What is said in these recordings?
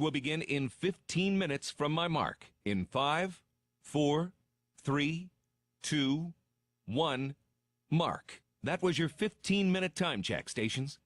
will begin in 15 minutes from my mark. In 5, 4, 3, 2, 1, mark. That was your 15-minute time check, stations.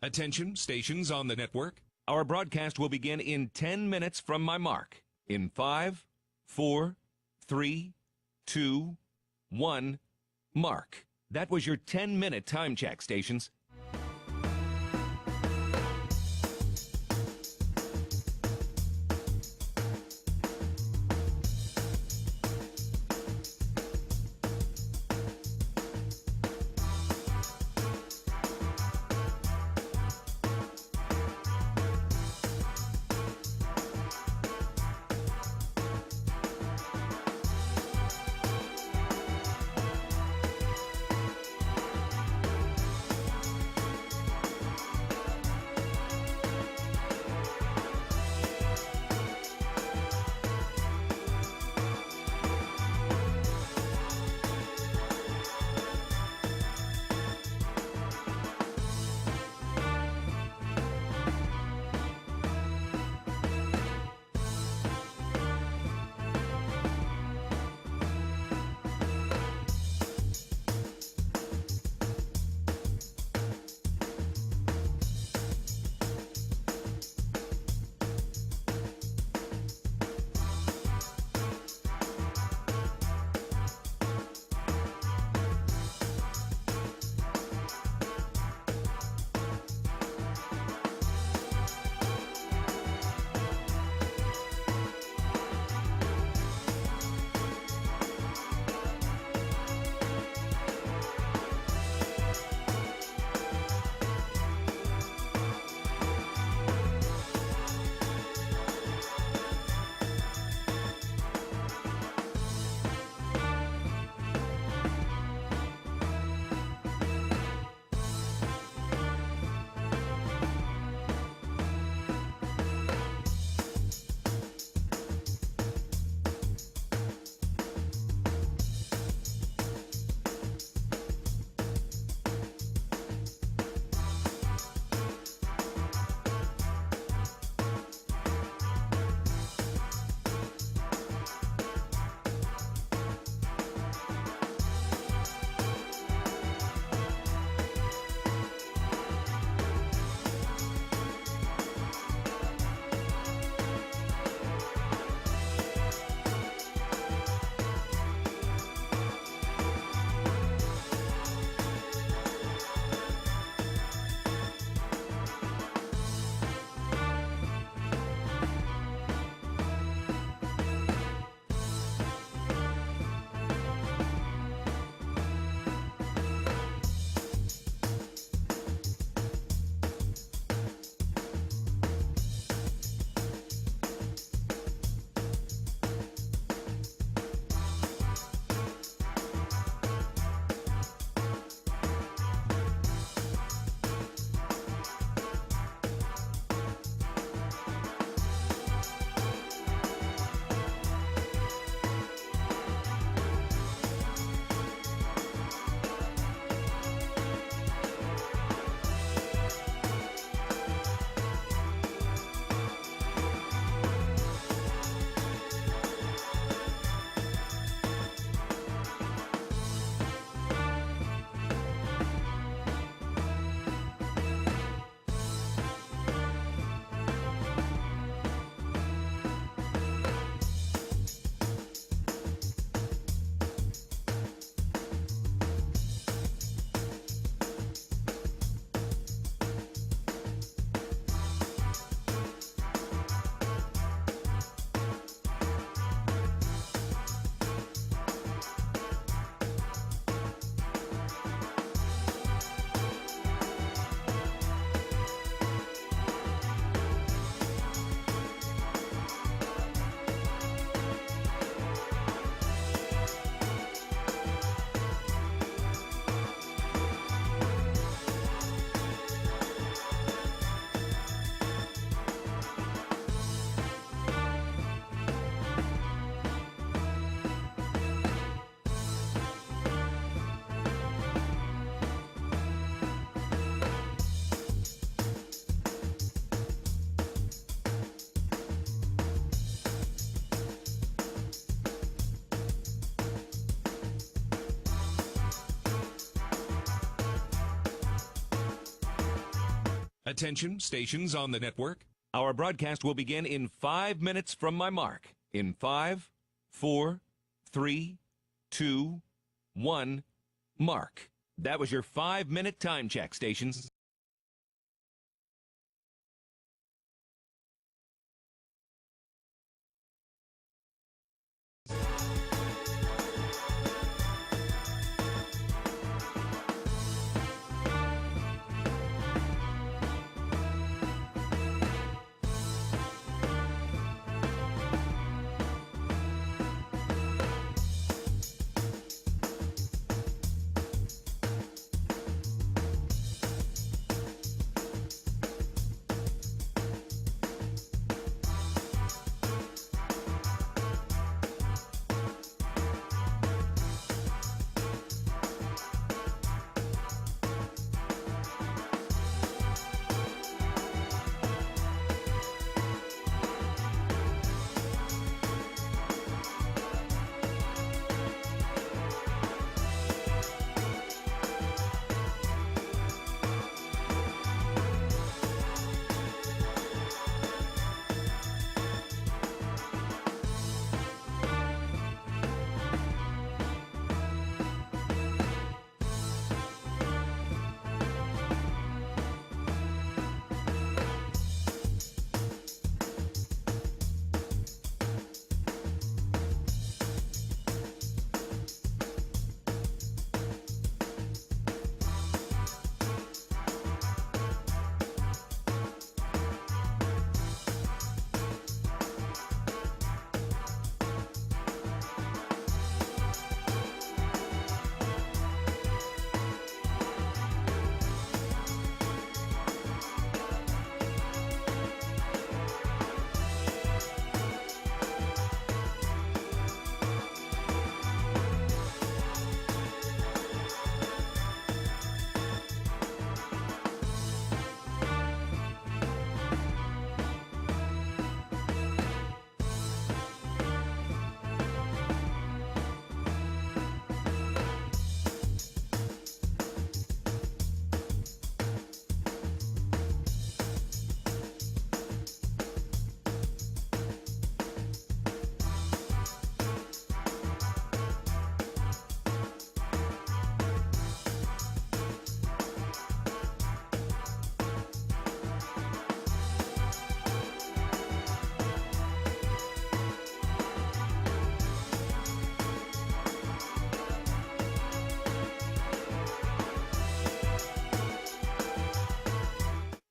Attention, stations on the network. Our broadcast will begin in 10 minutes from my mark. In 5, 4, 3, 2, 1, mark. That was your 10-minute time check, stations. Attention, stations on the network. Our broadcast will begin in 5 minutes from my mark. In 5, 4, 3, 2, 1, mark. That was your 5-minute time check, stations.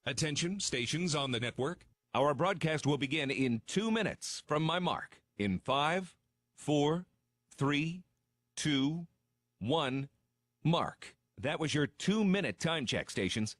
Attention, stations on the network. Our broadcast will begin in 2 minutes from my mark. In 5, 4, 3, 2, 1, mark. That was your 2-minute time check, stations.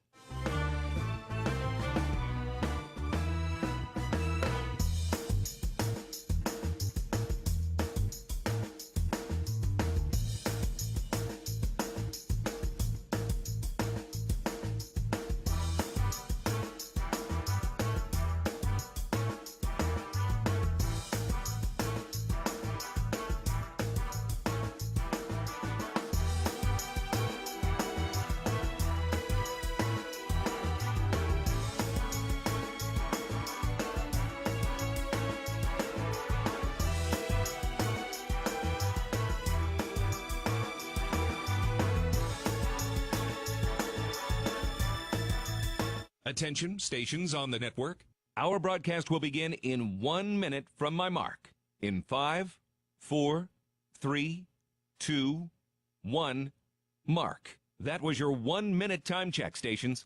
Attention, stations on the network. Our broadcast will begin in 1 minute from my mark. In 5, 4, 3, 2, 1, mark. That was your 1-minute time check, stations.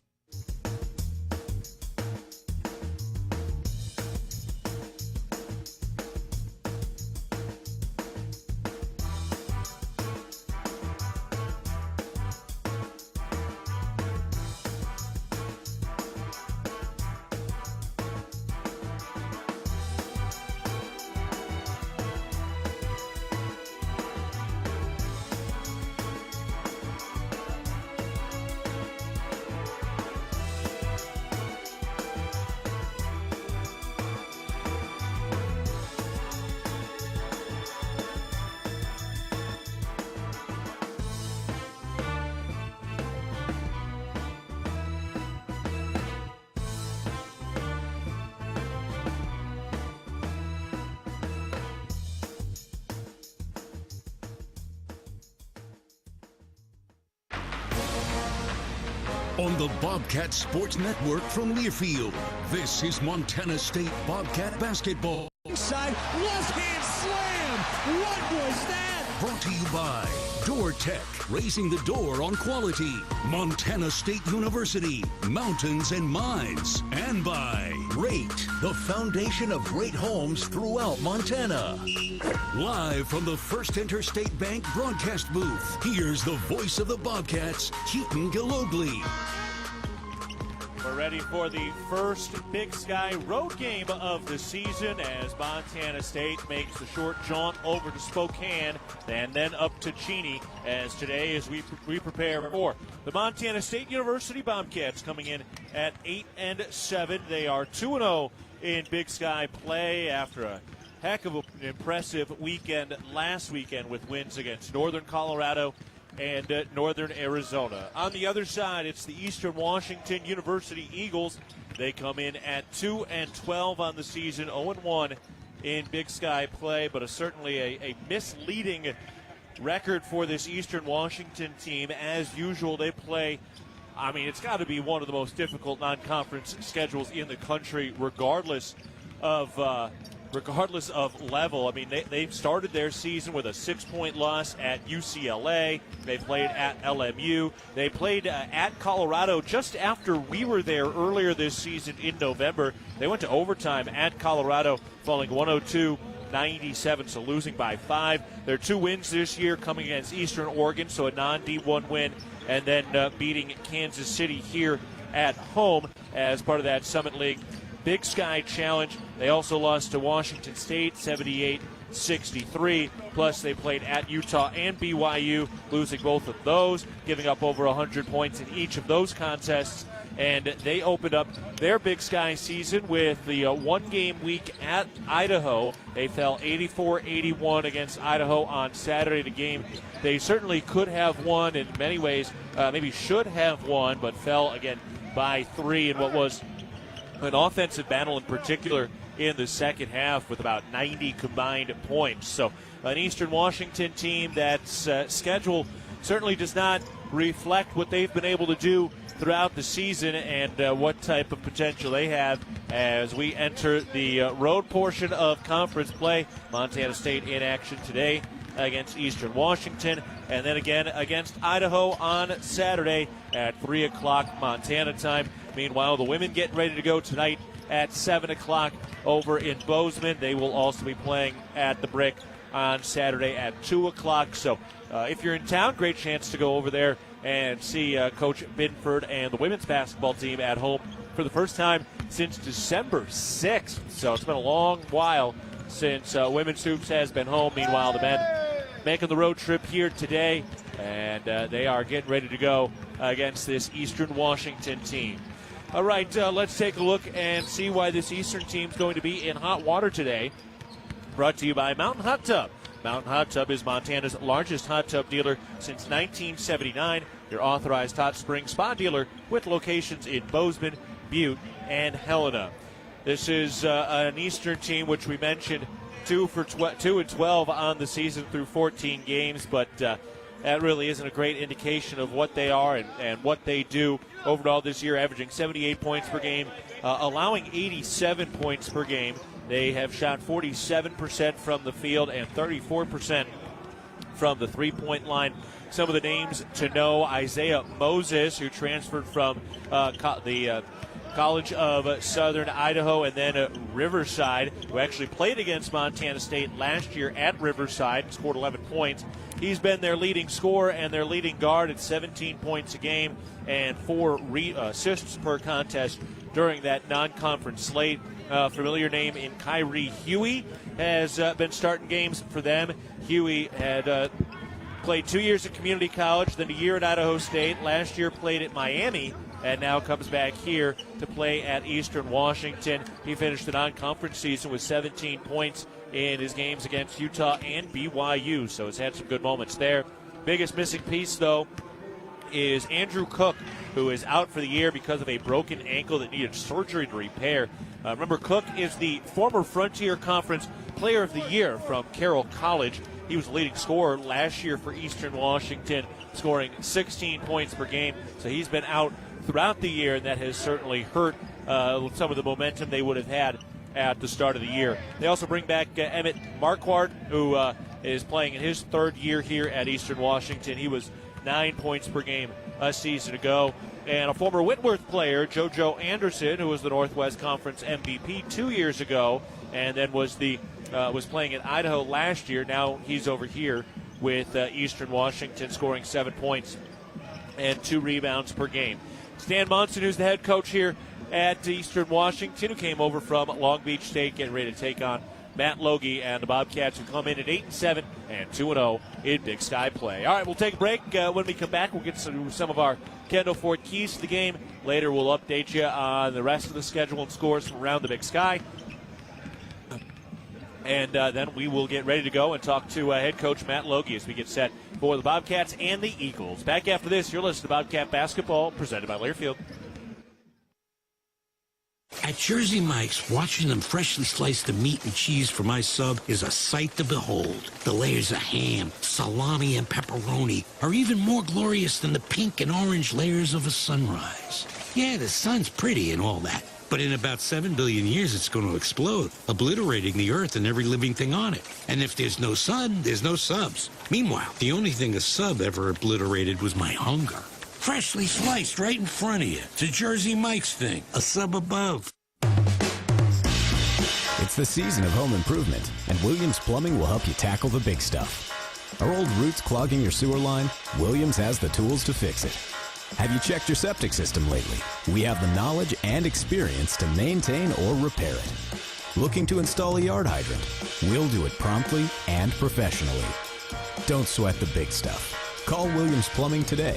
On the Bobcat Sports Network from Learfield, this is Montana State Bobcat basketball. Side, left hand slam. What was that? Brought to you by Door Tech, raising the door on quality. Montana State University, mountains and mines. And by Rate, the foundation of great homes throughout Montana. Live from the First Interstate Bank broadcast booth, here's the voice of the Bobcats, Keaton Gillogly. We're ready for the first Big Sky road game of the season as Montana State makes the short jaunt over to Spokane and then up to Cheney as today as we prepare for the Montana State University Bobcats coming in at 8-7. They are 2-0 in Big Sky play after a heck of an impressive weekend last weekend with wins against Northern Colorado and Northern Arizona. On the other side, it's the Eastern Washington University Eagles. They come in at 2-12 on the season, 0-1 in Big Sky play, but certainly a misleading record for this Eastern Washington team. As usual, they play, I mean, it's got to be one of the most difficult non-conference schedules in the country, regardless of level. I mean, they started their season with a 6-point loss at UCLA. They played at LMU. They played at Colorado just after we were there earlier this season in November. They went to overtime at Colorado, falling 102-97, so losing by 5. Their 2 wins this year coming against Eastern Oregon, so a non-D1 win, and then beating Kansas City here at home as part of that Summit League Big Sky Challenge. They also lost to Washington State 78-63. Plus, they played at Utah and BYU, losing both of those, giving up over 100 points in each of those contests. And they opened up their Big Sky season with the one-game week at Idaho. They fell 84-81 against Idaho on Saturday. The game they certainly could have won in many ways, maybe should have won, but fell again by 3 in what was an offensive battle in particular in the second half with about 90 combined points. So an Eastern Washington team that's schedule certainly does not reflect what they've been able to do throughout the season and what type of potential they have as we enter the road portion of conference play. Montana State in action today against Eastern Washington, and then again against Idaho on Saturday at 3 o'clock Montana time. Meanwhile, the women getting ready to go tonight at 7 o'clock over in Bozeman. They will also be playing at the Brick on Saturday at 2 o'clock. So if you're in town, great chance to go over there and see Coach Binford and the women's basketball team at home for the first time since December 6th. So it's been a long while since women's hoops has been home. Meanwhile, the men making the road trip here today, and they are getting ready to go against this Eastern Washington team. All right, let's take a look and see why this Eastern team's going to be in hot water today. Brought to you by Mountain Hot Tub. Mountain Hot Tub is Montana's largest hot tub dealer since 1979. Your authorized hot spring spa dealer with locations in Bozeman, Butte, and Helena. This is an Eastern team which we mentioned 2-12 on the season through 14 games, but that really isn't a great indication of what they are and what they do overall this year, averaging 78 points per game, allowing 87 points per game. They have shot 47% from the field and 34% from the three-point line. Some of the names to know: Isaiah Moses, who transferred from the College of Southern Idaho, and then Riverside, who actually played against Montana State last year at Riverside and scored 11 points. He's been their leading scorer and their leading guard at 17 points a game and 4 assists per contest during that non-conference slate. Familiar name in Kyrie Huey has been starting games for them. Huey had played 2 years at community college, then a year at Idaho State. Last year played at Miami, and now comes back here to play at Eastern Washington. He finished the non-conference season with 17 points in his games against Utah and BYU, so has had some good moments there. Biggest missing piece, though, is Andrew Cook, who is out for the year because of a broken ankle that needed surgery to repair. Remember, Cook is the former Frontier Conference Player of the Year from Carroll College. He was the leading scorer last year for Eastern Washington, scoring 16 points per game, so he's been out throughout the year, and that has certainly hurt some of the momentum they would have had at the start of the year. They also bring back Emmett Marquardt, who is playing in his third year here at Eastern Washington. He was 9 points per game a season ago. And a former Whitworth player, JoJo Anderson, who was the Northwest Conference MVP 2 years ago, and then was playing in Idaho last year. Now he's over here with Eastern Washington, scoring 7 points and 2 rebounds per game. Stan Monson, who's the head coach here at Eastern Washington, who came over from Long Beach State, getting ready to take on Matt Logie and the Bobcats, who come in at 8-7 and 2-0 in Big Sky play. All right, we'll take a break. When we come back, we'll get to some of our Kendall Ford keys to the game. Later, we'll update you on the rest of the schedule and scores from around the Big Sky. And then we will get ready to go and talk to head coach Matt Logie as we get set for the Bobcats and the Eagles. Back after this, you're listening to Bobcat Basketball, presented by Learfield. At Jersey Mike's, watching them freshly slice the meat and cheese for my sub is a sight to behold. The layers of ham, salami, and pepperoni are even more glorious than the pink and orange layers of a sunrise. Yeah, the sun's pretty and all that, but in about 7 billion years it's going to explode, obliterating the earth and every living thing on it. And if there's no sun, there's no subs. Meanwhile, the only thing a sub ever obliterated was my hunger. Freshly sliced right in front of you. It's a Jersey Mike's thing. A sub above. It's the season of home improvement, and Williams Plumbing will help you tackle the big stuff. Are old roots clogging your sewer line? Williams has the tools to fix it. Have you checked your septic system lately? We have the knowledge and experience to maintain or repair it. Looking to install a yard hydrant? We'll do it promptly and professionally. Don't sweat the big stuff. Call Williams Plumbing today.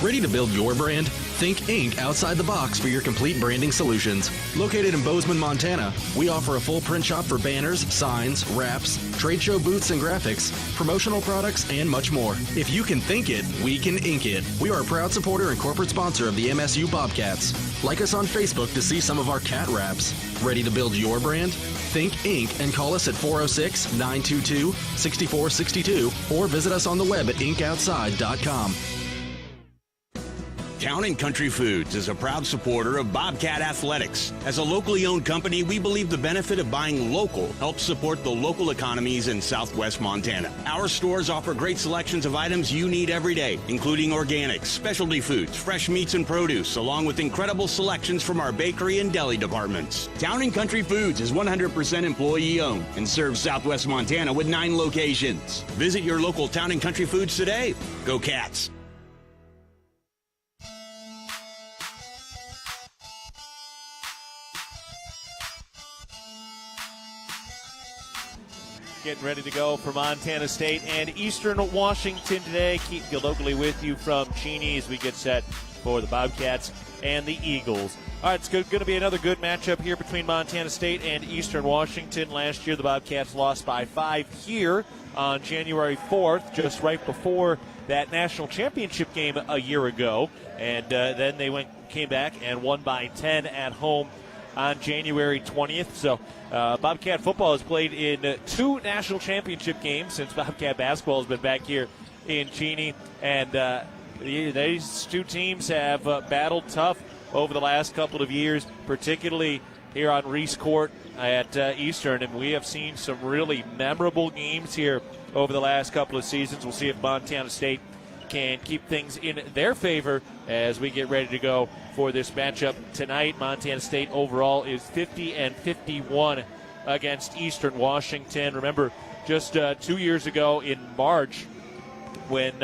Ready to build your brand? Think Inc. outside the box for your complete branding solutions. Located in Bozeman, Montana, we offer a full print shop for banners, signs, wraps, trade show booths and graphics, promotional products, and much more. If you can think it, we can ink it. We are a proud supporter and corporate sponsor of the MSU Bobcats. Like us on Facebook to see some of our cat wraps. Ready to build your brand? Think Inc. and call us at 406-922-6462 or visit us on the web at inkoutside.com. Town & Country Foods is a proud supporter of Bobcat Athletics. As a locally owned company, we believe the benefit of buying local helps support the local economies in southwest Montana. Our stores offer great selections of items you need every day, including organics, specialty foods, fresh meats and produce, along with incredible selections from our bakery and deli departments. Town & Country Foods is 100% employee-owned and serves southwest Montana with 9 locations. Visit your local Town & Country Foods today. Go Cats! Getting ready to go for Montana State and Eastern Washington today. Keaton Gillogly with you from Cheney as we get set for the Bobcats and the Eagles. All right, it's going to be another good matchup here between Montana State and Eastern Washington. Last year, the Bobcats lost by 5 here on January 4th, just right before that national championship game a year ago. And then they came back and won by 10 at home on January 20th. So Bobcat football has played in 2 national championship games since Bobcat basketball has been back here in Cheney. And these 2 teams have battled tough over the last couple of years, particularly here on Reese Court at Eastern. And we have seen some really memorable games here over the last couple of seasons. We'll see if Montana State can keep things in their favor as we get ready to go for this matchup tonight. Montana State overall is 50-51 against Eastern Washington. Remember, just 2 years ago in March when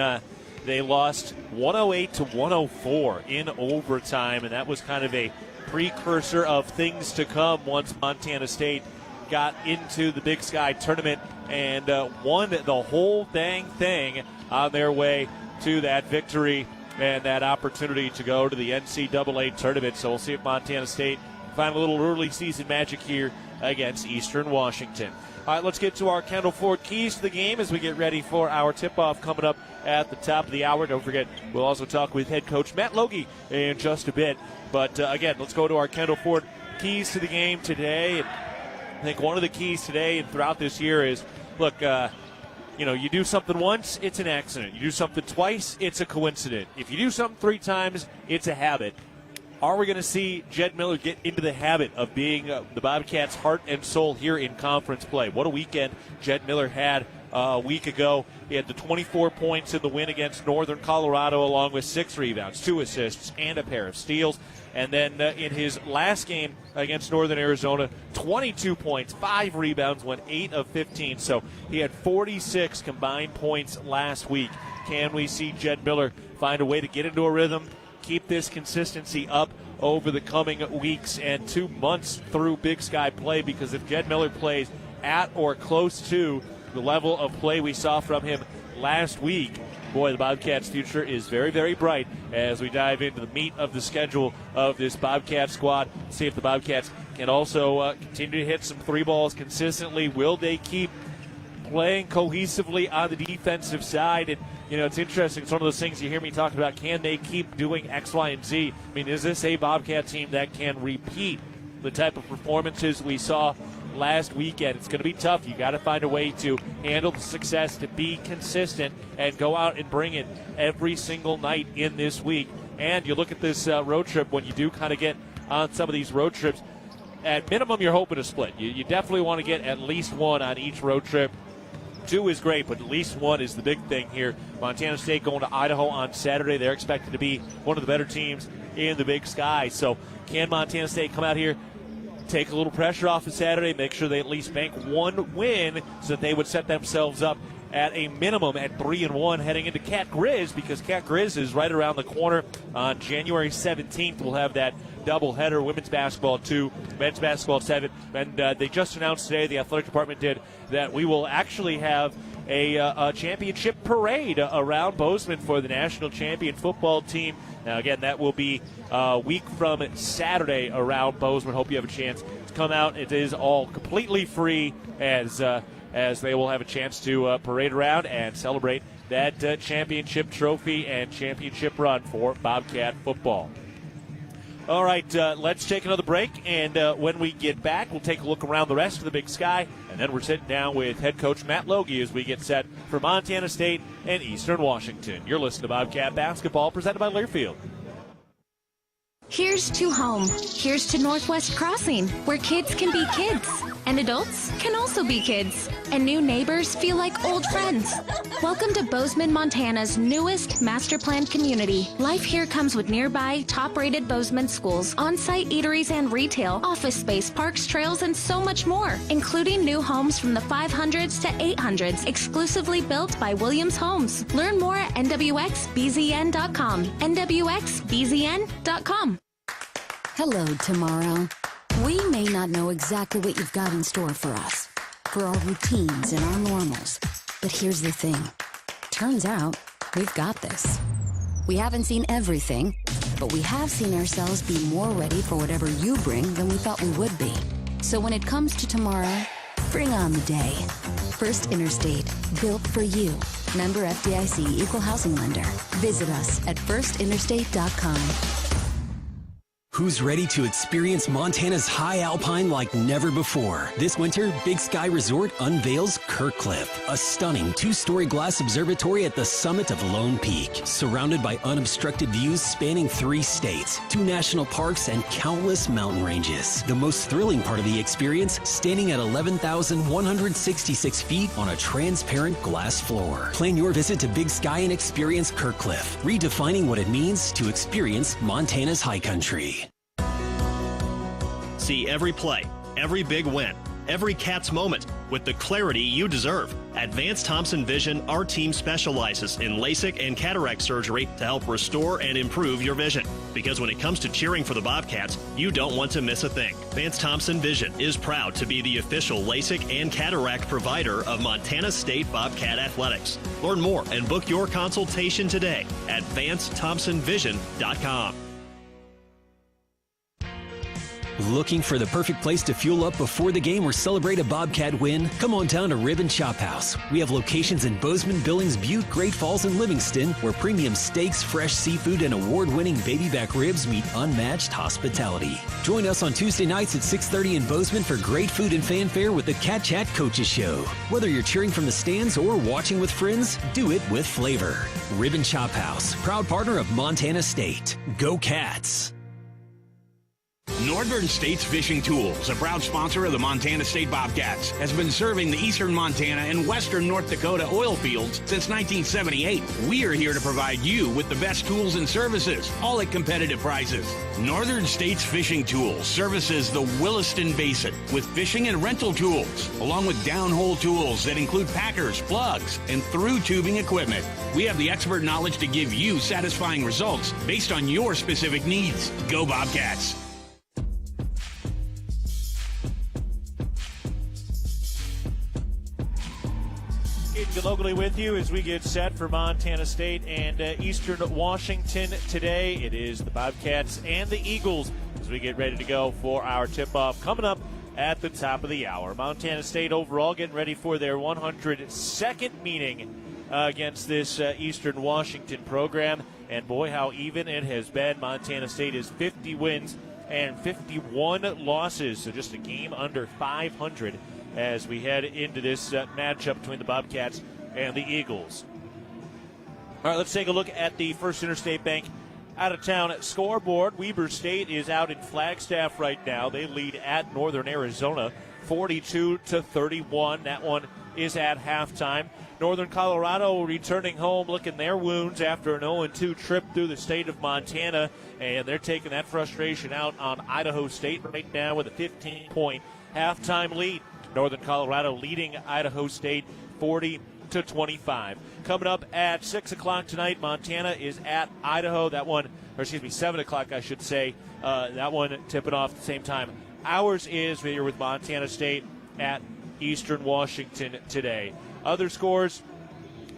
they lost 108-104 in overtime, and that was kind of a precursor of things to come once Montana State got into the Big Sky tournament and won the whole dang thing on their way to that victory and that opportunity to go to the NCAA tournament. So we'll see if Montana State find a little early season magic here against Eastern Washington. All right, let's get to our Kendall Ford keys to the game as we get ready for our tip-off coming up at the top of the hour. Don't forget, we'll also talk with head coach Matt Logie in just a bit. But again, let's go to our Kendall Ford keys to the game today. And I think one of the keys today and throughout this year is, look, you do something once, it's an accident. You do something twice, it's a coincidence. If you do something 3 times, it's a habit. Are we going to see Jed Miller get into the habit of being the Bobcats' heart and soul here in conference play? What a weekend Jed Miller had a week ago. He had the 24 points in the win against Northern Colorado, along with 6 rebounds, 2 assists, and a pair of steals. And then in his last game against Northern Arizona, 22 points, 5 rebounds, went 8 of 15. So he had 46 combined points last week. Can we see Jed Miller find a way to get into a rhythm, keep this consistency up over the coming weeks and 2 months through Big Sky play? Because if Jed Miller plays at or close to the level of play we saw from him last week, boy, the Bobcats' future is very, very bright as we dive into the meat of the schedule of this Bobcat squad. See if the Bobcats can also continue to hit some 3 balls consistently. Will they keep playing cohesively on the defensive side? And, it's interesting. It's one of those things you hear me talking about. Can they keep doing X, Y, and Z? I mean, is this a Bobcat team that can repeat the type of performances we saw last weekend? It's going to be tough. You got to find a way to handle the success, to be consistent, and go out and bring it every single night in this week. And you look at this road trip, when you do kind of get on some of these road trips, at minimum you're hoping to split. You definitely want to get at least 1 on each road trip. 2 is great, but at least 1 is the big thing here. Montana State going to Idaho on Saturday. They're expected to be one of the better teams in the Big Sky. So can Montana State come out here, take a little pressure off of Saturday, make sure they at least bank 1 win so that they would set themselves up at a minimum at 3-1 heading into Cat Grizz, because Cat Grizz is right around the corner. On January 17th, we'll have that doubleheader, women's basketball 2, men's basketball 7. And they just announced today, the athletic department did, that we will actually have a championship parade around Bozeman for the national champion football team. Now, again, that will be a week from Saturday around Bozeman. Hope you have a chance to come out. It is all completely free as they will have a chance to parade around and celebrate that championship trophy and championship run for Bobcat football. All right, let's take another break, and when we get back, we'll take a look around the rest of the Big Sky, and then we're sitting down with head coach Matt Logie as we get set for Montana State and Eastern Washington. You're listening to Bobcat Basketball, presented by Learfield. Here's to home. Here's to Northwest Crossing, where kids can be kids, and adults can also be kids, and new neighbors feel like old friends. Welcome to Bozeman, Montana's newest master-planned community. Life here comes with nearby, top-rated Bozeman schools, on-site eateries and retail, office space, parks, trails, and so much more, including new homes from the 500s to 800s, exclusively built by Williams Homes. Learn more at nwxbzn.com. nwxbzn.com. Hello, tomorrow. We may not know exactly what you've got in store for us, for our routines and our normals. But here's the thing. Turns out, we've got this. We haven't seen everything, but we have seen ourselves be more ready for whatever you bring than we thought we would be. So when it comes to tomorrow, bring on the day. First Interstate, built for you. Member FDIC, Equal Housing Lender. Visit us at firstinterstate.com. Who's ready to experience Montana's high alpine like never before? This winter, Big Sky Resort unveils Kirkcliff, a stunning 2-story glass observatory at the summit of Lone Peak, surrounded by unobstructed views spanning 3 states, 2 national parks, and countless mountain ranges. The most thrilling part of the experience, standing at 11,166 feet on a transparent glass floor. Plan your visit to Big Sky and experience Kirkcliff, redefining what it means to experience Montana's high country. See every play, every big win, every Cats moment with the clarity you deserve. At Vance Thompson Vision, our team specializes in LASIK and cataract surgery to help restore and improve your vision. Because when it comes to cheering for the Bobcats, you don't want to miss a thing. Vance Thompson Vision is proud to be the official LASIK and cataract provider of Montana State Bobcat Athletics. Learn more and book your consultation today at VanceThompsonVision.com. Looking for the perfect place to fuel up before the game or celebrate a Bobcat win? Come on down to Ribbon Chop House. We have locations in Bozeman, Billings, Butte, Great Falls, and Livingston, where premium steaks, fresh seafood, and award-winning baby back ribs meet unmatched hospitality. Join us on Tuesday nights at 6:30 in Bozeman for great food and fanfare with the Cat Chat Coaches Show. Whether you're cheering from the stands or watching with friends, do it with flavor. Ribbon Chop House, proud partner of Montana State. Go Cats! Northern States Fishing Tools, a proud sponsor of the Montana State Bobcats, has been serving the eastern Montana and western North Dakota oil fields since 1978. We are here to provide you with the best tools and services, all at competitive prices. Northern States Fishing Tools services the Williston Basin with fishing and rental tools, along with downhole tools that include packers, plugs, and through tubing equipment. We have the expert knowledge to give you satisfying results based on your specific needs. Go Bobcats! Keaton Gillogly with you as we get set for Montana State and Eastern Washington today. It is the Bobcats and the Eagles as we get ready to go for our tip-off coming up at the top of the hour. Montana State overall getting ready for their 102nd meeting against this Eastern Washington program. And boy, how even it has been. Montana State is 50 wins and 51 losses, so just a game under 500 as we head into this matchup between the Bobcats and the Eagles. All right, let's take a look at the First Interstate Bank out-of-town scoreboard. Weber State is out in Flagstaff right now. They lead at Northern Arizona 42-31. That one is at halftime. Northern Colorado returning home, licking their wounds after an 0-2 trip through the state of Montana, and they're taking that frustration out on Idaho State right now with a 15-point halftime lead. Northern Colorado leading Idaho State 40-25. Coming up at 6 o'clock tonight, Montana is at Idaho. 7 o'clock, I should say. That one tipping off at the same time. Ours is here with Montana State at Eastern Washington today. Other scores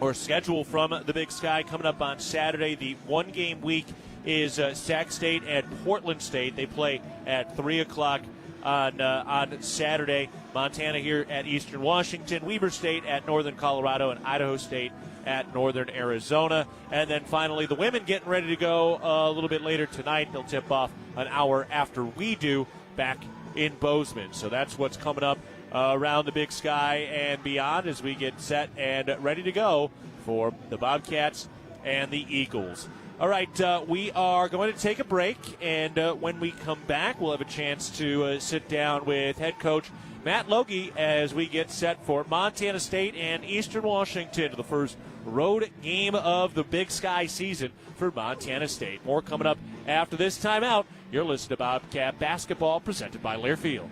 or schedule from the Big Sky coming up on Saturday. The one-game week is Sac State and Portland State. They play at 3 o'clock on Saturday. Montana here at Eastern Washington, Weber State at Northern Colorado, and Idaho State at Northern Arizona. And then finally, the women getting ready to go a little bit later tonight. They'll tip off an hour after we do back in Bozeman. So that's what's coming up around the Big Sky and beyond as we get set and ready to go for the Bobcats and the Eagles. All right, we are going to take a break, and when we come back, we'll have a chance to sit down with head coach Matt Logie as we get set for Montana State and Eastern Washington, the first road game of the Big Sky season for Montana State. More coming up after this timeout. You're listening to Bobcat Basketball presented by Learfield.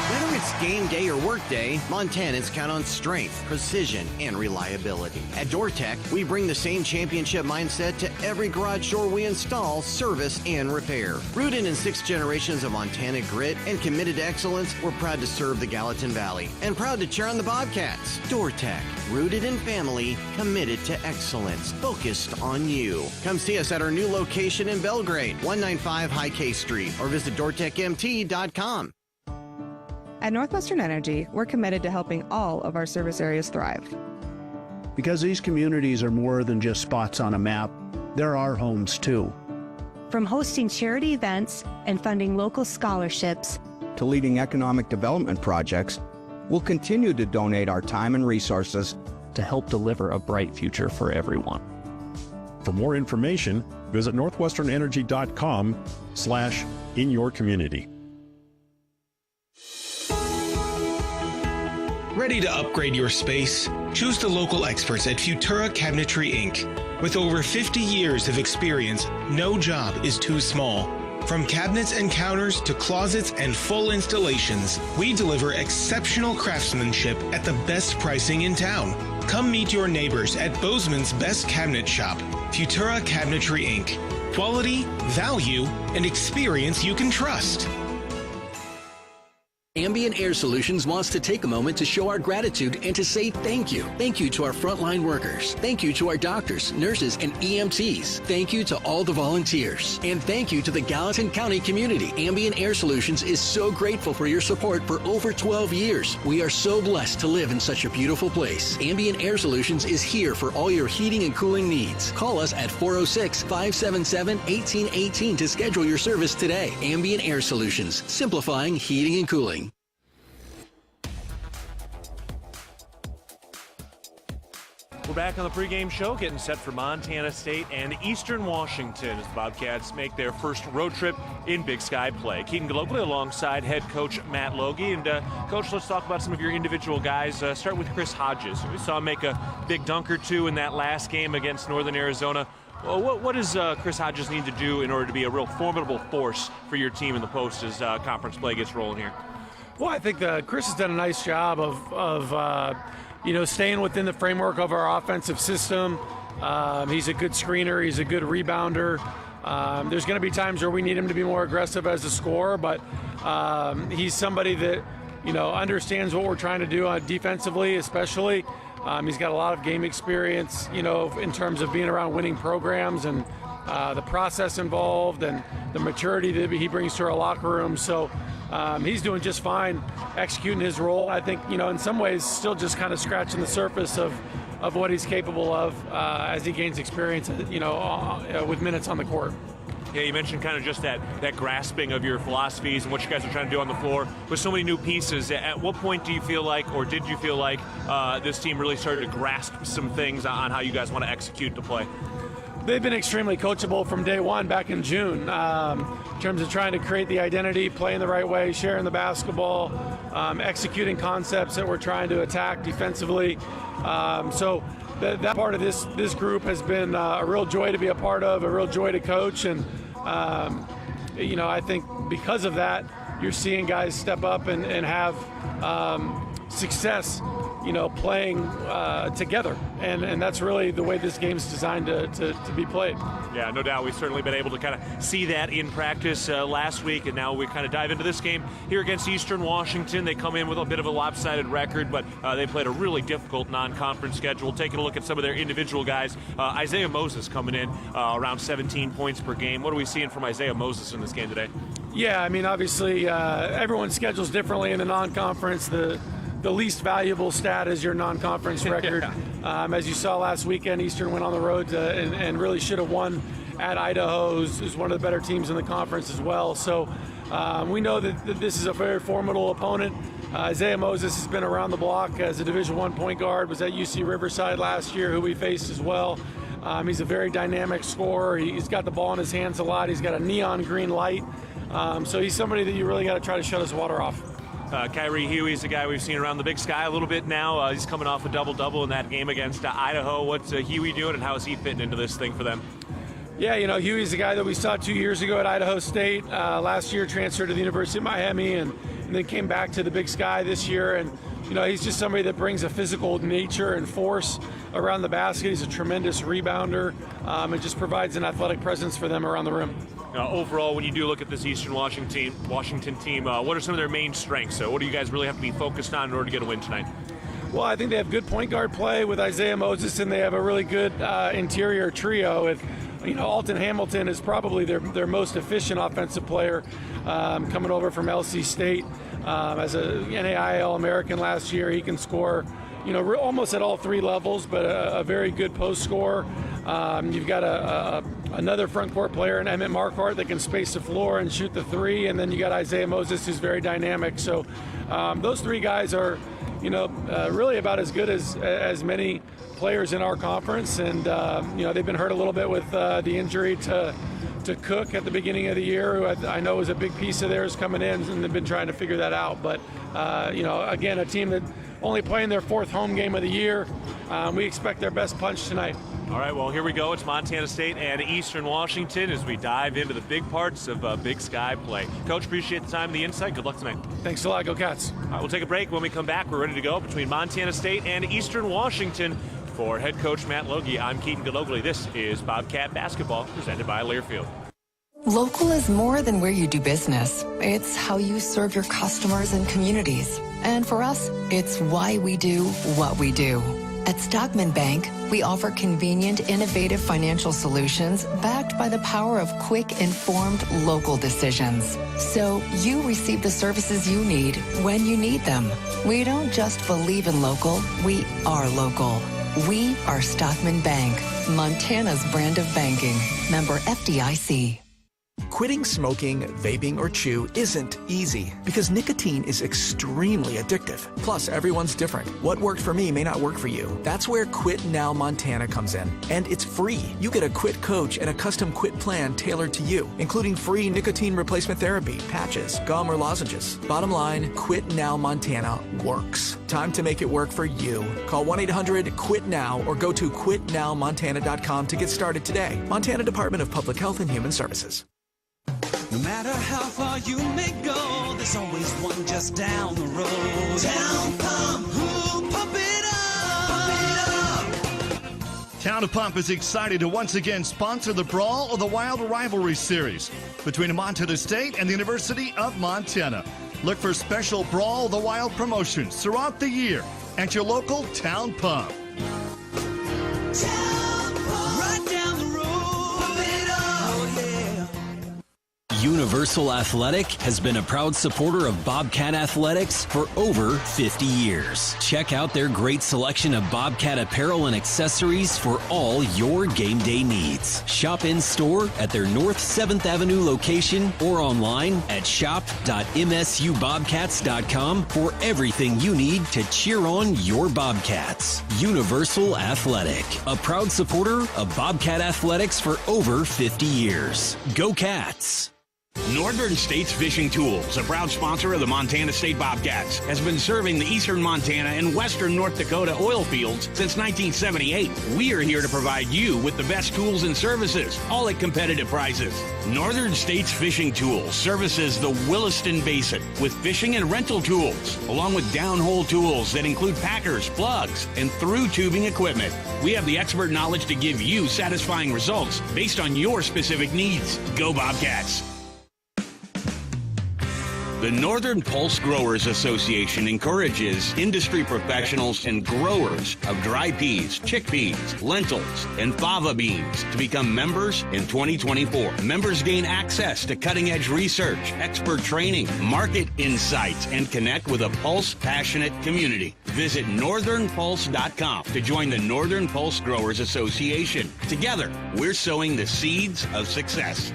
Whether it's game day or work day, Montanans count on strength, precision, and reliability. At DoorTech, we bring the same championship mindset to every garage door we install, service, and repair. Rooted in 6 generations of Montana grit and committed to excellence, we're proud to serve the Gallatin Valley and proud to cheer on the Bobcats. DoorTech, rooted in family, committed to excellence, focused on you. Come see us at our new location in Belgrade, 195 High K Street, or visit DoorTechMT.com. At Northwestern Energy, we're committed to helping all of our service areas thrive. Because these communities are more than just spots on a map, they're our homes too. From hosting charity events and funding local scholarships to leading economic development projects, we'll continue to donate our time and resources to help deliver a bright future for everyone. For more information, visit northwesternenergy.com/inyourcommunity. Ready to upgrade your space? Choose the local experts at Futura Cabinetry Inc. With over 50 years of experience, no job is too small. From cabinets and counters to closets and full installations, we deliver exceptional craftsmanship at the best pricing in town. Come meet your neighbors at Bozeman's best cabinet shop, Futura Cabinetry Inc. Quality, value, and experience you can trust. Ambient Air Solutions wants to take a moment to show our gratitude and to say thank you. Thank you to our frontline workers. Thank you to our doctors, nurses, and EMTs. Thank you to all the volunteers. And thank you to the Gallatin County community. Ambient Air Solutions is so grateful for your support for over 12 years. We are so blessed to live in such a beautiful place. Ambient Air Solutions is here for all your heating and cooling needs. Call us at 406-577-1818 to schedule your service today. Ambient Air Solutions, simplifying heating and cooling. We're back on the pregame show, getting set for Montana State and Eastern Washington as the Bobcats make their first road trip in Big Sky play. Keaton Gillogly alongside head coach Matt Logie. And, Coach, let's talk about some of your individual guys. Start with Chris Hodges. We saw him make a big dunk or two in that last game against Northern Arizona. Well, what does Chris Hodges need to do in order to be a real formidable force for your team in the post as conference play gets rolling here? Well, I think Chris has done a nice job of staying within the framework of our offensive system. He's a good screener. He's a good rebounder. There's going to be times where we need him to be more aggressive as a scorer, but he's somebody that, understands what we're trying to do defensively, especially. He's got a lot of game experience, in terms of being around winning programs and the process involved and the maturity that he brings to our locker room. So he's doing just fine executing his role. I think, in some ways still just kind of scratching the surface of what he's capable of as he gains experience, with minutes on the court. Yeah, you mentioned kind of just that grasping of your philosophies and what you guys are trying to do on the floor with so many new pieces. At what point do you feel like, or did you feel like, this team really started to grasp some things on how you guys want to execute the play? They've been extremely coachable from day one back in June, in terms of trying to create the identity, playing the right way, sharing the basketball, executing concepts that we're trying to attack defensively. So that part of this group has been a real joy to be a part of, a real joy to coach. And, I think because of that, you're seeing guys step up and have success, playing together. And that's really the way this game's designed to be played. Yeah, no doubt. We've certainly been able to kind of see that in practice last week, and now we kind of dive into this game here against Eastern Washington. They come in with a bit of a lopsided record, but they played a really difficult non-conference schedule. Taking a look at some of their individual guys, Isaiah Moses coming in around 17 points per game. What are we seeing from Isaiah Moses in this game today? Yeah, I mean, obviously everyone schedules differently in the non-conference. The least valuable stat is your non-conference record. Yeah. As you saw last weekend, Eastern went on the road and really should have won at Idaho, who's one of the better teams in the conference as well. So we know that this is a very formidable opponent. Isaiah Moses has been around the block as a Division I point guard, was at UC Riverside last year, who we faced as well. He's a very dynamic scorer. He's got the ball in his hands a lot. He's got a neon green light. So he's somebody that you really got to try to shut his water off. Kyrie Huey's a guy we've seen around the Big Sky a little bit now. He's coming off a double-double in that game against Idaho. What's Huey doing, and how is he fitting into this thing for them? Yeah, Huey's a guy that we saw 2 years ago at Idaho State. Last year transferred to the University of Miami and then came back to the Big Sky this year. And, he's just somebody that brings a physical nature and force around the basket. He's a tremendous rebounder and just provides an athletic presence for them around the rim. Overall, when you do look at this Eastern Washington team, what are some of their main strengths? What do you guys really have to be focused on in order to get a win tonight? Well, I think they have good point guard play with Isaiah Moses, and they have a really good interior trio with, Alton Hamilton is probably their most efficient offensive player, coming over from LC State as a NAIA All-American last year. He can score, almost at all three levels, but a very good post scorer. You've got another front court player in Emmett Marquardt that can space the floor and shoot the three, and then you got Isaiah Moses, who's very dynamic. So those three guys are, really about as good as many players in our conference, and they've been hurt a little bit with the injury to Cook at the beginning of the year, who I know was a big piece of theirs coming in, and they've been trying to figure that out. But again, a team that only playing their fourth home game of the year. We expect their best punch tonight. All right, well, here we go. It's Montana State and Eastern Washington as we dive into the big parts of Big Sky play. Coach, appreciate the time and the insight. Good luck tonight. Thanks a lot. Go Cats. All right, we'll take a break. When we come back, we're ready to go between Montana State and Eastern Washington. For head coach Matt Logie, I'm Keaton Gillogly. This is Bobcat Basketball, presented by Learfield. Local is more than where you do business. It's how you serve your customers and communities. And for us, it's why we do what we do. At Stockman Bank, we offer convenient, innovative financial solutions backed by the power of quick, informed local decisions. So you receive the services you need when you need them. We don't just believe in local, we are local. We are Stockman Bank, Montana's brand of banking. Member FDIC. Quitting smoking, vaping, or chew isn't easy because nicotine is extremely addictive. Plus, everyone's different. What worked for me may not work for you. That's where Quit Now Montana comes in. And it's free. You get a quit coach and a custom quit plan tailored to you, including free nicotine replacement therapy, patches, gum, or lozenges. Bottom line, Quit Now Montana works. Time to make it work for you. Call 1-800-QUIT-NOW or go to quitnowmontana.com to get started today. Montana Department of Public Health and Human Services. No matter how far you may go, there's always one just down the road. Town Pump, who'll pump it up, pump it up. Town of Pump is excited to once again sponsor the Brawl of the Wild Rivalry Series between Montana State and the University of Montana. Look for special Brawl of the Wild promotions throughout the year at your local Town Pump. Town Pump, right down the road, pump it up, oh yeah. Universal Athletic has been a proud supporter of Bobcat Athletics for over 50 years. Check out their great selection of Bobcat apparel and accessories for all your game day needs. Shop in store at their North 7th Avenue location or online at shop.msubobcats.com for everything you need to cheer on your Bobcats. Universal Athletic, a proud supporter of Bobcat Athletics for over 50 years. Go Cats! Northern States Fishing Tools, a proud sponsor of the Montana State Bobcats, has been serving the eastern Montana and western North Dakota oil fields since 1978. We are here to provide you with the best tools and services, all at competitive prices. Northern States Fishing Tools services the Williston Basin with fishing and rental tools, along with downhole tools that include packers, plugs, and through tubing equipment. We have the expert knowledge to give you satisfying results based on your specific needs. Go Bobcats! The Northern Pulse Growers Association encourages industry professionals and growers of dry peas, chickpeas, lentils, and fava beans to become members in 2024. Members gain access to cutting-edge research, expert training, market insights, and connect with a Pulse-passionate community. Visit northernpulse.com to join the Northern Pulse Growers Association. Together, we're sowing the seeds of success.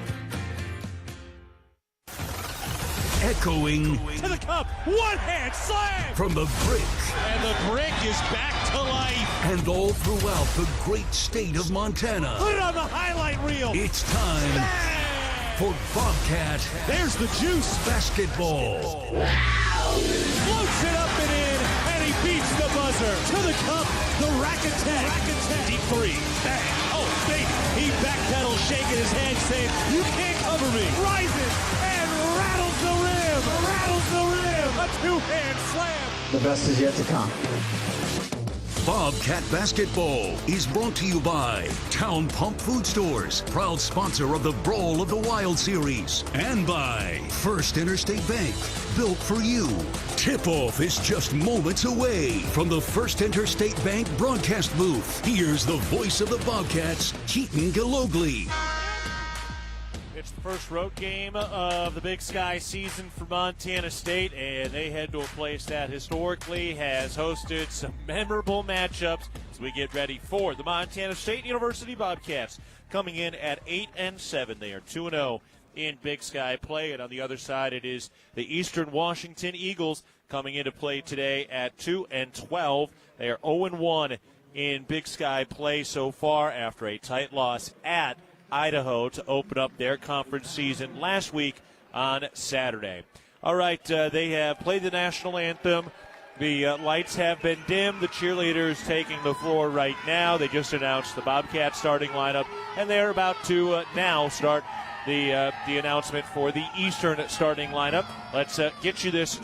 Echoing To the cup, one hand slam! from the brick And the brick is back to life. and all throughout the great state of Montana. Put it on the highlight reel. It's time for Bobcat. There's the juice. Basketball. Floats it up and in, and he beats the buzzer. To the cup, the rack attack. Deep three. Bang. Oh, baby. He backpedals, shaking his head, saying, you can't cover me. Rises and rattles the rim. Rattles the rim. A two-hand slam. The best is yet to come. Bobcat Basketball is brought to you by Town Pump Food Stores, proud sponsor of the Brawl of the Wild Series, and by First Interstate Bank, built for you. Tip-off is just moments away from the First Interstate Bank broadcast booth. Here's the voice of the Bobcats, Keaton Gillogly. It's the first road game of the Big Sky season for Montana State, and they head to a place that historically has hosted some memorable matchups as we get ready for the Montana State University Bobcats coming in at 8-7. They are 2-0 in Big Sky play, and on the other side it is the Eastern Washington Eagles coming into play today at 2-12. They are 0-1 in Big Sky play so far after a tight loss at Idaho to open up their conference season last week on Saturday. All right, they have played the national anthem. The lights have been dimmed. The cheerleaders taking the floor right now. They just announced the Bobcat starting lineup, and they're about to now start the announcement for the Eastern starting lineup. Let's get you these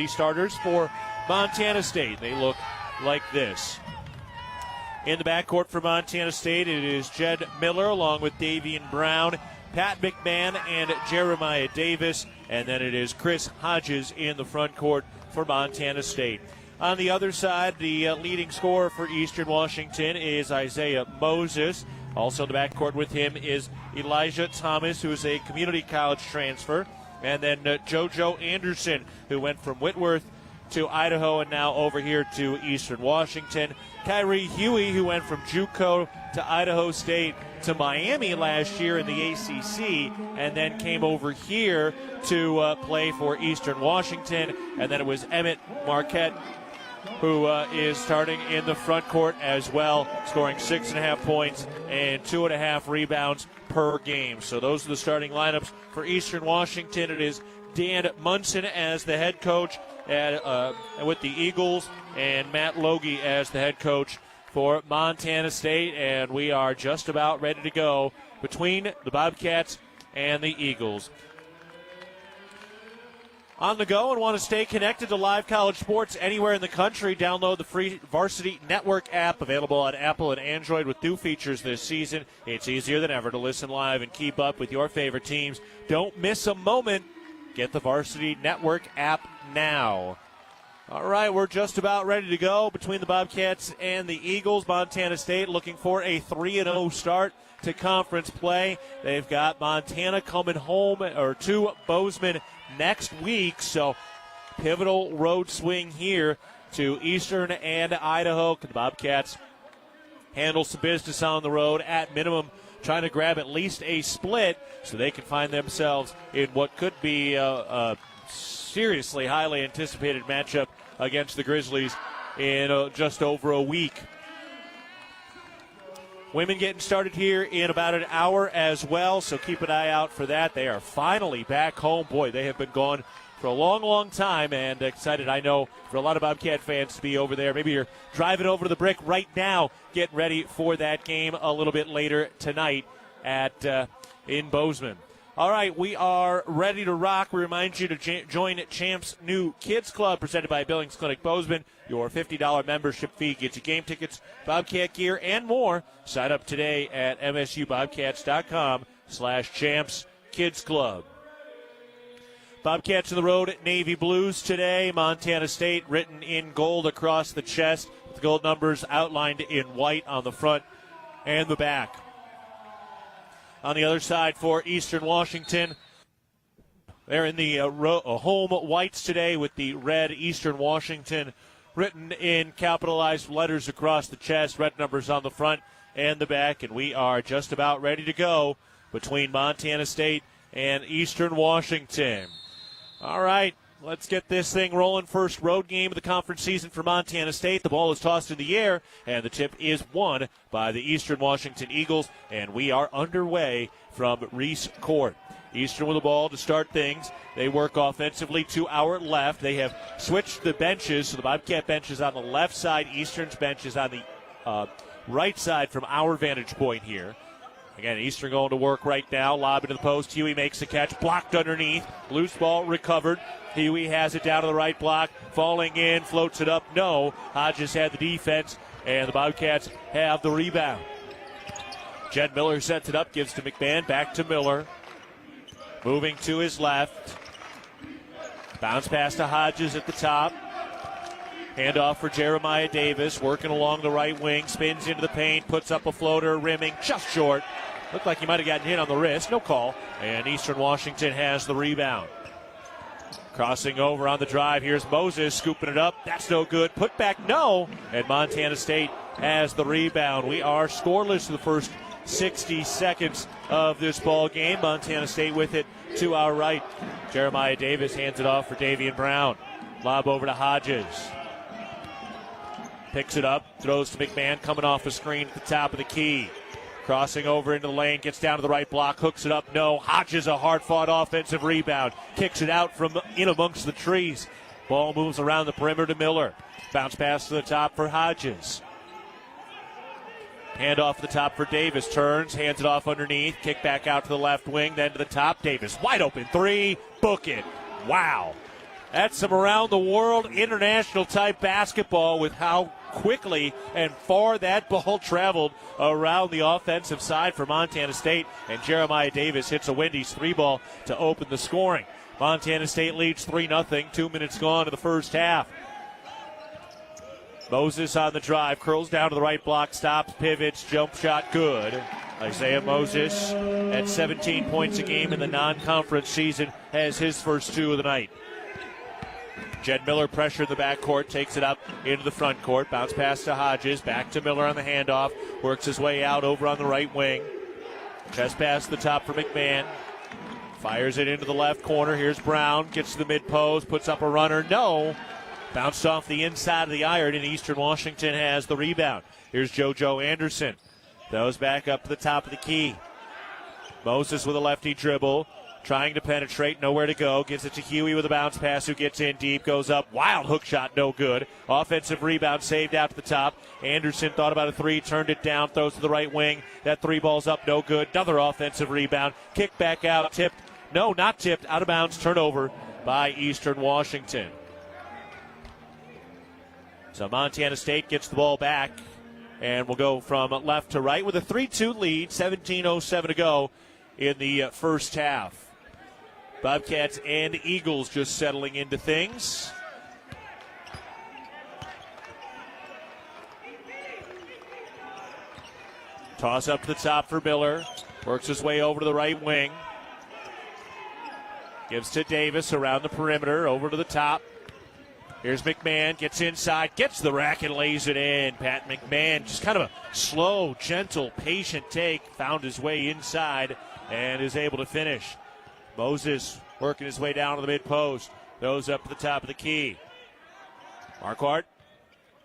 starters for Montana State. They look like this. In the backcourt for Montana State, it is Jed Miller along with Davian Brown, Pat McMahon and Jeremiah Davis. And then it is Chris Hodges in the front court for Montana State. On the other side, the leading scorer for Eastern Washington is Isaiah Moses. Also in the backcourt with him is Elijah Thomas, who is a community college transfer. And then JoJo Anderson, who went from Whitworth to Idaho and now over here to Eastern Washington. Kyrie Huey, who went from JUCO to Idaho State to Miami last year in the ACC, and then came over here to play for Eastern Washington. And then it was Emmett Marquette, who is starting in the front court as well, scoring 6.5 points and 2.5 rebounds per game. So those are the starting lineups for Eastern Washington. It is Dan Munson as the head coach with the Eagles, and Matt Logie as the head coach for Montana State. And we are just about ready to go between the Bobcats and the Eagles. On the go and want to stay connected to live college sports anywhere in the country, download the free Varsity Network app, available on Apple and Android with new features this season. It's easier than ever to listen live and keep up with your favorite teams. Don't miss a moment. Get the Varsity Network app now. All right, we're just about ready to go between the Bobcats and the Eagles. Montana State looking for a 3-0 start to conference play. They've got Montana coming home or to Bozeman next week, so pivotal road swing here to Eastern and Idaho. Can the Bobcats handle some business on the road, at minimum trying to grab at least a split so they can find themselves in what could be a seriously highly anticipated matchup against the Grizzlies in just over a week. Women getting started here in about an hour as well, so keep an eye out for that. They are finally back home. Boy, they have been gone for a long, long time, and excited, I know, for a lot of Bobcat fans to be over there. Maybe you're driving over to the Brick right now, getting ready for that game a little bit later tonight in Bozeman. All right, we are ready to rock. We remind you to join Champ's new Kids Club presented by Billings Clinic Bozeman. Your $50 membership fee gets you game tickets, Bobcat gear, and more. Sign up today at msubobcats.com/Champs Kids Club. Bobcats on the road at Navy Blues today. Montana State written in gold across the chest, with the gold numbers outlined in white on the front and the back. On the other side for Eastern Washington, they're in the home whites today with the red Eastern Washington written in capitalized letters across the chest, red numbers on the front and the back. And we are just about ready to go between Montana State and Eastern Washington. All right, let's get this thing rolling. First road game of the conference season for Montana State. The ball is tossed in the air, and the tip is won by the Eastern Washington Eagles, and we are underway from Reese Court. Eastern with the ball to start things. They work offensively to our left. They have switched the benches, so the Bobcat bench is on the left side. Eastern's bench is on the right side from our vantage point here. Again, Eastern going to work right now. Lob into the post. Huey makes the catch. Blocked underneath. Loose ball recovered. Huey has it down to the right block. Falling in. Floats it up. No. Hodges had the defense. And the Bobcats have the rebound. Jed Miller sets it up. Gives to McMahon. Back to Miller. Moving to his left. Bounce pass to Hodges at the top. Handoff for Jeremiah Davis. Working along the right wing. Spins into the paint. Puts up a floater. Rimming. Just short. Looked like he might have gotten hit on the wrist. No call. And Eastern Washington has the rebound. Crossing over on the drive. Here's Moses scooping it up. That's no good. Put back, no. And Montana State has the rebound. We are scoreless for the first 60 seconds of this ball game. Montana State with it to our right. Jeremiah Davis hands it off for Davian Brown. Lob over to Hodges. Picks it up. Throws to McMahon coming off a screen at the top of the key. Crossing over into the lane, gets down to the right block, hooks it up, no. Hodges, a hard-fought offensive rebound. Kicks it out from in amongst the trees. Ball moves around the perimeter to Miller. Bounce pass to the top for Hodges. Hand off to the top for Davis. Turns, hands it off underneath. Kick back out to the left wing, then to the top. Davis, wide open three. Book it. Wow. That's some around-the-world international-type basketball with how quickly and far that ball traveled around the offensive side for Montana State, and Jeremiah Davis hits a Wendy's 3-ball to open the scoring. Montana State leads 3-0, 2 minutes gone to the first half. Moses on the drive, curls down to the right block, stops, pivots, jump shot, good. Isaiah Moses at 17 points a game in the non-conference season has his first 2 of the night. Jed Miller pressure in the backcourt, takes it up into the front court, bounce pass to Hodges, back to Miller on the handoff, works his way out over on the right wing. Chest pass to the top for McMahon. Fires it into the left corner. Here's Brown. Gets to the mid-post. Puts up a runner. No. Bounced off the inside of the iron, and Eastern Washington has the rebound. Here's JoJo Anderson. Throws back up to the top of the key. Moses with a lefty dribble. Trying to penetrate. Nowhere to go. Gives it to Huey with a bounce pass, who gets in deep. Goes up. Wild hook shot. No good. Offensive rebound saved out to the top. Anderson thought about a 3. Turned it down. Throws to the right wing. That 3 ball's up. No good. Another offensive rebound. Kick back out. Tipped. No, not tipped. Out of bounds. Turnover by Eastern Washington. So Montana State gets the ball back, and we'll go from left to right with a 3-2 lead. 17:07 to go in the first half. Bobcats and Eagles just settling into things. Toss up to the top for Miller. Works his way over to the right wing. Gives to Davis around the perimeter, over to the top. Here's McMahon, gets inside, gets the rack and lays it in. Pat McMahon, just kind of a slow, gentle, patient take, found his way inside and is able to finish. Moses working his way down to the mid-post, throws up to the top of the key. Marquardt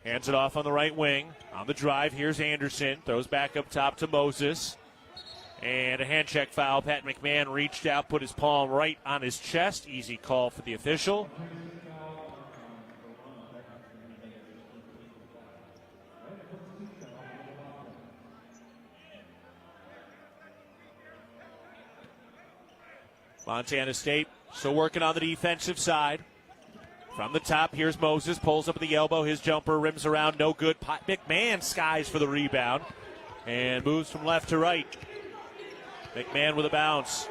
hands it off on the right wing. On the drive, here's Anderson, throws back up top to Moses. And a hand check foul. Pat McMahon reached out, put his palm right on his chest. Easy call for the official. Montana State still working on the defensive side. From the top, here's Moses, pulls up at the elbow. His jumper rims around, no good. Pat McMahon skies for the rebound and moves from left to right. McMahon with a bounce.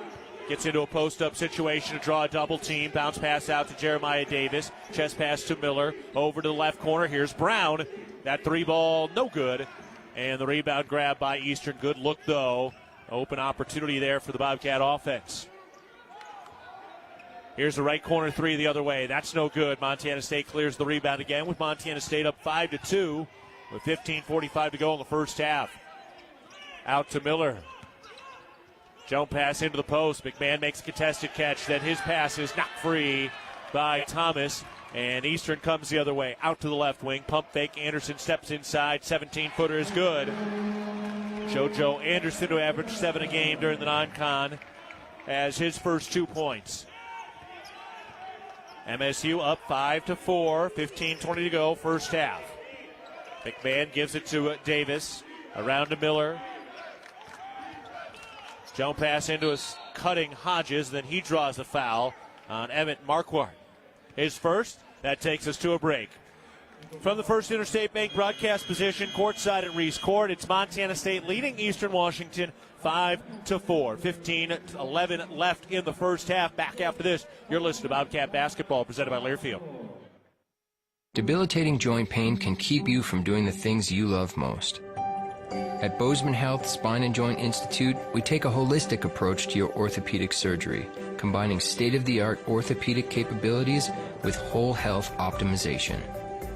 Gets into a post-up situation to draw a double team. Bounce pass out to Jeremiah Davis. Chest pass to Miller. Over to the left corner. Here's Brown. That 3-ball, no good. And the rebound grab by Eastern. Good look, though. Open opportunity there for the Bobcat offense. Here's the right corner 3 the other way. That's no good. Montana State clears the rebound again with Montana State up 5-2 with 15:45 to go in the first half. Out to Miller. Jump pass into the post. McMahon makes a contested catch. Then his pass is knocked free by Thomas. And Eastern comes the other way. Out to the left wing. Pump fake. Anderson steps inside. 17-footer is good. JoJo Anderson, who averaged 7 a game during the non-con, has his first 2 points. MSU up 5-4. 15:20 to go. First half. McMahon gives it to Davis. Around to Miller. Jump pass into a cutting Hodges, then he draws the foul on Emmett Marquardt. His first, that takes us to a break. From the First Interstate Bank broadcast position, courtside at Reese Court, it's Montana State leading Eastern Washington 5-4. 15-11 left in the first half. Back after this, you're listening to Bobcat Basketball, presented by Learfield. Debilitating joint pain can keep you from doing the things you love most. At Bozeman Health Spine and Joint Institute, we take a holistic approach to your orthopedic surgery, combining state-of-the-art orthopedic capabilities with whole health optimization.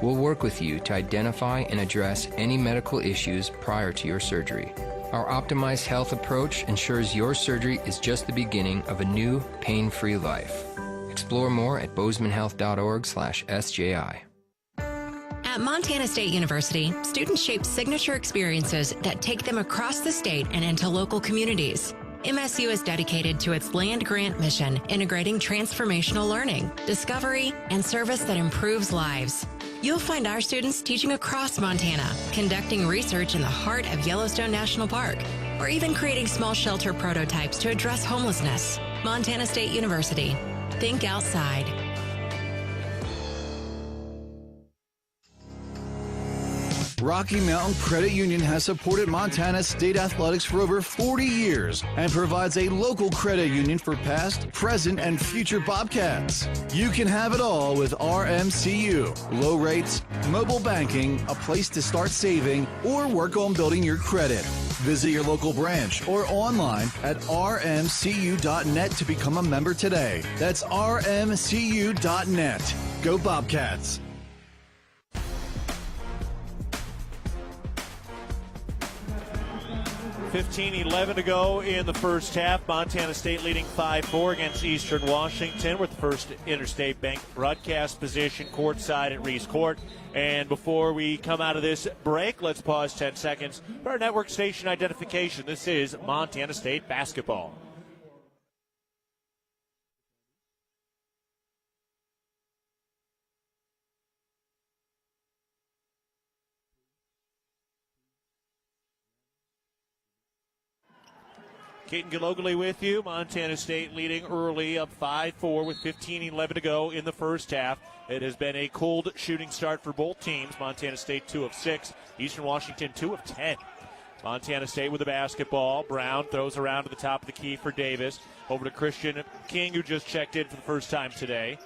We'll work with you to identify and address any medical issues prior to your surgery. Our optimized health approach ensures your surgery is just the beginning of a new, pain-free life. Explore more at bozemanhealth.org/SJI. At Montana State University, students shape signature experiences that take them across the state and into local communities. MSU is dedicated to its land-grant mission, integrating transformational learning, discovery, and service that improves lives. You'll find our students teaching across Montana, conducting research in the heart of Yellowstone National Park, or even creating small shelter prototypes to address homelessness. Montana State University. Think outside. Rocky Mountain Credit Union has supported Montana State athletics for over 40 years and provides a local credit union for past, present, and future Bobcats. You can have it all with RMCU. Low rates, mobile banking, a place to start saving, or work on building your credit. Visit your local branch or online at rmcu.net to become a member today. That's rmcu.net. Go Bobcats! .11 to go in the first half. Montana State leading 5-4 against Eastern Washington with the first Interstate Bank broadcast position courtside at Reese Court. And before we come out of this break, let's pause 10 seconds for our network station identification. This is Montana State basketball. Keaton Gillogly with you. Montana State leading early, up 5-4 with 15-11 to go in the first half. It has been a cold shooting start for both teams. Montana State 2 of 6, Eastern Washington 2 of 10. Montana State with the basketball. Brown throws around to the top of the key for Davis. Over to Christian King, who just checked in for the first time today.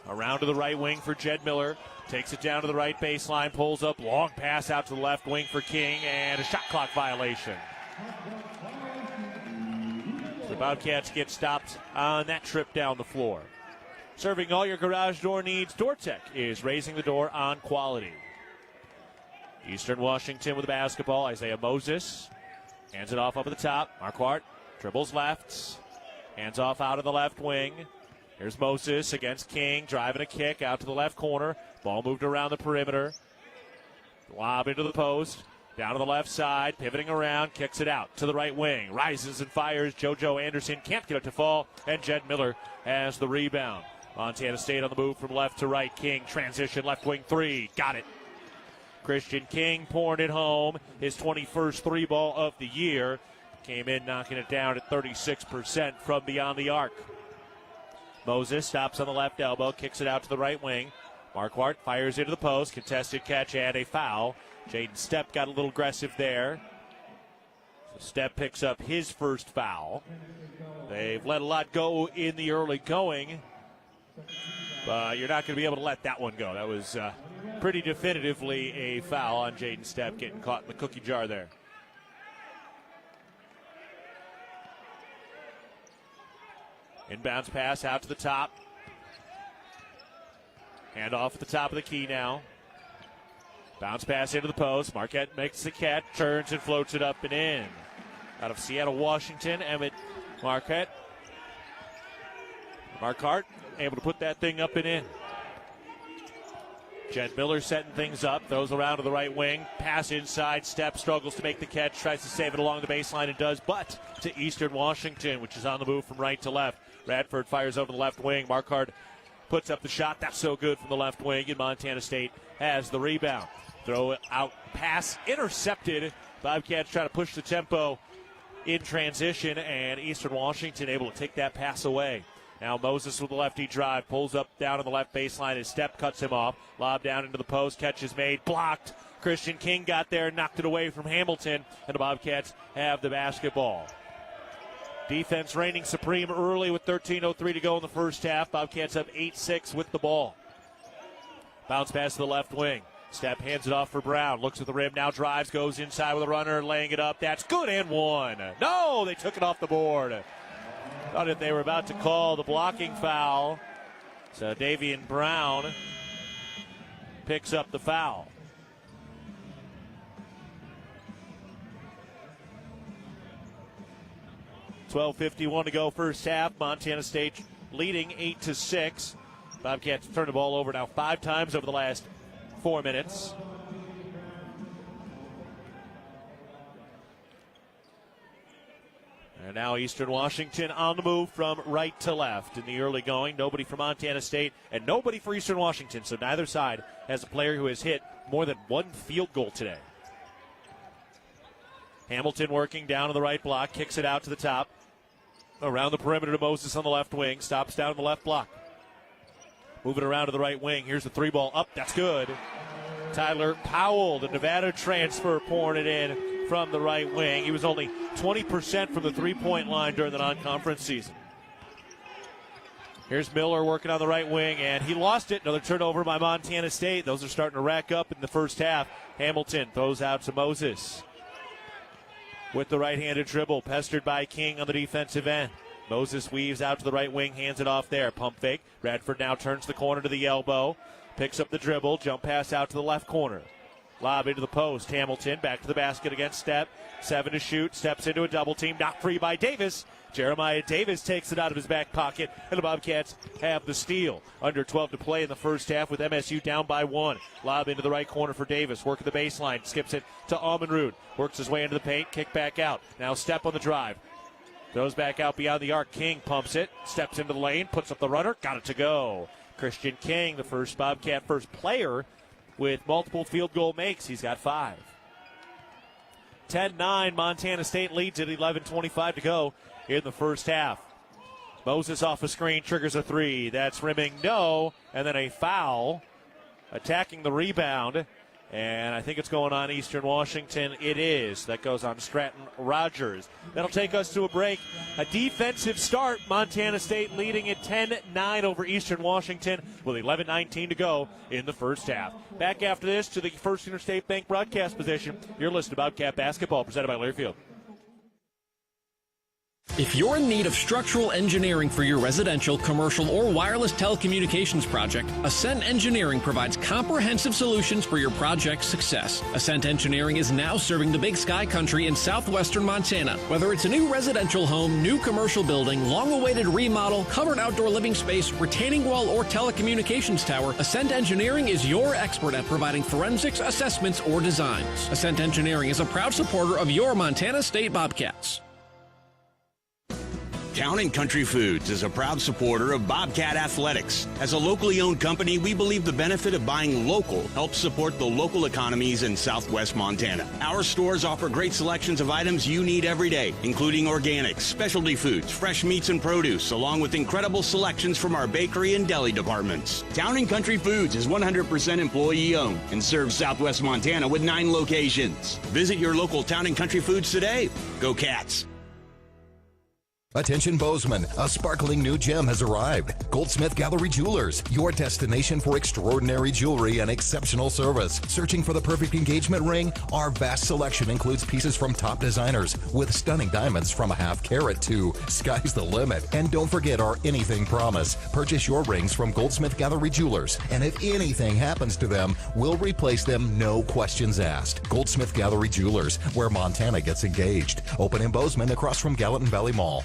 Around to the right wing for Jed Miller. Takes it down to the right baseline, pulls up, long pass out to the left wing for King, and a shot clock violation. The Bobcats get stopped on that trip down the floor. Serving all your garage door needs, DoorTech is raising the door on quality. Eastern Washington with the basketball. Isaiah Moses hands it off up at the top. Marquardt dribbles left, hands off out of the left wing. Here's Moses against King, driving a kick out to the left corner. Ball moved around the perimeter. Lob into the post. Down to the left side, pivoting around, kicks it out to the right wing. Rises and fires. JoJo Anderson can't get it to fall, and Jed Miller has the rebound. Montana State on the move from left to right. King, transition, left wing three. Got it. Christian King pouring it home. His 21st three ball of the year. Came in knocking it down at 36% from beyond the arc. Moses stops on the left elbow, kicks it out to the right wing. Marquardt fires into the post. Contested catch and a foul. Jaden Stepp got a little aggressive there. So Stepp picks up his first foul. They've let a lot go in the early going, but you're not going to be able to let that one go. That was pretty definitively a foul on Jaden Stepp, getting caught in the cookie jar there. Inbounds pass out to the top. Hand off at the top of the key now. Bounce pass into the post. Marquette makes the catch, turns and floats it up and in. Out of Seattle, Washington, Emmett Marquardt able to put that thing up and in. Jed Miller setting things up, throws around to the right wing. Pass inside, Stepp struggles to make the catch, tries to save it along the baseline and does, but to Eastern Washington, which is on the move from right to left. Radford fires over the left wing. Marquardt puts up the shot. That's so good from the left wing, and Montana State has the rebound. Throw it out, pass intercepted. Bobcats try to push the tempo in transition, and Eastern Washington able to take that pass away. Now Moses with the lefty drive, pulls up down on the left baseline. His step cuts him off. Lob down into the post, catch is made, blocked. Christian King got there, knocked it away from Hamilton, and the Bobcats have the basketball. Defense reigning supreme early with 13:03 to go in the first half. Bobcats up 8-6 with the ball. Bounce pass to the left wing. Stepp hands it off for Brown. Looks at the rim, now drives, goes inside with a runner, laying it up. That's good and one. No, they took it off the board. Thought that they were about to call the blocking foul. So Davian Brown picks up the foul. .12:51 to go first half. Montana State leading 8-6. Bobcats turned the ball over now 5 times over the last 4 minutes. And now Eastern Washington on the move from right to left in the early going. Nobody for Montana State and nobody for Eastern Washington. So neither side has a player who has hit more than one field goal today. Hamilton working down to the right block, kicks it out to the top. Around the perimeter to Moses on the left wing, stops down on the left block. Moving around to the right wing. Here's the 3 ball up. That's good. Tyler Powell, the Nevada transfer, pouring it in from the right wing. He was only 20% from the three-point line during the non-conference season. Here's Miller working on the right wing, and he lost it. Another turnover by Montana State. Those are starting to rack up in the first half. Hamilton throws out to Moses with the right-handed dribble, pestered by King on the defensive end. Moses weaves out to the right wing, hands it off there. Pump fake. Radford now turns the corner to the elbow. Picks up the dribble, jump pass out to the left corner. Lob into the post. Hamilton back to the basket against Stepp. 7 to shoot, steps into a double team, knocked free by Davis. Jeremiah Davis takes it out of his back pocket, and the Bobcats have the steal. Under 12 to play in the first half with MSU down by 1. Lob into the right corner for Davis, working the baseline, skips it to Almanrud. Works his way into the paint, kick back out. Now Stepp on the drive. Throws back out beyond the arc. King pumps it, steps into the lane, puts up the runner, got it to go. Christian King, the first Bobcat first player with multiple field goal makes. He's got 5. 10-9, Montana State leads at 11:25 to go in the first half. Moses off a screen, triggers a 3. That's rimming no, and then a foul. Attacking the rebound, and I think it's going on Eastern Washington. It is. That goes on Stratton Rogers. That'll take us to a break. A defensive start. Montana State leading at 10-9 over Eastern Washington with 11:19 to go in the first half. Back after this to the First Interstate Bank broadcast position. You're listening to Bobcat Basketball presented by Learfield. If you're in need of structural engineering for your residential, commercial, or wireless telecommunications project, Ascent Engineering provides comprehensive solutions for your project's success. Ascent Engineering is now serving the Big Sky country in southwestern Montana. Whether it's a new residential home, new commercial building, long-awaited remodel, covered outdoor living space, retaining wall, or telecommunications tower, Ascent Engineering is your expert at providing forensics, assessments, or designs. Ascent Engineering is a proud supporter of your Montana State Bobcats. Town & Country Foods is a proud supporter of Bobcat Athletics. As a locally owned company, we believe the benefit of buying local helps support the local economies in southwest Montana. Our stores offer great selections of items you need every day, including organics, specialty foods, fresh meats and produce, along with incredible selections from our bakery and deli departments. Town & Country Foods is 100% employee-owned and serves southwest Montana with 9 locations. Visit your local Town & Country Foods today. Go Cats! Attention Bozeman, a sparkling new gem has arrived. Goldsmith Gallery Jewelers, your destination for extraordinary jewelry and exceptional service. Searching for the perfect engagement ring? Our vast selection includes pieces from top designers with stunning diamonds from a half carat to sky's the limit. And don't forget our anything promise. Purchase your rings from Goldsmith Gallery Jewelers, and if anything happens to them, we'll replace them, no questions asked. Goldsmith Gallery Jewelers, where Montana gets engaged. Open in Bozeman across from Gallatin Valley Mall.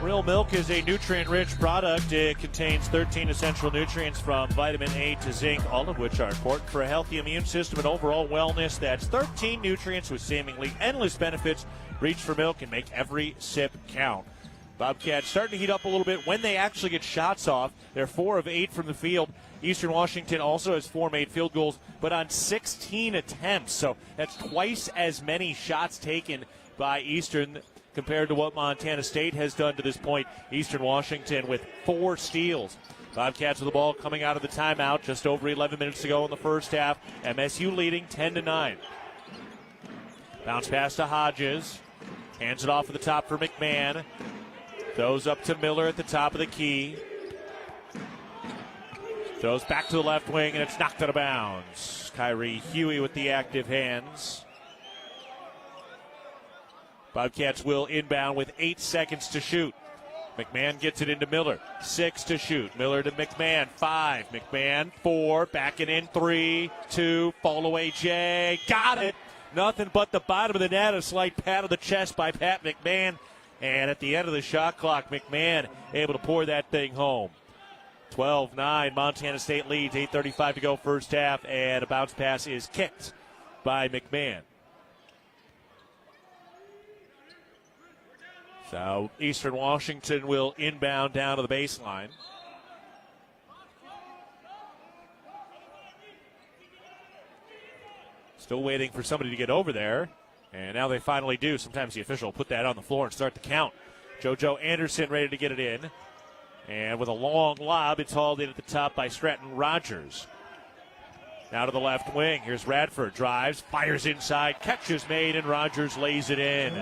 Real milk is a nutrient-rich product. It contains 13 essential nutrients from vitamin A to zinc, all of which are important for a healthy immune system and overall wellness. That's 13 nutrients with seemingly endless benefits. Reach for milk and make every sip count. Bobcats starting to heat up a little bit when they actually get shots off. They're 4 of 8 from the field. Eastern Washington also has 4 made field goals, but on 16 attempts. So that's twice as many shots taken by Eastern compared to what Montana State has done to this point. Eastern Washington with 4 steals. Bobcats with the ball coming out of the timeout just over 11 minutes to go in the first half. MSU leading 10-9. Bounce pass to Hodges. Hands it off at the top for McMahon. Throws up to Miller at the top of the key. Throws back to the left wing, and it's knocked out of bounds. Kyrie Huey with the active hands. Bobcats will inbound with 8 seconds to shoot. McMahon gets it into Miller. 6 to shoot. Miller to McMahon. 5. McMahon 4. Backing in 3, 2. Fall away Jay. Got it. Nothing but the bottom of the net. A slight pat on the chest by Pat McMahon. And at the end of the shot clock, McMahon able to pour that thing home. 12-9. Montana State leads. 8:35 to go first half. And a bounce pass is kicked by McMahon. So Eastern Washington will inbound down to the baseline. Still waiting for somebody to get over there. And now they finally do. Sometimes the official will put that on the floor and start the count. JoJo Anderson ready to get it in. And with a long lob, it's hauled in at the top by Stratton Rogers. Now to the left wing. Here's Radford. Drives, fires inside, catch is made, and Rogers lays it in.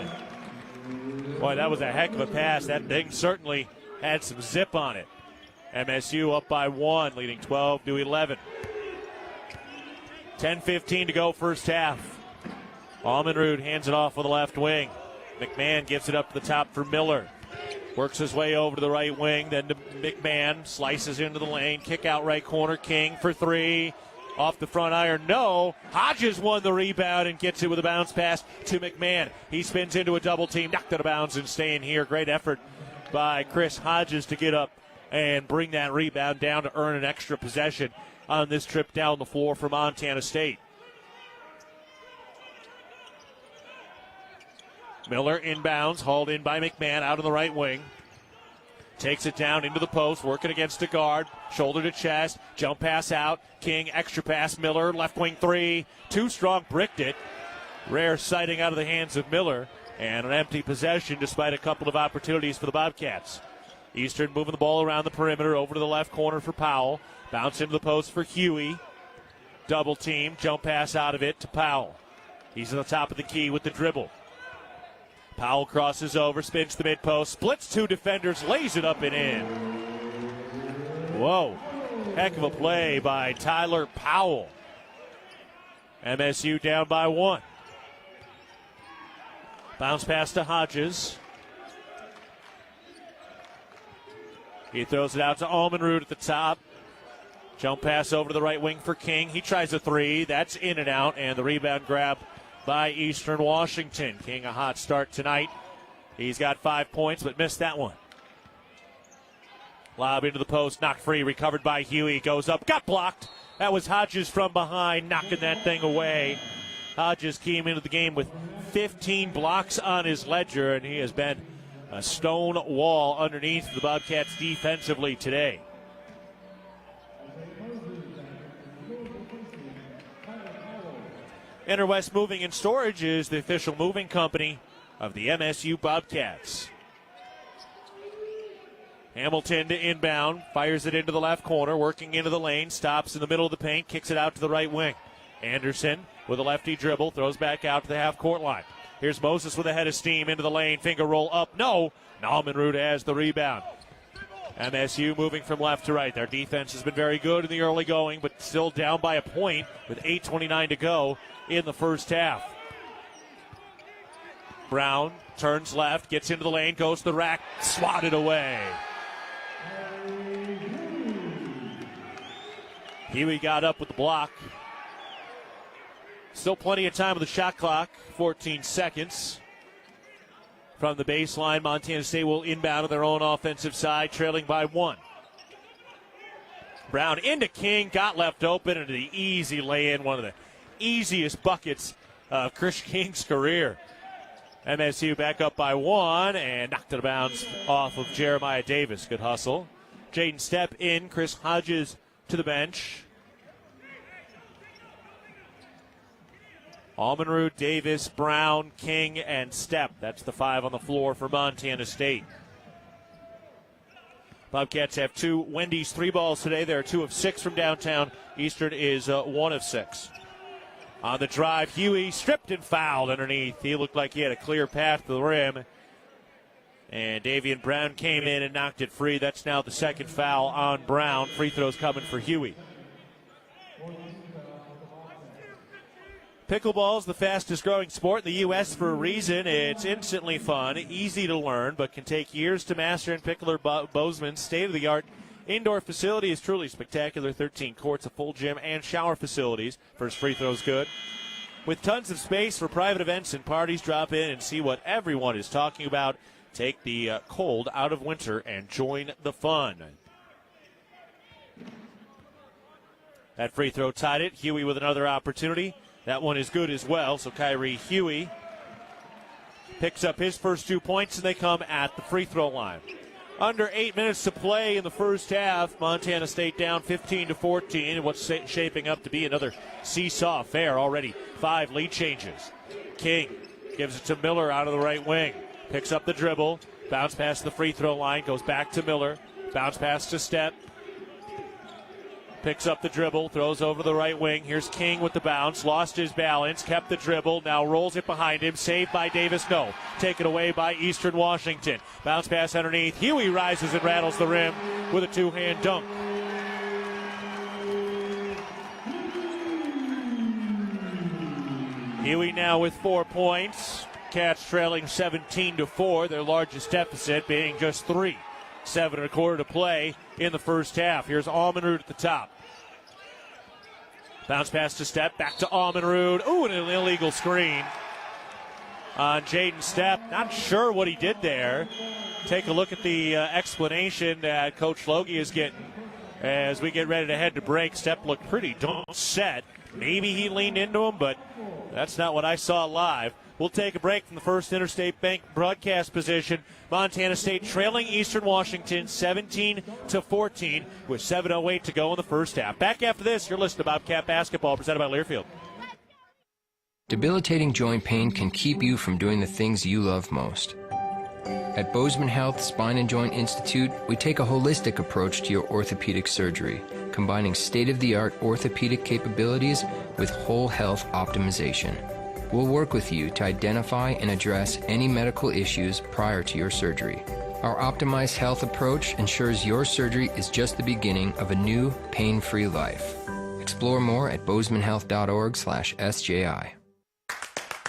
Boy, that was a heck of a pass. That thing certainly had some zip on it. MSU up by 1, leading 12-11. 10:15 to go first half. Almenrud hands it off on the left wing. McMahon gives it up to the top for Miller. Works his way over to the right wing, then to McMahon. Slices into the lane. Kick out right corner. King for 3. Off the front iron, no. Hodges won the rebound and gets it with a bounce pass to McMahon. He spins into a double team, knocked out of bounds and staying here. Great effort by Chris Hodges to get up and bring that rebound down to earn an extra possession on this trip down the floor for Montana State. Miller inbounds, hauled in by McMahon out on the right wing. Takes it down into the post, working against a guard. Shoulder to chest, jump pass out. King, extra pass, Miller, left wing 3. Too strong, bricked it. Rare sighting out of the hands of Miller. And an empty possession despite a couple of opportunities for the Bobcats. Eastern moving the ball around the perimeter, over to the left corner for Powell. Bounce into the post for Huey. Double team, jump pass out of it to Powell. He's on the top of the key with the dribble. Powell crosses over, spins to the mid-post, splits 2 defenders, lays it up and in. Whoa. Heck of a play by Tyler Powell. MSU down by 1. Bounce pass to Hodges. He throws it out to Almenrud at the top. Jump pass over to the right wing for King. He tries a 3. That's in and out, and the rebound grab by Eastern Washington. King a hot start tonight. He's got 5 points, but missed that one. Lob into the post, knocked free, recovered by Huey. Goes up, got blocked. That was Hodges from behind, knocking that thing away. Hodges came into the game with 15 blocks on his ledger, and he has been a stone wall underneath the Bobcats defensively today. Interwest Moving and Storage is the official moving company of the MSU Bobcats. Hamilton to inbound, fires it into the left corner, working into the lane, stops in the middle of the paint, kicks it out to the right wing. Anderson with a lefty dribble, throws back out to the half-court line. Here's Moses with a head of steam into the lane, finger roll up, no. Almenrud has the rebound. MSU moving from left to right. Their defense has been very good in the early going, but still down by a point with 8:29 to go in the first half. Brown turns left, gets into the lane, goes to the rack, swatted away. Huey got up with the block. Still plenty of time with the shot clock, 14 seconds. From the baseline, Montana State will inbound on their own offensive side, trailing by 1. Brown into King, got left open, and the easy lay-in, one of the easiest buckets of Chris King's career. MSU back up by 1 and knocked it out of bounds off of Jeremiah Davis. Good hustle. Jaden Stepp in, Chris Hodges to the bench. Almenrud, Davis, Brown, King, and Stepp. That's the 5 on the floor for Montana State. Bobcats have 2 Wendy's 3 balls today. They're 2 of 6 from downtown. Eastern is 1 of 6. On the drive, Huey stripped and fouled underneath. He looked like he had a clear path to the rim. And Davian Brown came in and knocked it free. That's now the second foul on Brown. Free throws coming for Huey. Pickleball is the fastest growing sport in the U.S. for a reason. It's instantly fun, easy to learn, but can take years to master. And Pickler Bozeman's state-of-the-art indoor facility is truly spectacular. 13 courts, a full gym, and shower facilities. First free throw's good. With tons of space for private events and parties, drop in and see what everyone is talking about. Take the cold out of winter and join the fun. That free throw tied it. Huey with another opportunity. That one is good as well, so Kyrie Huey picks up his first 2 points, and they come at the free throw line. Under 8 minutes to play in the first half, Montana State down 15-14, and what's shaping up to be another seesaw affair already. 5 lead changes. King gives it to Miller out of the right wing. Picks up the dribble, bounce past the free throw line, goes back to Miller. Bounce pass to Step. Picks up the dribble, throws over to the right wing. Here's King with the bounce. Lost his balance, kept the dribble, now rolls it behind him. Saved by Davis, no. Taken away by Eastern Washington. Bounce pass underneath. Huey rises and rattles the rim with a two-hand dunk. Huey now with 4 points. Cats trailing 17-4, their largest deficit being just 3. 7.25 to play in the first half. Here's Almenrud at the top. Bounce pass to Step, back to Almenrud. Ooh, and an illegal screen on Jaden Step. Not sure what he did there. Take a look at the explanation that Coach Logie is getting as we get ready to head to break. Step looked pretty set. Maybe he leaned into him, but that's not what I saw live. We'll take a break from the First Interstate Bank broadcast position. Montana State trailing Eastern Washington 17-14 with 7:08 to go in the first half. Back after this, you're listening to Bobcat Basketball presented by Learfield. Debilitating joint pain can keep you from doing the things you love most. At Bozeman Health Spine and Joint Institute, we take a holistic approach to your orthopedic surgery, combining state-of-the-art orthopedic capabilities with whole health optimization. We'll work with you to identify and address any medical issues prior to your surgery. Our optimized health approach ensures your surgery is just the beginning of a new, pain-free life. Explore more at bozemanhealth.org/SJI.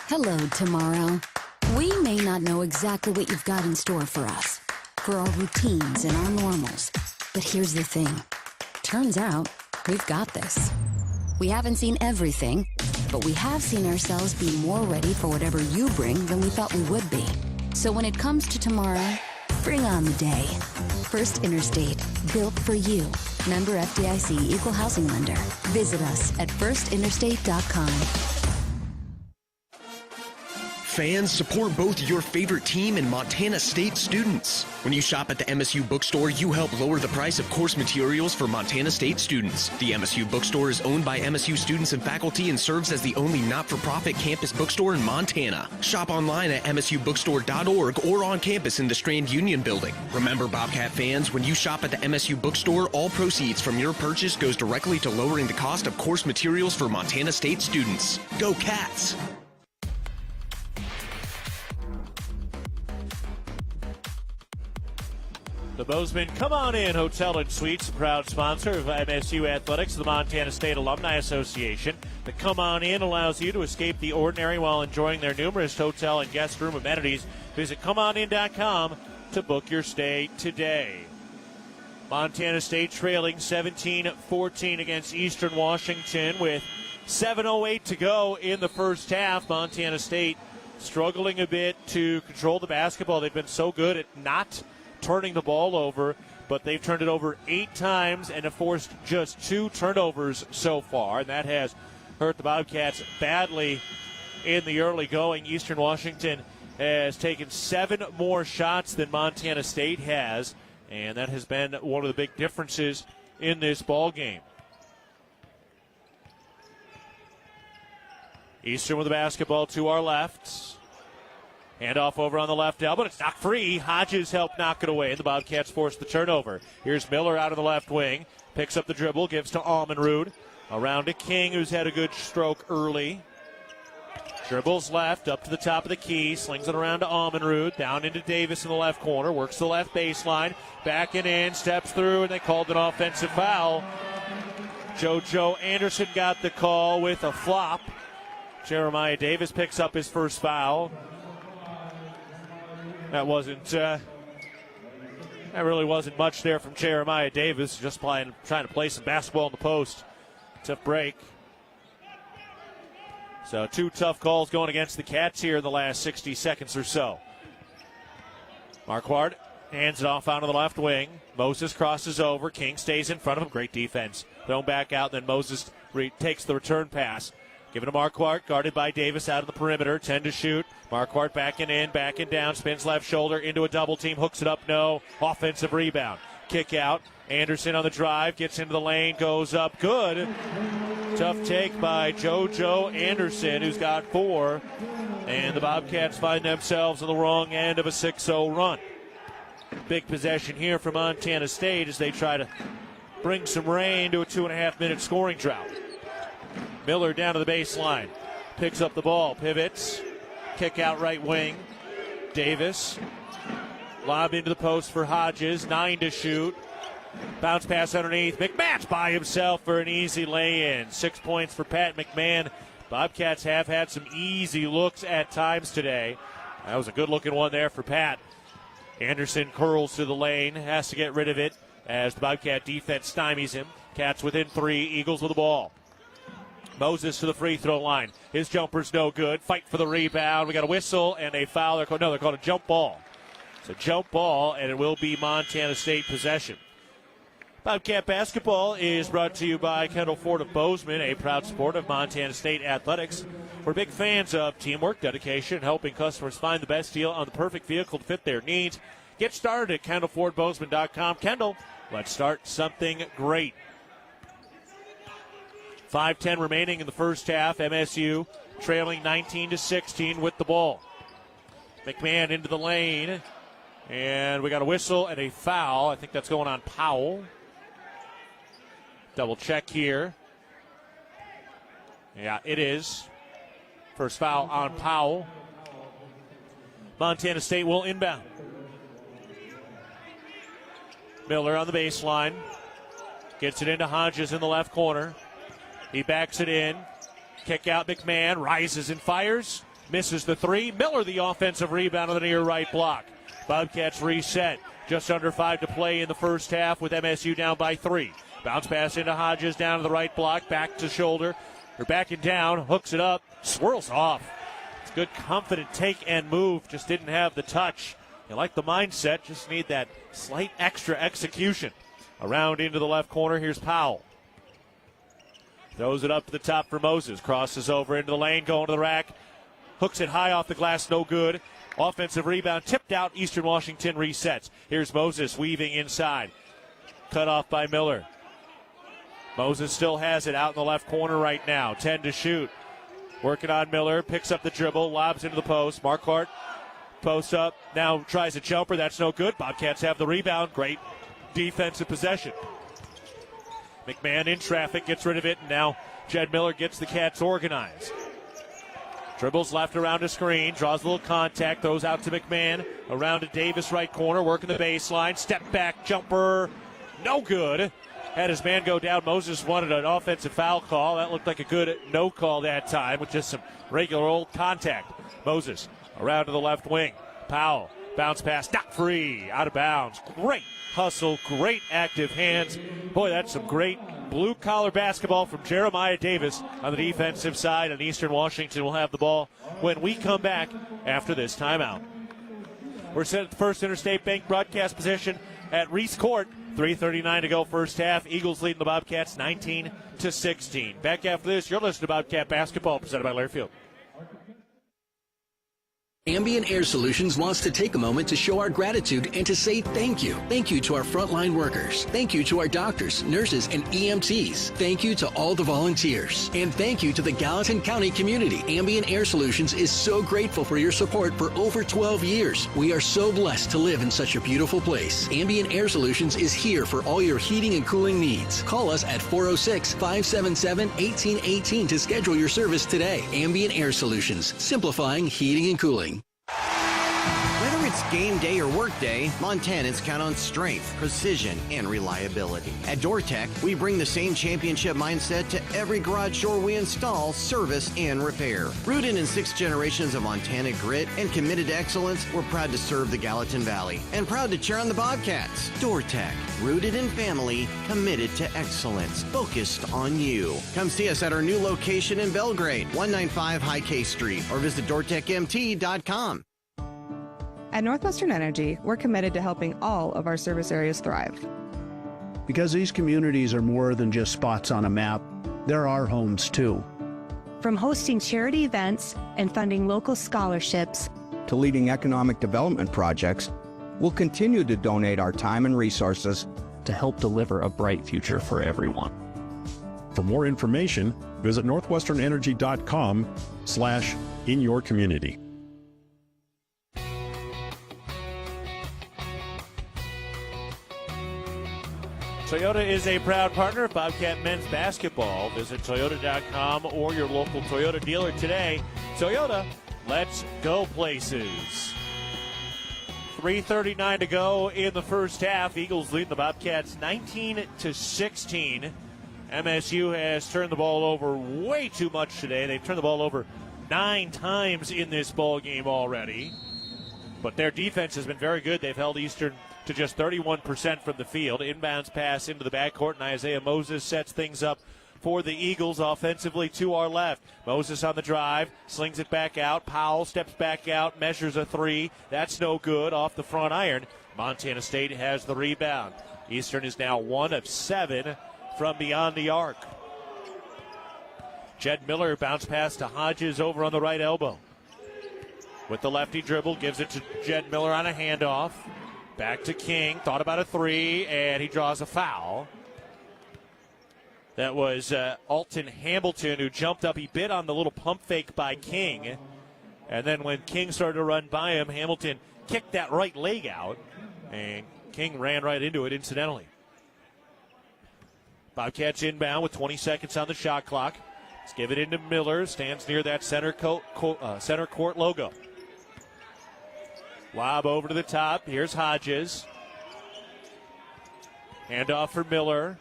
Hello, tomorrow. We may not know exactly what you've got in store for us, for our routines and our normals. But here's the thing. Turns out, we've got this. We haven't seen everything, but we have seen ourselves be more ready for whatever you bring than we thought we would be. So when it comes to tomorrow, bring on the day. First Interstate, built for you. Member FDIC, Equal Housing Lender. Visit us at firstinterstate.com. Fans, support both your favorite team and Montana State students. When you shop at the MSU bookstore, you help lower the price of course materials for Montana State students. The MSU bookstore is owned by MSU students and faculty and serves as the only not-for-profit campus bookstore in Montana. Shop online at msubookstore.org or on campus in the Strand Union building. Remember, Bobcat fans, when you shop at the MSU bookstore, all proceeds from your purchase goes directly to lowering the cost of course materials for Montana State students. Go Cats! The Bozeman Come On In Hotel and Suites, a proud sponsor of MSU Athletics, the Montana State Alumni Association. The Come On In allows you to escape the ordinary while enjoying their numerous hotel and guest room amenities. Visit ComeOnIn.com to book your stay today. Montana State trailing 17-14 against Eastern Washington with 7:08 to go in the first half. Montana State struggling a bit to control the basketball. They've been so good at not turning the ball over, but they've turned it over 8 times and have forced just 2 turnovers so far, and that has hurt the Bobcats badly in the early going. Eastern Washington has taken 7 more shots than Montana State has, and that has been one of the big differences in this ball game. Eastern with the basketball to our left. Handoff over on the left elbow. It's knocked free. Hodges helped knock it away. The Bobcats forced the turnover. Here's Miller out of the left wing. Picks up the dribble. Gives to Almenrud. Around to King, who's had a good stroke early. Dribbles left. Up to the top of the key. Slings it around to Almenrud. Down into Davis in the left corner. Works the left baseline. Back and in. Steps through, and they called an offensive foul. JoJo Anderson got the call with a flop. Jeremiah Davis picks up his first foul. That really wasn't much there from Jeremiah Davis, just trying to play some basketball in the post. Tough break. So 2 tough calls going against the Cats here in the last 60 seconds or so. Marquardt hands it off out of the left wing. Moses crosses over. King stays in front of him. Great defense. Thrown back out, then Moses takes the return pass. Given to Marquardt, guarded by Davis out of the perimeter. 10 to shoot. Marquardt backing and down. Spins left shoulder into a double team. Hooks it up, no. Offensive rebound. Kick out. Anderson on the drive. Gets into the lane. Goes up. Good. Tough take by JoJo Anderson, who's got 4. And the Bobcats find themselves on the wrong end of a 6-0 run. Big possession here for Montana State as they try to bring some rain to a 2.5-minute scoring drought. Miller down to the baseline. Picks up the ball, pivots, kick out right wing. Davis, lob into the post for Hodges, 9 to shoot. Bounce pass underneath. McMahon's by himself for an easy lay-in. 6 points for Pat McMahon. Bobcats have had some easy looks at times today. That was a good-looking one there for Pat. Anderson curls to the lane, has to get rid of it as the Bobcat defense stymies him. Cats within 3, Eagles with the ball. Moses to the free throw line. His jumper's no good. Fight for the rebound. We got a whistle and a foul. They're called a jump ball. It's a jump ball, and it will be Montana State possession. Bobcat basketball is brought to you by Kendall Ford of Bozeman, a proud supporter of Montana State athletics. We're big fans of teamwork, dedication, and helping customers find the best deal on the perfect vehicle to fit their needs. Get started at KendallFordBozeman.com. Kendall, let's start something great. 5:10 remaining in the first half. MSU trailing 19-16 with the ball. McMahon into the lane, and we got a whistle and a foul. I think that's going on Powell. Double check here. Yeah, it is. First foul on Powell. Montana State will inbound. Miller on the baseline. Gets it into Hodges in the left corner. He backs it in. Kick out McMahon. Rises and fires. Misses the 3. Miller the offensive rebound on the near right block. Bobcats reset. Just under 5 to play in the first half with MSU down by 3. Bounce pass into Hodges down to the right block. Back to shoulder. They're backing down. Hooks it up. Swirls off. It's good, confident take and move. Just didn't have the touch. You like the mindset. Just need that slight extra execution. Around into the left corner. Here's Powell. Throws it up to the top for Moses. Crosses over into the lane, going to the rack. Hooks it high off the glass, no good. Offensive rebound, tipped out. Eastern Washington resets. Here's Moses weaving inside. Cut off by Miller. Moses still has it out in the left corner right now. 10 to shoot. Working on Miller. Picks up the dribble. Lobs into the post. Marquardt posts up. Now tries a jumper. That's no good. Bobcats have the rebound. Great defensive possession. McMahon in traffic, gets rid of it, and now Jed Miller gets the Cats organized. Dribbles left around a screen, draws a little contact, throws out to McMahon, around to Davis right corner, working the baseline, step back jumper, no good. Had his man go down. Moses wanted an offensive foul call. That looked like a good no call that time with just some regular old contact. Moses around to the left wing. Powell, bounce pass, not free, out of bounds. Great hustle, great active hands. Boy, that's some great blue-collar basketball from Jeremiah Davis on the defensive side, and Eastern Washington will have the ball when we come back after this timeout. We're set at the First Interstate Bank broadcast position at Reese Court. 3:39 to go first half. Eagles leading the Bobcats 19-16. Back after this, you're listening to Bobcat basketball presented by Learfield. Ambient Air Solutions wants to take a moment to show our gratitude and to say thank you. Thank you to our frontline workers. Thank you to our doctors, nurses, and EMTs. Thank you to all the volunteers. And thank you to the Gallatin County community. Ambient Air Solutions is so grateful for your support for over 12 years. We are so blessed to live in such a beautiful place. Ambient Air Solutions is here for all your heating and cooling needs. Call us at 406-577-1818 to schedule your service today. Ambient Air Solutions, simplifying heating and cooling. Whether it's game day or work day, Montanans count on strength, precision, and reliability. At DoorTech, we bring the same championship mindset to every garage door we install, service, and repair. Rooted in 6 generations of Montana grit and committed to excellence, we're proud to serve the Gallatin Valley and proud to cheer on the Bobcats. DoorTech, rooted in family, committed to excellence, focused on you. Come see us at our new location in Belgrade, 195 High K Street, or visit DoorTechMT.com. At Northwestern Energy, we're committed to helping all of our service areas thrive. Because these communities are more than just spots on a map, they're our homes too. From hosting charity events and funding local scholarships to leading economic development projects, we'll continue to donate our time and resources to help deliver a bright future for everyone. For more information, visit northwesternenergy.com/inyourcommunity. Toyota is a proud partner of Bobcat men's basketball. Visit Toyota.com or your local Toyota dealer today. Toyota, let's go places. 3:39 to go in the first half. Eagles lead the Bobcats 19-16. MSU has turned the ball over way too much today. They've turned the ball over 9 times in this ball game already. But their defense has been very good. They've held Eastern to just 31% from the field. Inbounds pass into the backcourt, and Isaiah Moses sets things up for the Eagles offensively to our left. Moses on the drive, slings it back out. Powell steps back out, measures a 3. That's no good off the front iron. Montana State has the rebound. Eastern is now 1 of 7 from beyond the arc. Jed Miller bounce pass to Hodges over on the right elbow. With the lefty dribble, gives it to Jed Miller on a handoff. Back to King, thought about a 3, and he draws a foul. That was Alton Hamilton who jumped up. He bit on the little pump fake by King. And then when King started to run by him, Hamilton kicked that right leg out. And King ran right into it incidentally. Bobcats inbound with 20 seconds on the shot clock. Let's give it into Miller. Stands near that center court logo. Lob over to the top. Here's Hodges. Handoff for Miller.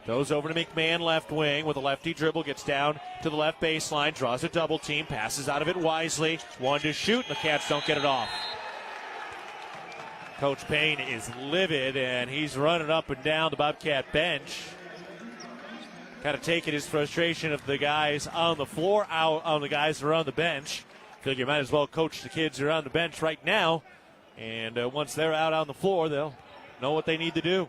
Goes over to McMahon, left wing with a lefty dribble. Gets down to the left baseline. Draws a double team. Passes out of it wisely. 1 to shoot, and the Cats don't get it off. Coach Payne is livid, and he's running up and down the Bobcat bench. Kind of taking his frustration of the guys on the floor out on the guys who are on the bench. Feel you might as well coach the kids who are on the bench right now. And once they're out on the floor, they'll know what they need to do.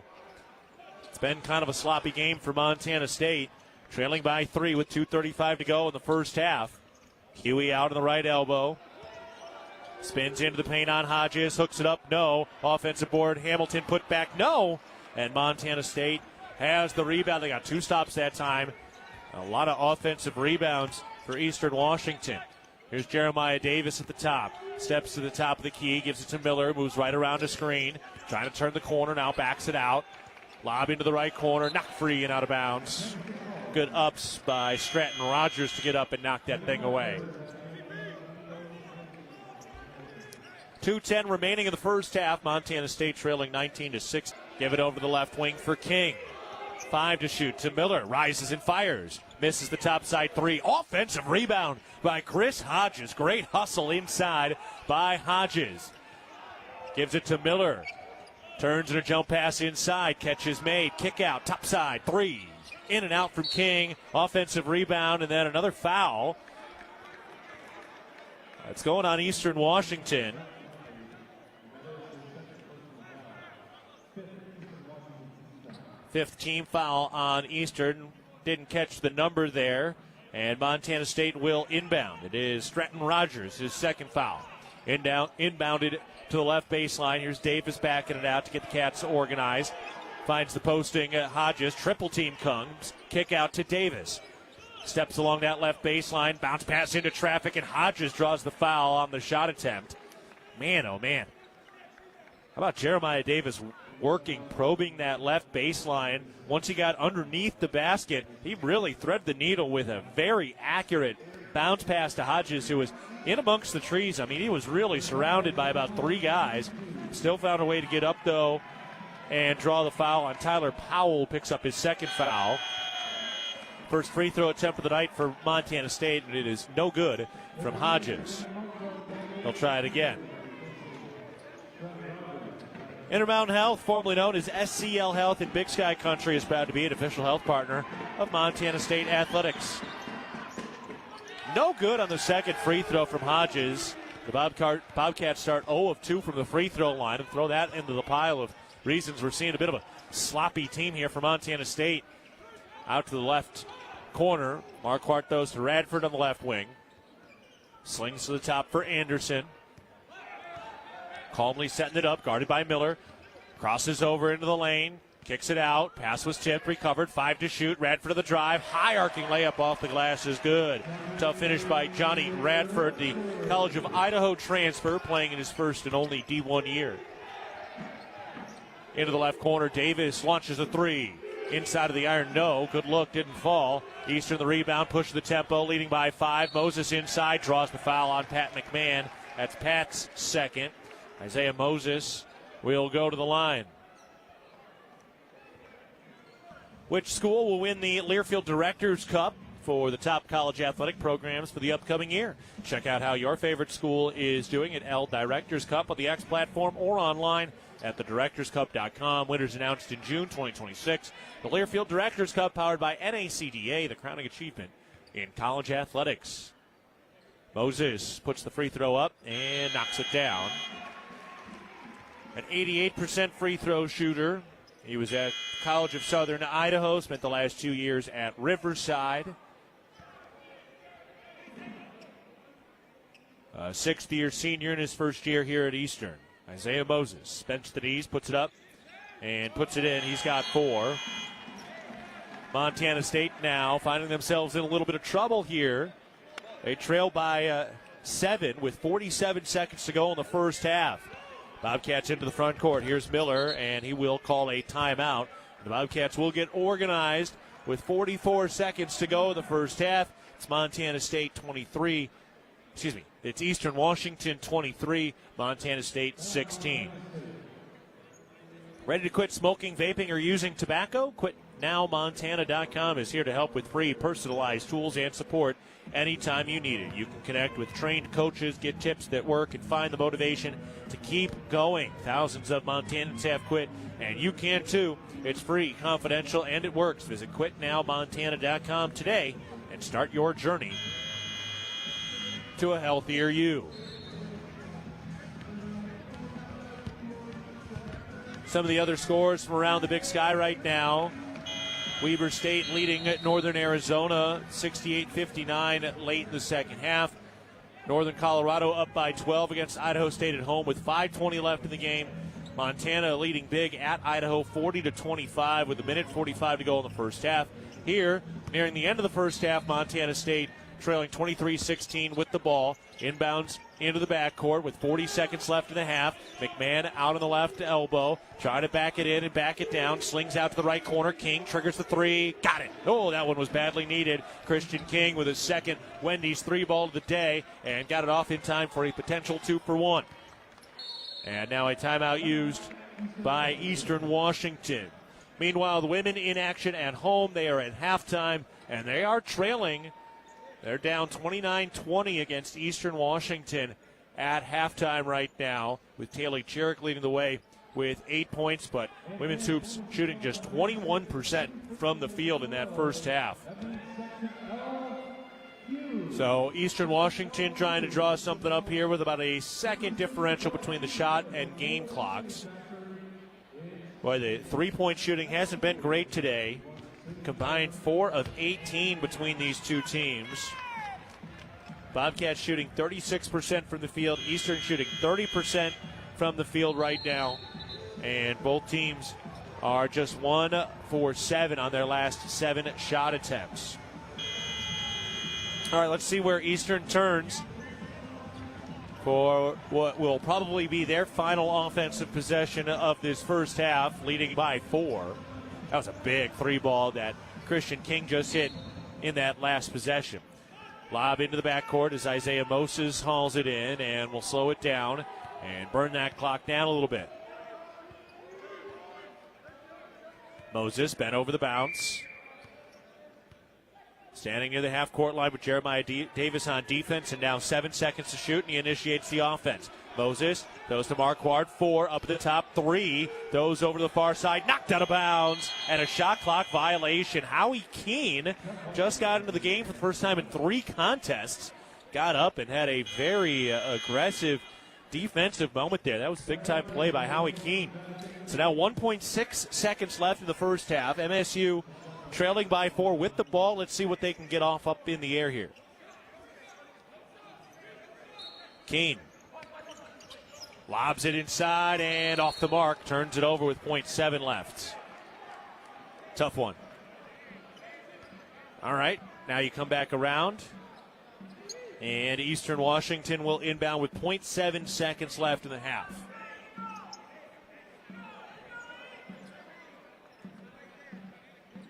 It's been kind of a sloppy game for Montana State. Trailing by 3 with 2:35 to go in the first half. Huey out on the right elbow. Spins into the paint on Hodges. Hooks it up. No. Offensive board. Hamilton put back. No. And Montana State has the rebound. They got 2 stops that time. A lot of offensive rebounds for Eastern Washington. Here's Jeremiah Davis at the top. Steps to the top of the key. Gives it to Miller. Moves right around the screen. Trying to turn the corner. Now backs it out. Lob into the right corner. Knocked free and out of bounds. Good ups by Stratton Rogers to get up and knock that thing away. 2:10 remaining in the first half. Montana State trailing 19-6. Give it over to the left wing for King. 5 to shoot to Miller. Rises and fires. Misses the top side 3. Offensive rebound by Chris Hodges. Great hustle inside by Hodges. Gives it to Miller. Turns and a jump pass inside. Catch is made. Kick out. Top side 3. In and out from King. Offensive rebound and then another foul. That's going on Eastern Washington. Fifth team foul on Eastern. Didn't catch the number there. And Montana State will inbound. It is Stratton Rogers, his second foul. Inbounded to the left baseline. Here's Davis backing it out to get the Cats organized. Finds the posting Hodges. Triple team comes. Kick out to Davis. Steps along that left baseline. Bounce pass into traffic, and Hodges draws the foul on the shot attempt. Man, oh man. How about Jeremiah Davis working, probing that left baseline? Once he got underneath the basket, he really threaded the needle with a very accurate bounce pass to Hodges, who was in amongst the trees. I mean, he was really surrounded by about 3 guys. Still found a way to get up, though, and draw the foul on Tyler Powell. Picks up his second foul. First free throw attempt of the night for Montana State, and it is no good from Hodges. They'll try it again. Intermountain Health, formerly known as SCL Health in Big Sky Country, is proud to be an official health partner of Montana State Athletics. No good on the second free throw from Hodges. The Bobcats start 0 of 2 from the free throw line and throw that into the pile of reasons we're seeing a bit of a sloppy team here for Montana State. Out to the left corner. Marquardt throws to Radford on the left wing. Slings to the top for Anderson. Calmly setting it up, guarded by Miller. Crosses over into the lane. Kicks it out. Pass was tipped, recovered. 5 to shoot. Radford to the drive. High arcing layup off the glass is good. Tough finish by Johnny Radford, the College of Idaho transfer, playing in his first and only D1 year. into the left corner. Davis launches a three. Inside of the iron, no. Good look, didn't fall. Eastern the rebound, pushes the tempo, leading by 5. Moses inside, draws the foul on Pat McMahon. That's Pat's second. Isaiah Moses will go to the line. Which school will win the Learfield Directors Cup for the top college athletic programs for the upcoming year? Check out how your favorite school is doing at L Directors Cup on the X platform or online at thedirectorscup.com. Winners announced in June 2026. The Learfield Directors Cup, powered by NACDA, the crowning achievement in college athletics. Moses puts the free throw up and knocks it down. An 88% free throw shooter. He was at College of Southern Idaho, spent the last 2 years at Riverside. Sixth-year senior in his first year here at Eastern. Isaiah Moses bends the knees, puts it up, and puts it in. He's got 4. Montana State now finding themselves in a little bit of trouble here. They trail by 7 with 47 seconds to go in the first half. Bobcats into the front court. Here's Miller, and he will call a timeout. The Bobcats will get organized with 44 seconds to go in the first half. It's Montana State 23. Excuse me. It's Eastern Washington 23, Montana State 16. Ready to quit smoking, vaping, or using tobacco? QuitNowMontana.com is here to help with free personalized tools and support anytime you need it. You can connect with trained coaches, get tips that work, and find the motivation to keep going. Thousands of Montanans have quit, and you can too. It's free, confidential, and it works. Visit QuitNowMontana.com today and start your journey to a healthier you. Some of the other scores from around the Big Sky right now. Weber State leading at Northern Arizona 68-59 late in the second half. Northern Colorado up by 12 against Idaho State at home with 5:20 left in the game. Montana leading big at Idaho 40-25 with 1:45 to go in the first half. Here, nearing the end of the first half, Montana State trailing 23-16 with the ball. Inbounds into the backcourt with 40 seconds left in the half. McMahon out on the left elbow. Trying to back it in and back it down. Slings out to the right corner. King triggers the three. Got it. Oh, that one was badly needed. Christian King with his second Wendy's 3-ball of the day and got it off in time for a potential 2-for-1. And now a timeout used by Eastern Washington. Meanwhile, the women in action at home. They are at halftime, and they are trailing. They're down 29-20 against Eastern Washington at halftime right now, with Taylor Cherrick leading the way with 8 points, but women's hoops shooting just 21% from the field in that first half. So Eastern Washington trying to draw something up here with about a second differential between the shot and game clocks. Boy, the three-point shooting hasn't been great today. Combined 4 of 18 between these two teams. Bobcats shooting 36% from the field. Eastern shooting 30% from the field right now. And both teams are just 1 for 7 on their last 7 shot attempts. All right, let's see where Eastern turns for what will probably be their final offensive possession of this first half, leading by 4. That was a big 3-ball that Christian King just hit in that last possession. Lob into the backcourt as Isaiah Moses hauls it in, and will slow it down and burn that clock down a little bit. Moses bent over the bounce. Standing near the half-court line with Jeremiah Davis on defense, and now 7 seconds to shoot, and he initiates the offense. Moses goes to Marquardt, 4 up at the top, 3. Those over to the far side, knocked out of bounds, and a shot clock violation. Howie Keene just got into the game for the first time in 3 contests. Got up and had a very aggressive defensive moment there. That was a big-time play by Howie Keene. So now 1.6 seconds left in the first half. MSU trailing by 4 with the ball. Let's see what they can get off up in the air here. Keene lobs it inside and off the mark. Turns it over with 0.7 left. Tough one. All right, now you come back around. And Eastern Washington will inbound with 0.7 seconds left in the half.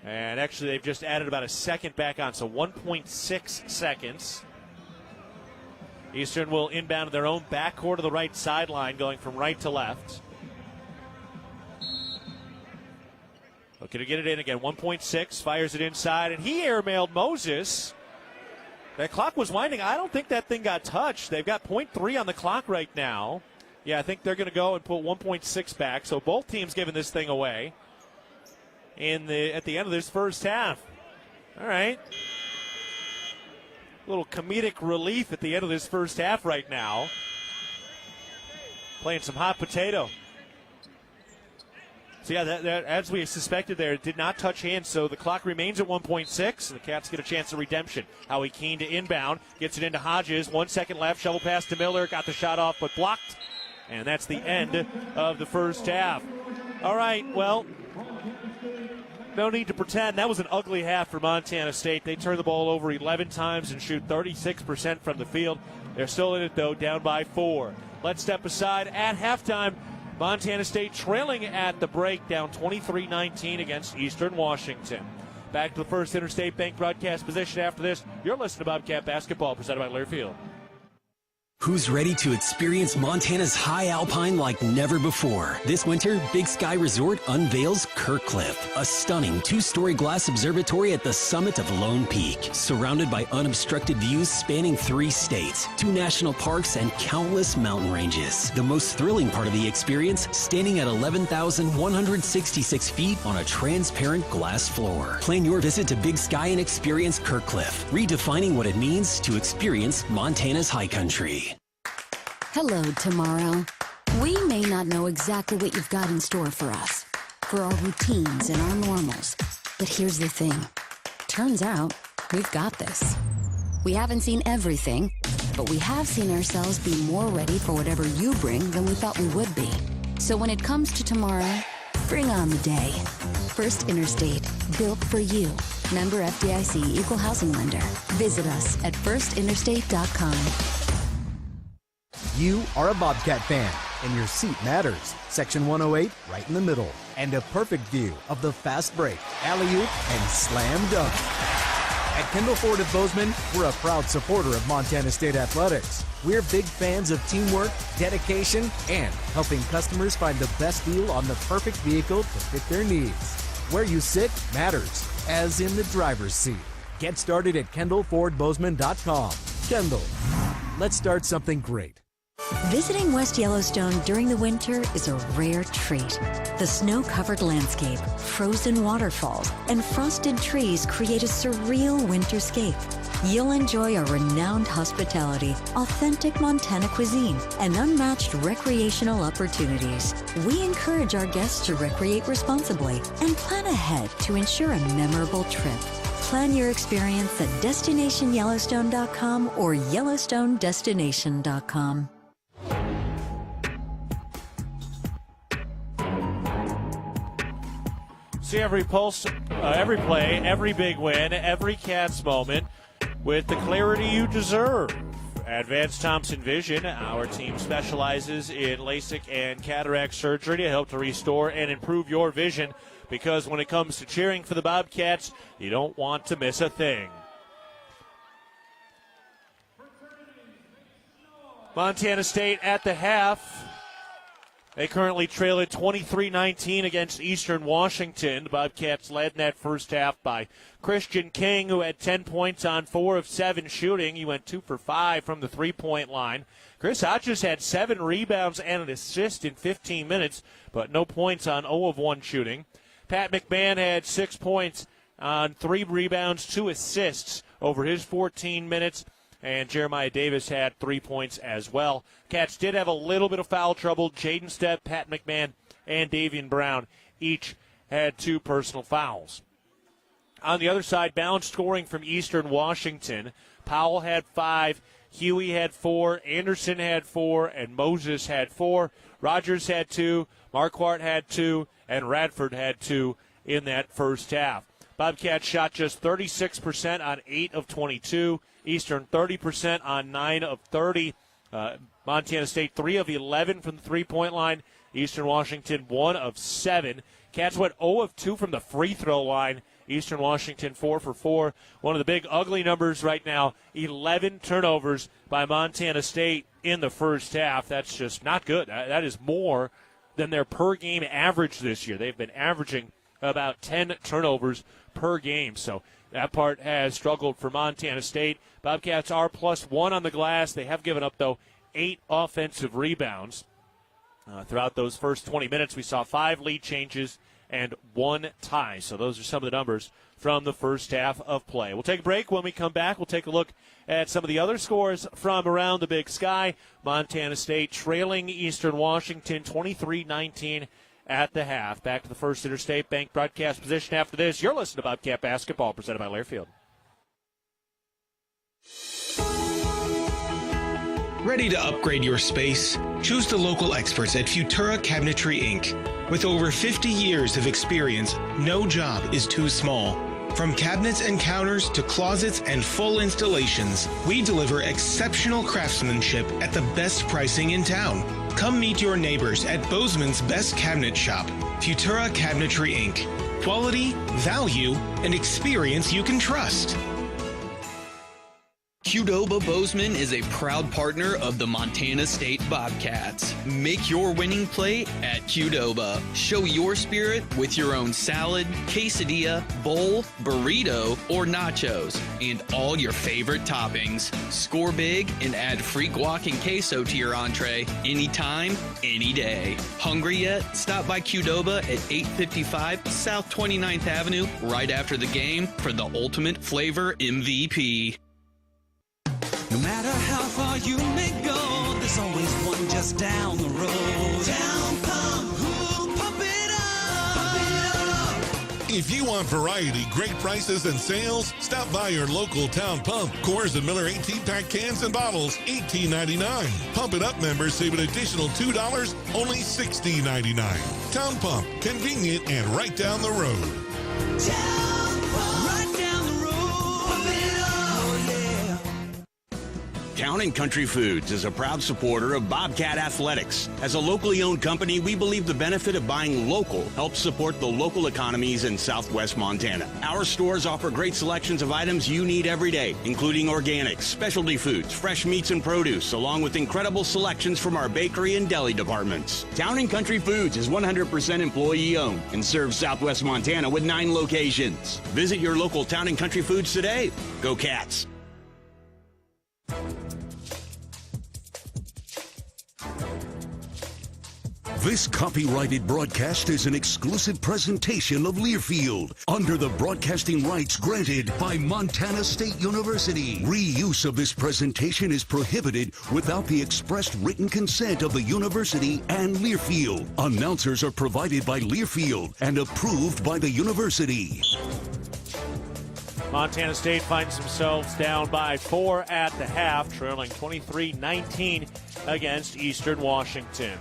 And actually, they've just added about a second back on, so 1.6 seconds. Eastern will inbound to their own backcourt of the right sideline, going from right to left. Looking to get it in again. 1.6, fires it inside, and he airmailed Moses. That clock was winding. I don't think that thing got touched. They've got 0.3 on the clock right now. Yeah, I think they're going to go and put 1.6 back. So both teams giving this thing away at the end of this first half. All right. A little comedic relief at the end of this first half right now. Playing some hot potato. So, yeah, that as we suspected there, it did not touch hands, so the clock remains at 1.6. The Cats get a chance of redemption. Howie Keene to inbound, gets it into Hodges. 1 second left, shovel pass to Miller, got the shot off but blocked. And that's the end of the first half. All right, well, no need to pretend. That was an ugly half for Montana State. They turn the ball over 11 times and shoot 36% from the field. They're still in it, though, down by 4. Let's step aside at halftime. Montana State trailing at the break, down 23-19 against Eastern Washington. Back to the First Interstate Bank broadcast position after this. You're listening to Bobcat Basketball, presented by Learfield. Who's ready to experience Montana's high alpine like never before? This winter, Big Sky Resort unveils Kirkcliff, a stunning 2-story glass observatory at the summit of Lone Peak, surrounded by unobstructed views spanning 3 states, 2 national parks, and countless mountain ranges. The most thrilling part of the experience, standing at 11,166 feet on a transparent glass floor. Plan your visit to Big Sky and experience Kirkcliff, redefining what it means to experience Montana's high country. Hello, tomorrow. We may not know exactly what you've got in store for us, for our routines and our normals. But here's the thing. Turns out, we've got this. We haven't seen everything, but we have seen ourselves be more ready for whatever you bring than we thought we would be. So when it comes to tomorrow, bring on the day. First Interstate, built for you. Member FDIC, Equal Housing Lender. Visit us at firstinterstate.com. You are a Bobcat fan, and your seat matters. Section 108, right in the middle. And a perfect view of the fast break, alley-oop, and slam dunk. At Kendall Ford of Bozeman, we're a proud supporter of Montana State Athletics. We're big fans of teamwork, dedication, and helping customers find the best deal on the perfect vehicle to fit their needs. Where you sit matters, as in the driver's seat. Get started at KendallFordBozeman.com. Kendall, let's start something great. Visiting West Yellowstone during the winter is a rare treat. The snow-covered landscape, frozen waterfalls, and frosted trees create a surreal winterscape. You'll enjoy our renowned hospitality, authentic Montana cuisine, and unmatched recreational opportunities. We encourage our guests to recreate responsibly and plan ahead to ensure a memorable trip. Plan your experience at DestinationYellowstone.com or YellowstoneDestination.com. See every pulse, every play, every big win, every Cats moment with the clarity you deserve. Advanced Thompson Vision, our team specializes in LASIK and cataract surgery to help to restore and improve your vision, because when it comes to cheering for the Bobcats, you don't want to miss a thing. Montana State at the half. They currently trail at 23-19 against Eastern Washington. The Bobcats led in that first half by Christian King, who had 10 points on 4 of 7 shooting. He went 2 for 5 from the three-point line. Chris Hodges had 7 rebounds and an assist in 15 minutes, but no points on 0 of 1 shooting. Pat McMahon had 6 points on 3 rebounds, 2 assists over his 14 minutes. And Jeremiah Davis had 3 points as well. Cats did have a little bit of foul trouble. Jaden Stepp, Pat McMahon, and Davian Brown each had 2 personal fouls. On the other side, balanced scoring from Eastern Washington. Powell had 5, Huey had 4, Anderson had 4, and Moses had 4. Rogers had 2, Marquardt had 2, and Radford had 2 in that first half. Bobcats shot just 36% on 8 of 22. Eastern 30% on 9 of 30. Montana State 3 of 11 from the three-point line. Eastern Washington 1 of 7. Cats went 0 of 2 from the free throw line Eastern Washington 4 for 4. One of the big ugly numbers right now, 11 turnovers by Montana State in the first half. That's just not good. That is more than their per-game average this year. They've been averaging about 10 turnovers per game. So that part has struggled for Montana State. Bobcats are +1 on the glass. They have given up, though, 8 offensive rebounds. Throughout those first 20 minutes, we saw 5 lead changes and 1 tie. So those are some of the numbers from the first half of play. We'll take a break. When we come back, we'll take a look at some of the other scores from around the Big Sky. Montana State trailing Eastern Washington 23-19 at the half. Back to the First Interstate Bank broadcast position after this. You're listening to Bobcat Basketball, presented by Learfield. Ready to upgrade your space? Choose the local experts at Futura Cabinetry Inc. With over 50 years of experience, no job is too small. From cabinets and counters to closets and full installations, we deliver exceptional craftsmanship at the best pricing in town. Come meet your neighbors at Bozeman's Best Cabinet Shop, Futura Cabinetry Inc. Quality, value, and experience you can trust. Qdoba Bozeman is a proud partner of the Montana State Bobcats. Make your winning play at Qdoba. Show your spirit with your own salad, quesadilla, bowl, burrito, or nachos, and all your favorite toppings. Score big and add free guac and queso to your entree anytime, any day. Hungry yet? Stop by Qdoba at 855 South 29th Avenue right after the game for the ultimate flavor MVP. No matter how far you may go, there's always one just down the road. Town Pump, who'll pump it up? Pump it up. If you want variety, great prices, and sales, stop by your local Town Pump. Coors and Miller 18-pack cans and bottles, $18.99. Pump It Up members save an additional $2, only $16.99. Town Pump, convenient and right down the road. Town Pump, right down the road. Pump it up. Town & Country Foods is a proud supporter of Bobcat Athletics. As a locally owned company, we believe the benefit of buying local helps support the local economies in southwest Montana. Our stores offer great selections of items you need every day, including organics, specialty foods, fresh meats and produce, along with incredible selections from our bakery and deli departments. Town & Country Foods is 100% employee-owned and serves southwest Montana with 9 locations. Visit your local Town & Country Foods today. Go Cats! This copyrighted broadcast is an exclusive presentation of Learfield under the broadcasting rights granted by Montana State University. Reuse of this presentation is prohibited without the expressed written consent of the university and Learfield. Announcers are provided by Learfield and approved by the university. Montana State finds themselves down by 4 at the half, trailing 23-19 against Eastern Washington.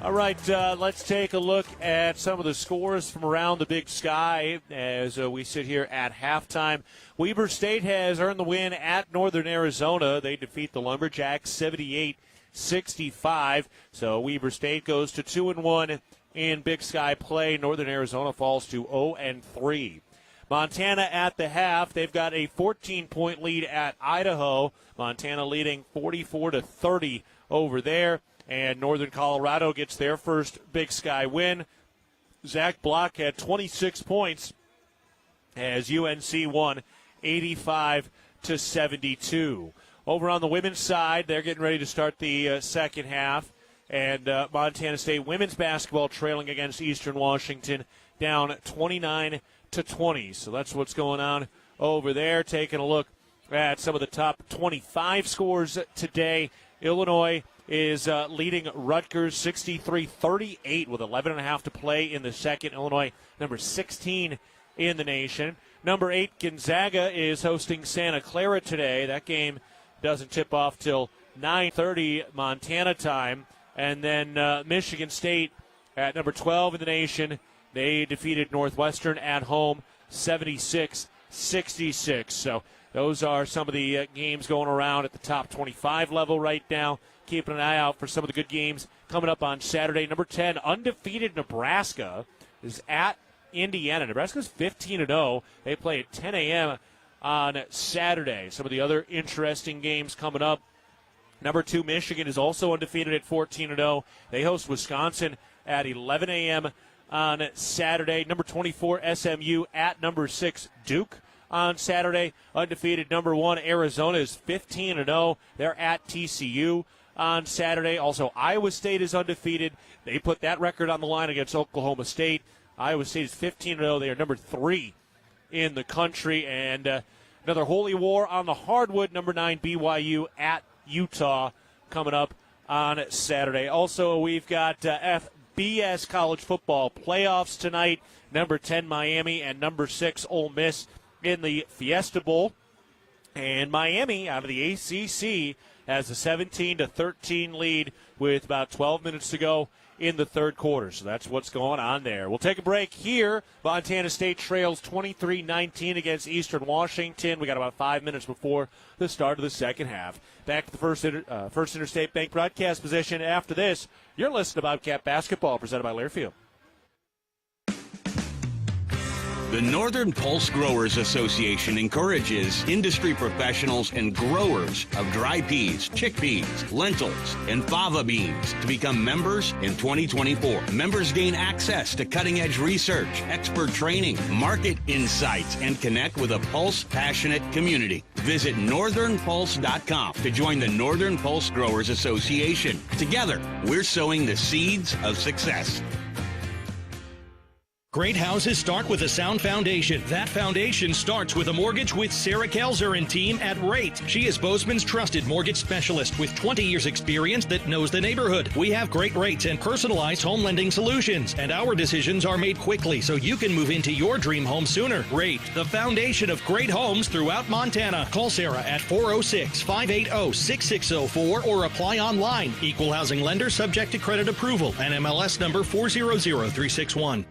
All right, let's take a look at some of the scores from around the Big Sky as we sit here at halftime. Weber State has earned the win at Northern Arizona. They defeat the Lumberjacks 78-65. So Weber State goes to 2-1 in Big Sky play. Northern Arizona falls to 0-3. Montana at the half, they've got a 14-point lead at Idaho. Montana leading 44-30 over there. And Northern Colorado gets their first Big Sky win. Zach Block had 26 points as UNC won 85-72. Over on the women's side, they're getting ready to start the second half. And Montana State women's basketball trailing against Eastern Washington down 29-20. So that's what's going on over there. Taking a look at some of the top 25 scores today. Illinois is leading Rutgers 63-38 with 11.5 to play in the second. Illinois, number 16 in the nation. Number 8, Gonzaga is hosting Santa Clara today. That game doesn't tip off till 9:30 Montana time. And then Michigan State at number 12 in the nation. They defeated Northwestern at home 76-66. So those are some of the games going around at the top 25 level right now. Keeping an eye out for some of the good games coming up on Saturday. Number 10, undefeated Nebraska is at Indiana. Nebraska's 15-0. They play at 10 a.m. on Saturday. Some of the other interesting games coming up. Number 2, Michigan is also undefeated at 14-0. They host Wisconsin at 11 a.m. on Saturday. Number 24, SMU at number 6, Duke on Saturday. Undefeated number 1, Arizona is 15-0. They're at TCU on Saturday. Also, Iowa State is undefeated. They put that record on the line against Oklahoma State. Iowa State is 15-0. They are number 3 in the country. And another holy war on the hardwood. Number 9, BYU at Utah coming up on Saturday. Also, we've got FBS college football playoffs tonight. Number 10, Miami, and number 6, Ole Miss in the Fiesta Bowl. And Miami, out of the ACC, has a 17-13 lead with about 12 minutes to go in the third quarter. So that's what's going on there. We'll take a break here. Montana State trails 23-19 against Eastern Washington. We got about 5 minutes before the start of the second half. Back to the First Interstate Bank broadcast position. After this, you're listening to Bobcat Basketball, presented by Learfield. The Northern Pulse Growers Association encourages industry professionals and growers of dry peas, chickpeas, lentils, and fava beans to become members in 2024. Members gain access to cutting-edge research, expert training, market insights, and connect with a Pulse-passionate community. Visit northernpulse.com to join the Northern Pulse Growers Association. Together, we're sowing the seeds of success. Great houses start with a sound foundation. That foundation starts with a mortgage with Sarah Kelzer and team at Rate. She is Bozeman's trusted mortgage specialist with 20 years experience that knows the neighborhood. We have great rates and personalized home lending solutions, and our decisions are made quickly so you can move into your dream home sooner. Rate, the foundation of great homes throughout Montana. Call Sarah at 406-580-6604 or apply online. Equal housing lender subject to credit approval. NMLS number 400361.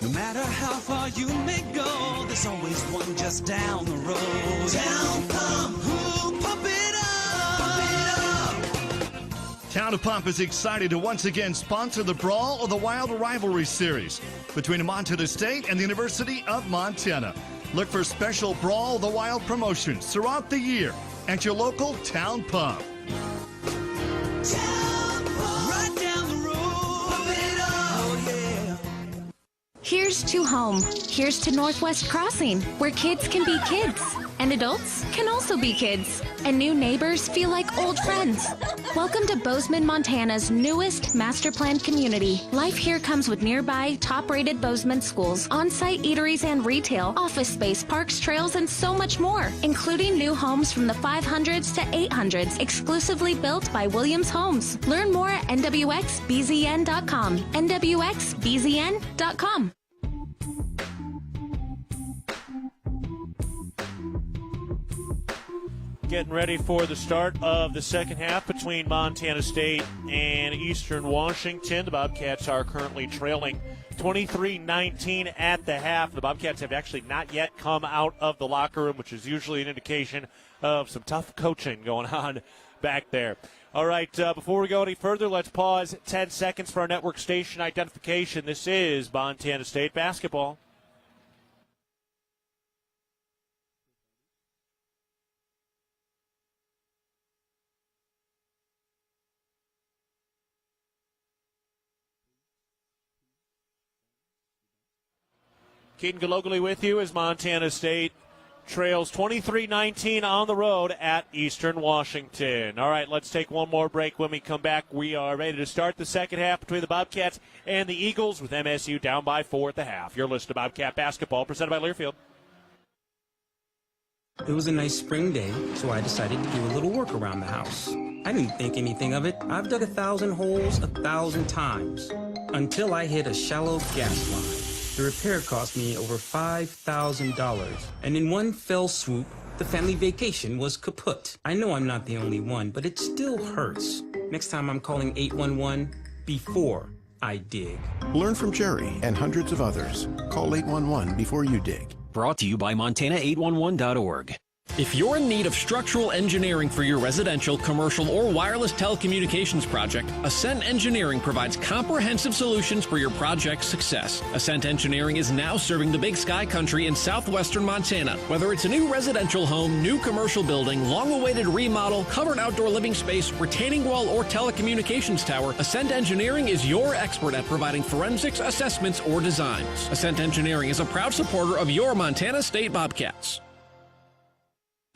No matter how far you may go, there's always one just down the road. Town Pump, who pump it up, pump it up. Town of Pump is excited to once again sponsor the Brawl of the Wild Rivalry Series between Montana State and the University of Montana. Look for special Brawl of the Wild promotions throughout the year at your local Town Pump. Town Pump, right down the road, pump it up, oh yeah. Here's to home. Here's to Northwest Crossing, where kids can be kids, and adults can also be kids, and new neighbors feel like old friends. Welcome to Bozeman, Montana's newest master planned community. Life here comes with nearby top-rated Bozeman schools, on-site eateries and retail, office space, parks, trails, and so much more, including new homes from the 500s to 800s, exclusively built by Williams Homes. Learn more at nwxbzn.com. nwxbzn.com. Getting ready for the start of the second half between Montana State and Eastern Washington. The Bobcats are currently trailing 23-19 at the half. The Bobcats have actually not yet come out of the locker room, which is usually an indication of some tough coaching going on back there. All right, before we go any further, let's pause 10 seconds for our network station identification. This is Montana State basketball. Keaton Gillogly with you as Montana State trails 23-19 on the road at Eastern Washington. All right, let's take one more break. When we come back, we are ready to start the second half between the Bobcats and the Eagles with MSU down by 4 at the half. You're listening to Bobcat Basketball, presented by Learfield. It was a nice spring day, so I decided to do a little work around the house. I didn't think anything of it. I've dug 1,000 holes 1,000 times until I hit a shallow gas line. The repair cost me over $5,000, and in one fell swoop, the family vacation was kaput. I know I'm not the only one, but it still hurts. Next time I'm calling 811 before I dig. Learn from Jerry and hundreds of others. Call 811 before you dig. Brought to you by Montana811.org. If you're in need of structural engineering for your residential, commercial, or wireless telecommunications project, Ascent Engineering provides comprehensive solutions for your project's success. Ascent Engineering is now serving the Big Sky country in southwestern Montana. Whether it's a new residential home, new commercial building, long-awaited remodel, covered outdoor living space, retaining wall, or telecommunications tower, Ascent Engineering is your expert at providing forensics, assessments, or designs. Ascent Engineering is a proud supporter of your Montana State Bobcats.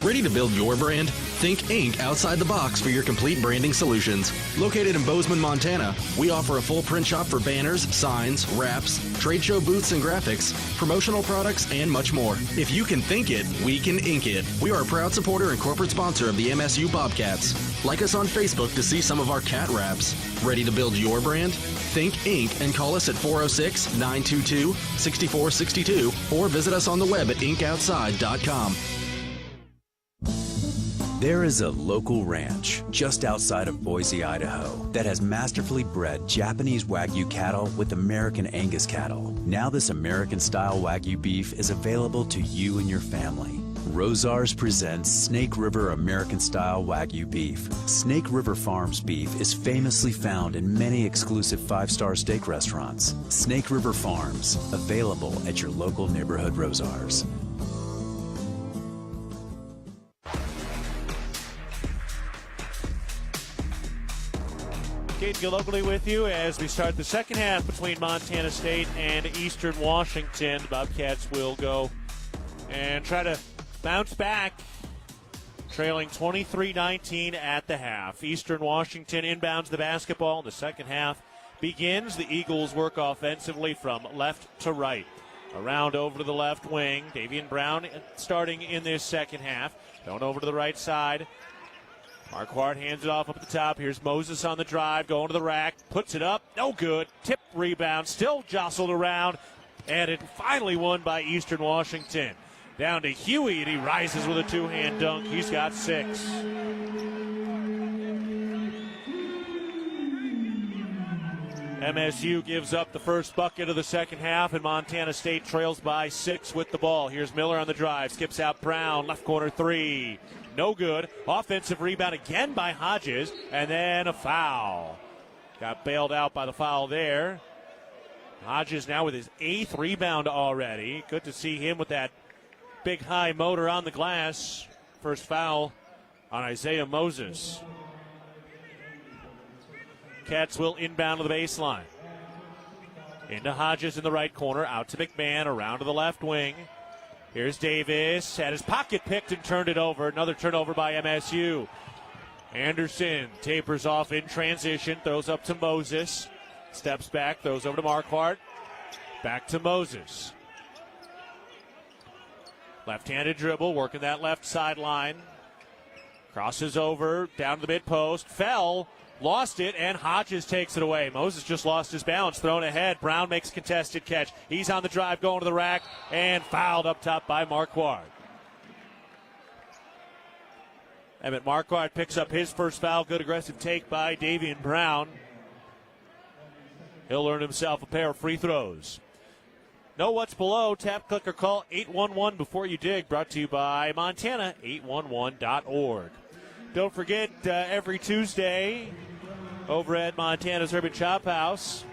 Ready to build your brand? Think Inc. outside the box for your complete branding solutions. Located in Bozeman, Montana, we offer a full print shop for banners, signs, wraps, trade show booths and graphics, promotional products, and much more. If you can think it, we can ink it. We are a proud supporter and corporate sponsor of the MSU Bobcats. Like us on Facebook to see some of our cat wraps. Ready to build your brand? Think Inc. and call us at 406-922-6462 or visit us on the web at inkoutside.com. There is a local ranch just outside of Boise, Idaho, that has masterfully bred Japanese Wagyu cattle with American Angus cattle. Now this American-style Wagyu beef is available to you and your family. Rosars presents Snake River American-style Wagyu beef. Snake River Farms beef is famously found in many exclusive five-star steak restaurants. Snake River Farms, available at your local neighborhood Rosars. Keaton Gillogly with you as we start the second half between Montana State and Eastern Washington. The Bobcats will go and try to bounce back, trailing 23-19 at the half. Eastern Washington inbounds the basketball. The second half begins. The Eagles work offensively from left to right. Around over to the left wing. Davian Brown starting in this second half. Going over to the right side. Marquardt hands it off up at the top. Here's Moses on the drive, going to the rack, puts it up, no good. Tip rebound, still jostled around, and it finally won by Eastern Washington. Down to Huey, and he rises with a two-hand dunk. He's got 6. MSU gives up the first bucket of the second half, and Montana State trails by 6 with the ball. Here's Miller on the drive, skips out Brown, left corner 3. No good. Offensive rebound again by Hodges, and then a foul. Got bailed out by the foul there. Hodges now with his 8th rebound already. Good to see him with that big high motor on the glass. First foul on Isaiah Moses. Cats will inbound to the baseline. Into Hodges in the right corner, out to McMahon, around to the left wing. Here's Davis, had his pocket picked and turned it over. Another turnover by MSU. Anderson tapers off in transition, throws up to Moses. Steps back, throws over to Marquardt. Back to Moses. Left-handed dribble, working that left sideline. Crosses over, down to the mid-post. Fell, lost it, and Hodges takes it away. Moses just lost his balance, thrown ahead. Brown makes a contested catch. He's on the drive, going to the rack, and fouled up top by Marquardt. Emmett Marquardt picks up his first foul. Good aggressive take by Davian Brown. He'll earn himself a pair of free throws. Know what's below. Tap, click, or call 811 before you dig. Brought to you by Montana811.org. Don't forget, every Tuesday over at Montana's Urban Chop House,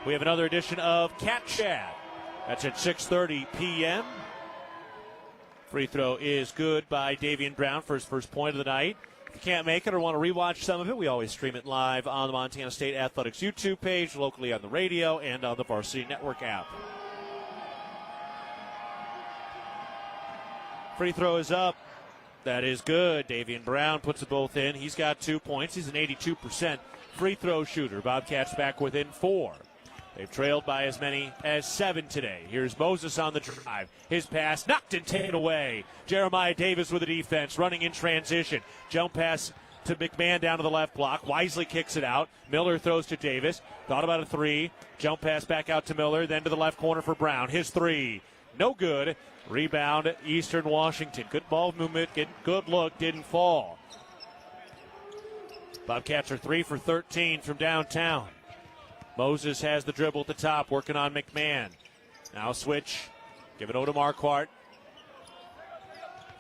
we have another edition of Cat Chat. That's at 6:30 p.m. Free throw is good by Davian Brown for his first point of the night. If you can't make it or want to rewatch some of it, we always stream it live on the Montana State Athletics YouTube page, locally on the radio, and on the Varsity Network app. Free throw is up. That is good. Davian Brown puts it both in. He's got 2 points. He's an 82% free throw shooter. Bobcats back within 4. They've trailed by as many as 7 today. Here's Moses on the drive. His pass knocked and taken away. Jeremiah Davis with the defense, running in transition. Jump pass to McMahon down to the left block. Wisely kicks it out. Miller throws to Davis. Thought about a 3. Jump pass back out to Miller, then to the left corner for Brown. His 3. No good. Rebound, Eastern Washington. Good ball movement, good look, didn't fall. Bobcats are 3 for 13 from downtown. Moses has the dribble at the top, working on McMahon. Now switch, give it over to Marquardt.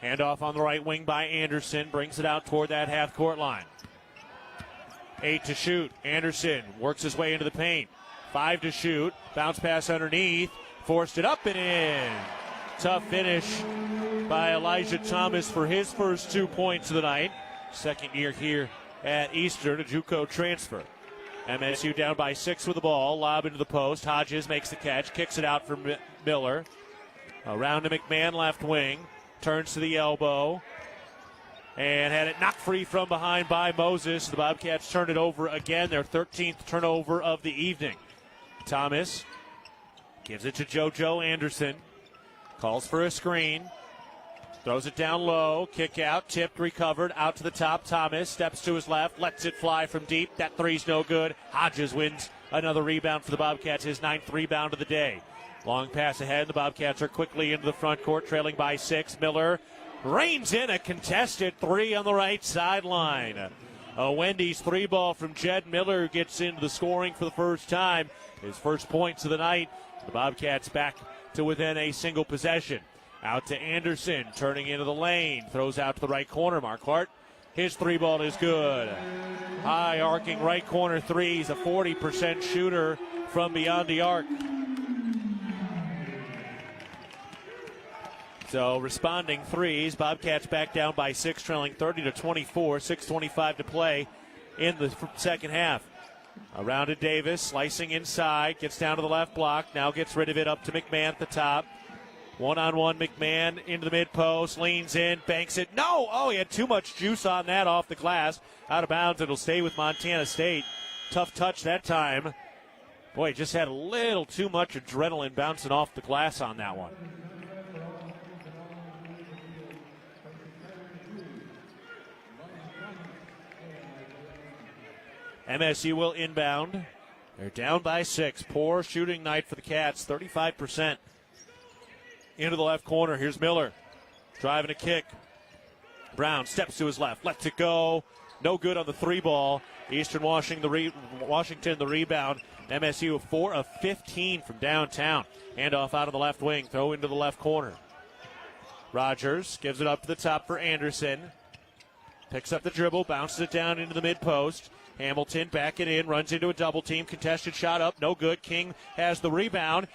Handoff on the right wing by Anderson. Brings it out toward that half-court line. 8 to shoot. Anderson works his way into the paint. 5 to shoot. Bounce pass underneath. Forced it up and in. Tough finish by Elijah Thomas for his first 2 points of the night. Second year here at Eastern, a JUCO transfer. MSU down by 6 with the ball. Lob into the post. Hodges makes the catch. Kicks it out for Miller. Around to McMahon, left wing. Turns to the elbow. And had it knocked free from behind by Moses. The Bobcats turn it over again. Their 13th turnover of the evening. Thomas gives it to JoJo Anderson. Calls for a screen. Throws it down low. Kick out. Tipped, recovered. Out to the top. Thomas steps to his left. Lets it fly from deep. That three's no good. Hodges wins another rebound for the Bobcats. His 9th rebound of the day. Long pass ahead. The Bobcats are quickly into the front court, trailing by 6. Miller reins in a contested three on the right sideline. A Wendy's 3-ball from Jed Miller gets into the scoring for the first time. His first points of the night. The Bobcats back to within a single possession. Out to Anderson, turning into the lane. Throws out to the right corner. Marquardt, his 3-ball is good. High arcing right corner three. He's a 40% shooter from beyond the arc. So responding threes. Bobcats back down by 6, trailing 30-24. 6:25 to play in the second half. Around to Davis, slicing inside, gets down to the left block, now gets rid of it up to McMahon at the top. One-on-one, McMahon into the mid-post, leans in, banks it. No! Oh, he had too much juice on that off the glass. Out of bounds, it'll stay with Montana State. Tough touch that time. Boy, just had a little too much adrenaline bouncing off the glass on that one. MSU will inbound. They're down by 6. Poor shooting night for the Cats, 35%. Into the left corner. Here's Miller. Driving a kick. Brown steps to his left. Lets it go. No good on the 3-ball. Eastern Washington the rebound. MSU 4 of 15 from downtown. Handoff out of the left wing. Throw into the left corner. Rogers gives it up to the top for Anderson. Picks up the dribble. Bounces it down into the mid-post. Hamilton back it in. Runs into a double team. Contested shot up. No good. King has the rebound.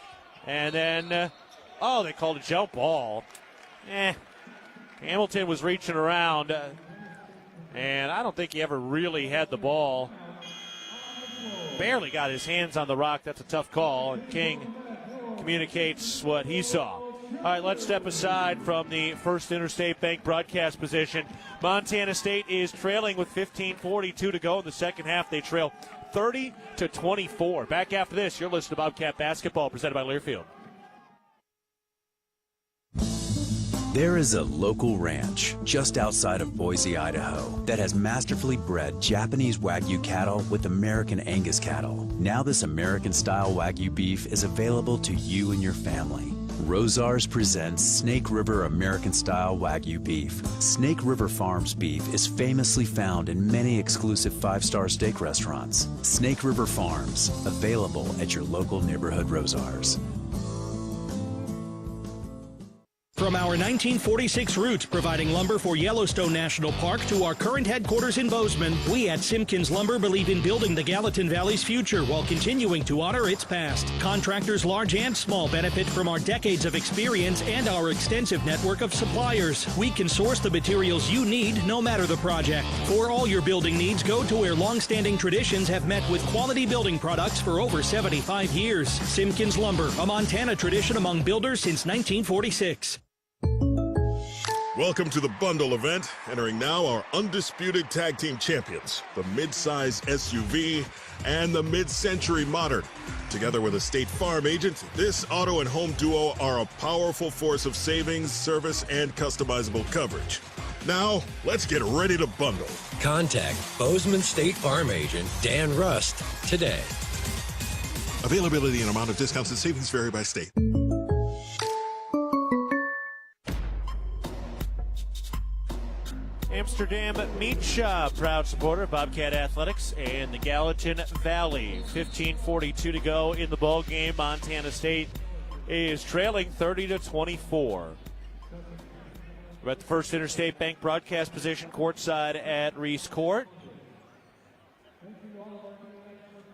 And then, they called a jump ball. Hamilton was reaching around. And I don't think he ever really had the ball. Barely got his hands on the rock. That's a tough call. And King communicates what he saw. All right, let's step aside from the First Interstate Bank broadcast position. Montana State is trailing with 15:42 to go in the second half. They trail 30-24. Back after this, you're listening to Bobcat Basketball, presented by Learfield. There is a local ranch just outside of Boise, Idaho, that has masterfully bred Japanese Wagyu cattle with American Angus cattle. Now this American-style Wagyu beef is available to you and your family. Rosars presents Snake River American-style Wagyu beef. Snake River Farms beef is famously found in many exclusive 5-star steak restaurants. Snake River Farms, available at your local neighborhood Rosars. From our 1946 roots providing lumber for Yellowstone National Park to our current headquarters in Bozeman, we at Simpkins Lumber believe in building the Gallatin Valley's future while continuing to honor its past. Contractors large and small benefit from our decades of experience and our extensive network of suppliers. We can source the materials you need no matter the project. For all your building needs, go to where long-standing traditions have met with quality building products for over 75 years. Simpkins Lumber, a Montana tradition among builders since 1946. Welcome to the bundle event. Entering now our undisputed tag team champions, the mid-size SUV and the mid-century modern. Together with a State Farm agent, this auto and home duo are a powerful force of savings, service, and customizable coverage. Now, let's get ready to bundle. Contact Bozeman State Farm agent Dan Rust today. Availability and amount of discounts and savings vary by state. Amsterdam Meat Shop, proud supporter of Bobcat Athletics and the Gallatin Valley. 15:42 to go in the ball game. Montana State is trailing 30-24. We're at the First Interstate Bank broadcast position courtside at Reese Court.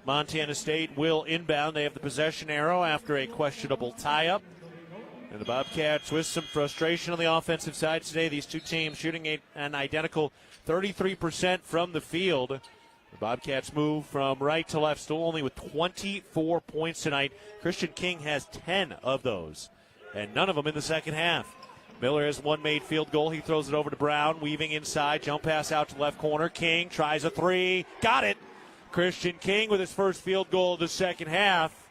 Montana State will inbound. They have the possession arrow after a questionable tie-up. And the Bobcats with some frustration on the offensive side today. These two teams shooting an identical 33% from the field. The Bobcats move from right to left, still only with 24 points tonight. Christian King has 10 of those, and none of them in the second half. Miller has one made field goal. He throws it over to Brown, weaving inside. Jump pass out to the left corner. King tries a three. Got it. Christian King with his first field goal of the second half.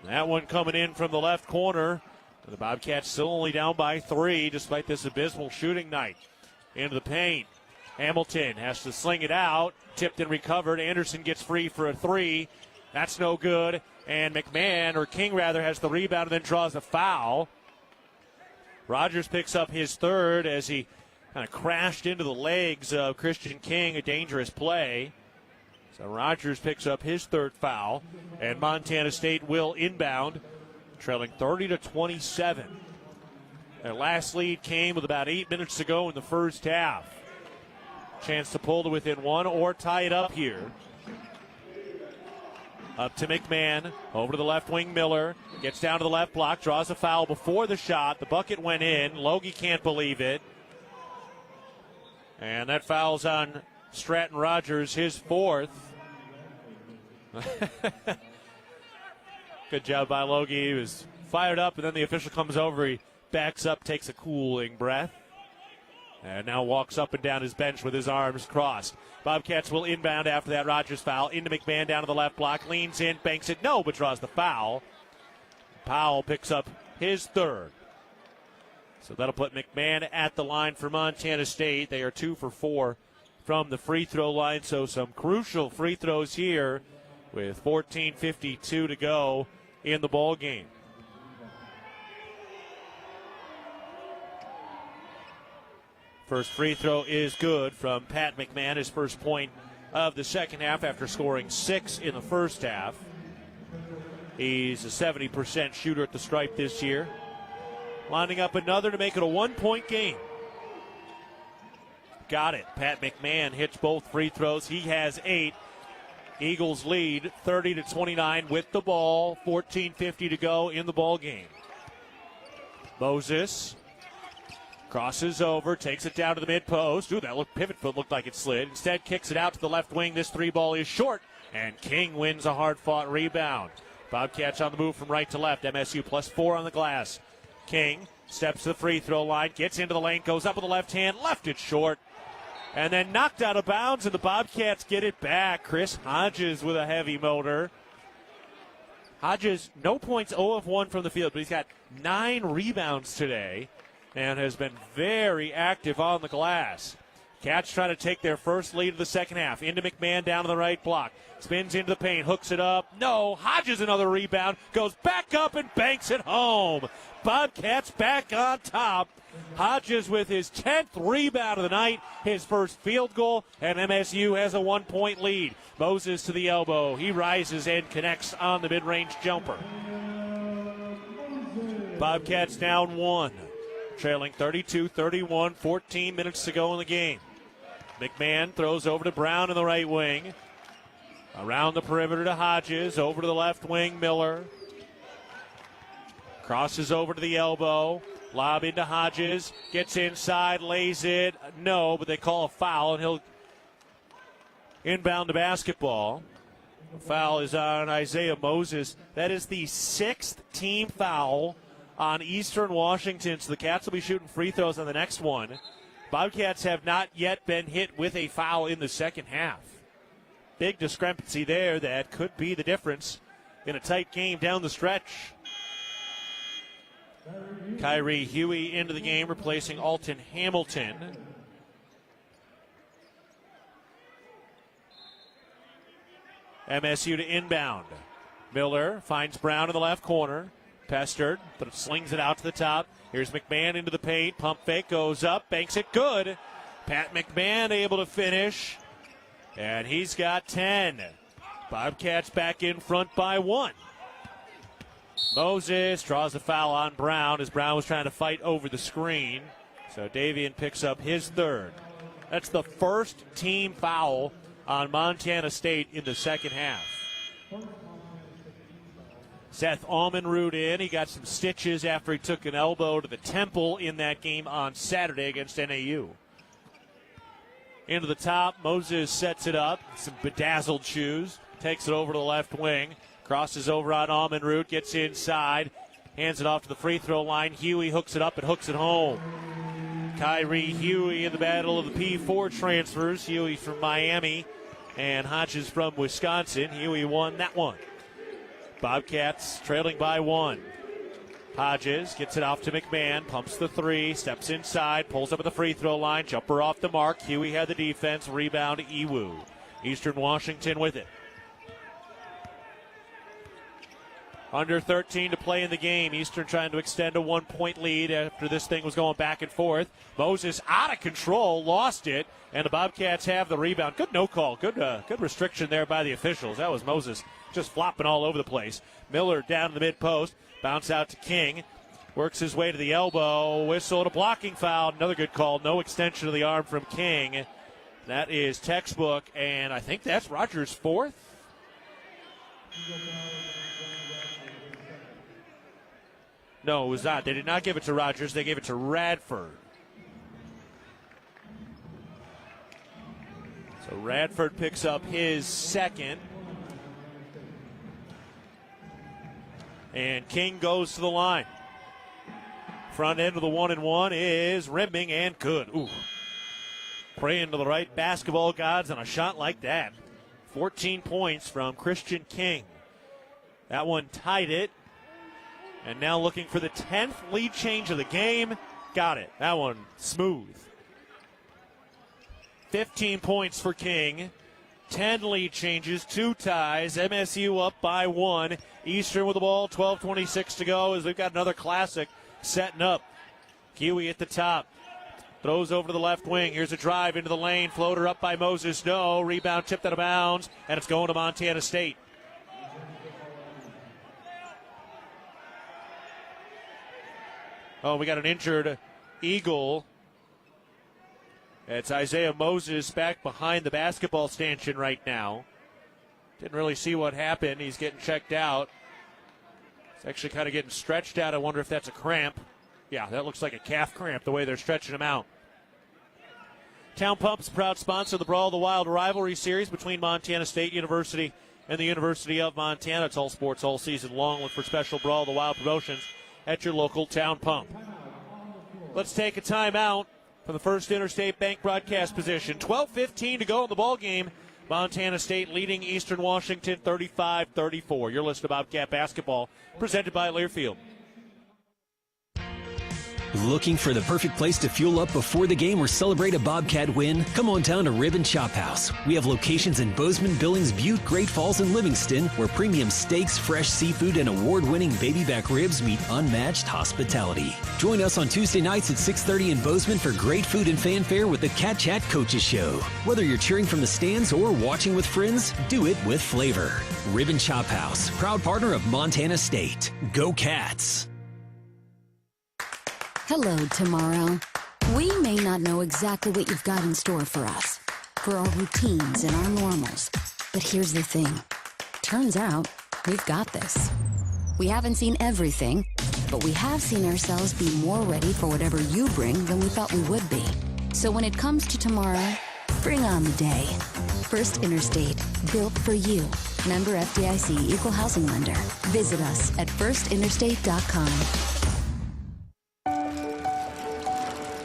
That one coming in from the left corner. The Bobcats still only down by 3 despite this abysmal shooting night. Into the paint. Hamilton has to sling it out. Tipped and recovered. Anderson gets free for a 3. That's no good. And King has the rebound and then draws a foul. Rogers picks up his third as he kind of crashed into the legs of Christian King, a dangerous play. So Rogers picks up his third foul, and Montana State will inbound, trailing 30-27. Their last lead came with about 8 minutes to go in the first half. Chance to pull to within 1 or tie it up here. Up to McMahon, over to the left wing. Miller gets down to the left block, draws a foul before the shot. The bucket went in. Logie can't believe it. And that foul's on Stratton Rogers, his 4th. Good job by Logie. He was fired up, and then the official comes over. He backs up, takes a cooling breath, and now walks up and down his bench with his arms crossed. Bobcats will inbound after that Rogers foul. Into McMahon down to the left block. Leans in, banks it. No, but draws the foul. Powell picks up his third. So that'll put McMahon at the line for Montana State. They are 2 for 4 from the free throw line. So some crucial free throws here with 14:52 to go in the ball game. First free throw is good from Pat McMahon, his first point of the second half after scoring 6 in the first half. He's a 70% shooter at the stripe this year. Lining up another to make it a 1-point game. Got it. Pat McMahon hits both free throws. He has 8. Eagles lead 30-29 with the ball. 14:50 to go in the ball game. Moses crosses over, takes it down to the mid-post. Ooh, that pivot foot looked like it slid. Instead, kicks it out to the left wing. This 3-ball is short, and King wins a hard-fought rebound. Bobcats on the move from right to left. MSU +4 on the glass. King steps to the free throw line, gets into the lane, goes up with the left hand, left it short, and then knocked out of bounds, and the Bobcats get it back. Chris Hodges with a heavy motor. Hodges, no points, 0 of 1 from the field, but he's got 9 rebounds today and has been very active on the glass. Cats trying to take their first lead of the second half. Into McMahon down to the right block. Spins into the paint, hooks it up. No, Hodges another rebound. Goes back up and banks it home. Bobcats back on top. Hodges with his 10th rebound of the night, his first field goal, and MSU has a 1-point lead. Moses to the elbow. He rises and connects on the mid-range jumper. Bobcats down 1. Trailing 32-31, 14 minutes to go in the game. McMahon throws over to Brown in the right wing. Around the perimeter to Hodges, over to the left wing, Miller. Crosses over to the elbow, lob into Hodges, gets inside, lays it. No, but they call a foul, and he'll inbound the basketball. The foul is on Isaiah Moses. That is the 6th team foul on Eastern Washington, so the Cats will be shooting free throws on the next one. Bobcats have not yet been hit with a foul in the second half. Big discrepancy there that could be the difference in a tight game down the stretch. Kyrie Huey into the game, replacing Alton Hamilton. MSU to inbound. Miller finds Brown in the left corner. Pestered, but it slings it out to the top. Here's McMahon into the paint. Pump fake goes up, banks it good. Pat McMahon able to finish, and he's got 10. Bobcats back in front by 1. Moses draws a foul on Brown as Brown was trying to fight over the screen. So Davian picks up his third. That's the first team foul on Montana State in the second half. Seth Almenrud in. He got some stitches after he took an elbow to the temple in that game on Saturday against NAU. Into the top, Moses sets it up. Some bedazzled shoes. Takes it over to the left wing. Crosses over on Almenrud. Gets inside. Hands it off to the free throw line. Huey hooks it up and hooks it home. Kyrie Huey in the battle of the P4 transfers. Huey from Miami and Hodges from Wisconsin. Huey won that one. Bobcats trailing by one. Hodges gets it off to McMahon, pumps the three, steps inside, pulls up at the free throw line, jumper off the mark. Huey had the defense, rebound Iwu. Eastern Washington with it. Under 13 to play in the game. Eastern trying to extend a 1-point lead after this thing was going back and forth. Moses out of control, lost it, and the Bobcats have the rebound. Good no call. Good restriction there by the officials. That was Moses just flopping all over the place. Miller down to the mid-post. Bounce out to King. Works his way to the elbow. Whistle and a blocking foul. Another good call. No extension of the arm from King. That is textbook, and I think that's Rogers' fourth. No, it was not. They did not give it to Rogers. They gave it to Radford. So Radford picks up his second. And King goes to the line. Front end of the 1-and-1 is rimming and good. Ooh. Praying to the right basketball gods on a shot like that. 14 points from Christian King. That one tied it. And now looking for the 10th lead change of the game. Got it. That one smooth. 15 points for King. 10 lead changes, 2 ties. MSU up by 1. Eastern with the ball, 12:26 to go as we've got another classic setting up. Huey at the top. Throws over to the left wing. Here's a drive into the lane. Floater up by Moses. No. Rebound tipped out of bounds. And it's going to Montana State. Oh, we got an injured Eagle. It's Isaiah Moses back behind the basketball stanchion right now. Didn't really see what happened. He's getting checked out. He's actually kind of getting stretched out. I wonder if that's a cramp. Yeah, that looks like a calf cramp, the way they're stretching him out. Town Pump's proud sponsor of the Brawl of the Wild rivalry series between Montana State University and the University of Montana. It's all sports all season long. Look for special Brawl of the Wild promotions at your local Town Pump. Let's take a timeout from the First Interstate Bank broadcast position. 12:15 to go in the ball game. Montana State leading Eastern Washington 35-34. You're listening to Bobcat Basketball, presented by Learfield. Looking for the perfect place to fuel up before the game or celebrate a Bobcat win? Come on down to Ribbon Chop House. We have locations in Bozeman, Billings, Butte, Great Falls, and Livingston, where premium steaks, fresh seafood, and award-winning baby back ribs meet unmatched hospitality. Join us on Tuesday nights at 6:30 in Bozeman for great food and fanfare with the Cat Chat Coaches Show. Whether you're cheering from the stands or watching with friends, do it with flavor. Ribbon Chop House, proud partner of Montana State. Go Cats! Hello, tomorrow. We may not know exactly what you've got in store for us, for our routines and our normals. But here's the thing. Turns out, we've got this. We haven't seen everything, but we have seen ourselves be more ready for whatever you bring than we thought we would be. So when it comes to tomorrow, bring on the day. First Interstate, built for you. Member FDIC, Equal Housing Lender. Visit us at firstinterstate.com.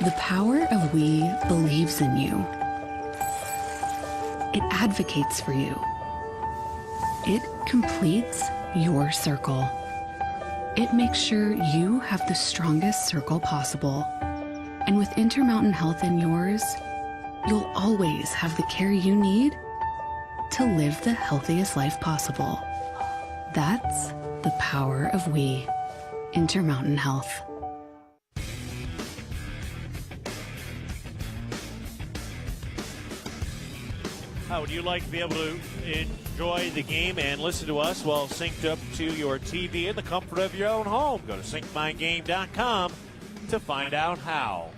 The power of we believes in you. It advocates for you. It completes your circle. It makes sure you have the strongest circle possible. And with Intermountain Health in yours, you'll always have the care you need to live the healthiest life possible. That's the power of we. Intermountain Health. How would you like to be able to enjoy the game and listen to us while synced up to your TV in the comfort of your own home? Go to syncmygame.com to find out how.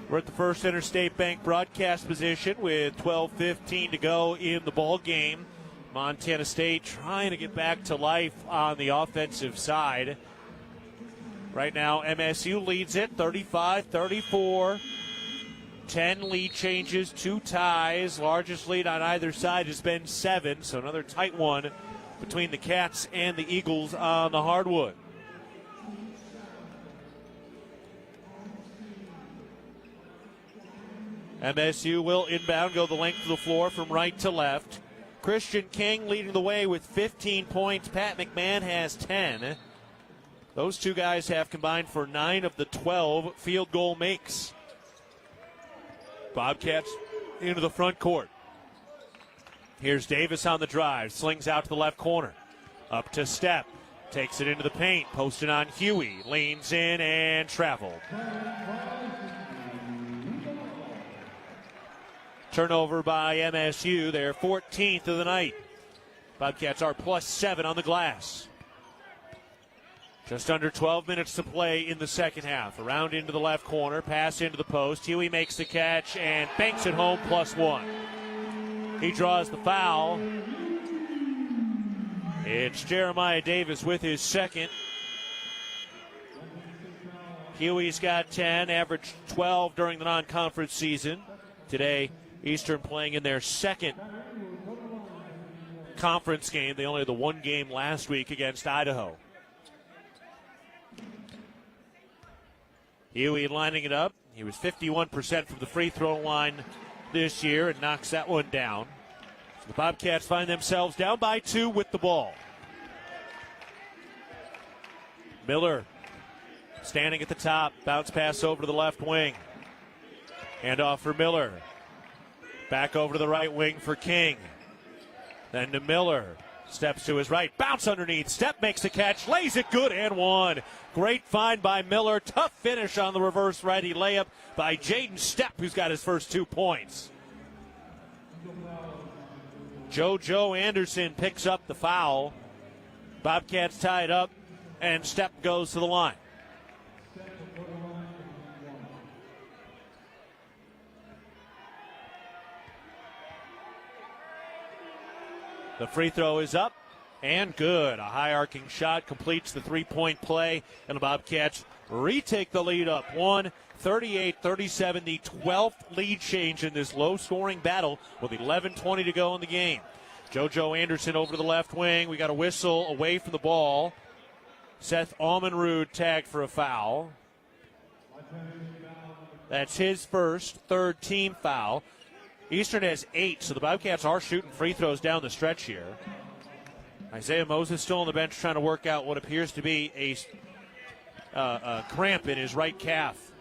We're at the First Interstate Bank broadcast position with 12:15 to go in the ball game. Montana State trying to get back to life on the offensive side. Right now, MSU leads it 35-34. 10 lead changes, 2 ties. Largest lead on either side has been 7, so another tight one between the Cats and the Eagles on the hardwood. MSU will inbound, go the length of the floor from right to left. Christian King leading the way with 15 points. Pat McMahon has 10. Those two guys have combined for 9 of the 12 field goal makes. Bobcats into the front court. Here's Davis on the drive. Slings out to the left corner. Up to Stepp. Takes it into the paint. Posted on Huey. Leans in and traveled. Turnover by MSU. They're 14th of the night. Bobcats are +7 on the glass. Just under 12 minutes to play in the second half. Around into the left corner. Pass into the post. Huey makes the catch and banks it home +1. He draws the foul. It's Jeremiah Davis with his second. Huey's got 10, averaged 12 during the non-conference season. Today, Eastern playing in their second conference game. They only had the one game last week against Idaho. Huey lining it up. He was 51% from the free throw line this year and knocks that one down. So the Bobcats find themselves down by 2 with the ball. Miller standing at the top. Bounce pass over to the left wing. Hand off for Miller. Back over to the right wing for King. Then to Miller. Steps to his right. Bounce underneath. Stepp makes the catch. Lays it good and one. Great find by Miller. Tough finish on the reverse righty layup by Jaden Stepp, who's got his first 2 points. JoJo Anderson picks up the foul. Bobcats tie it up, and Stepp goes to the line. The free throw is up and good. A high arcing shot completes the 3-point play, and the Bobcats retake the lead up 1, 38-37, the 12th lead change in this low-scoring battle with 11:20 to go in the game. JoJo Anderson over to the left wing. We got a whistle away from the ball. Seth Almenrud tagged for a foul. That's his first, 3rd team foul. Eastern has 8, so the Bobcats are shooting free throws down the stretch here. Isaiah Moses still on the bench trying to work out what appears to be a cramp in his right calf.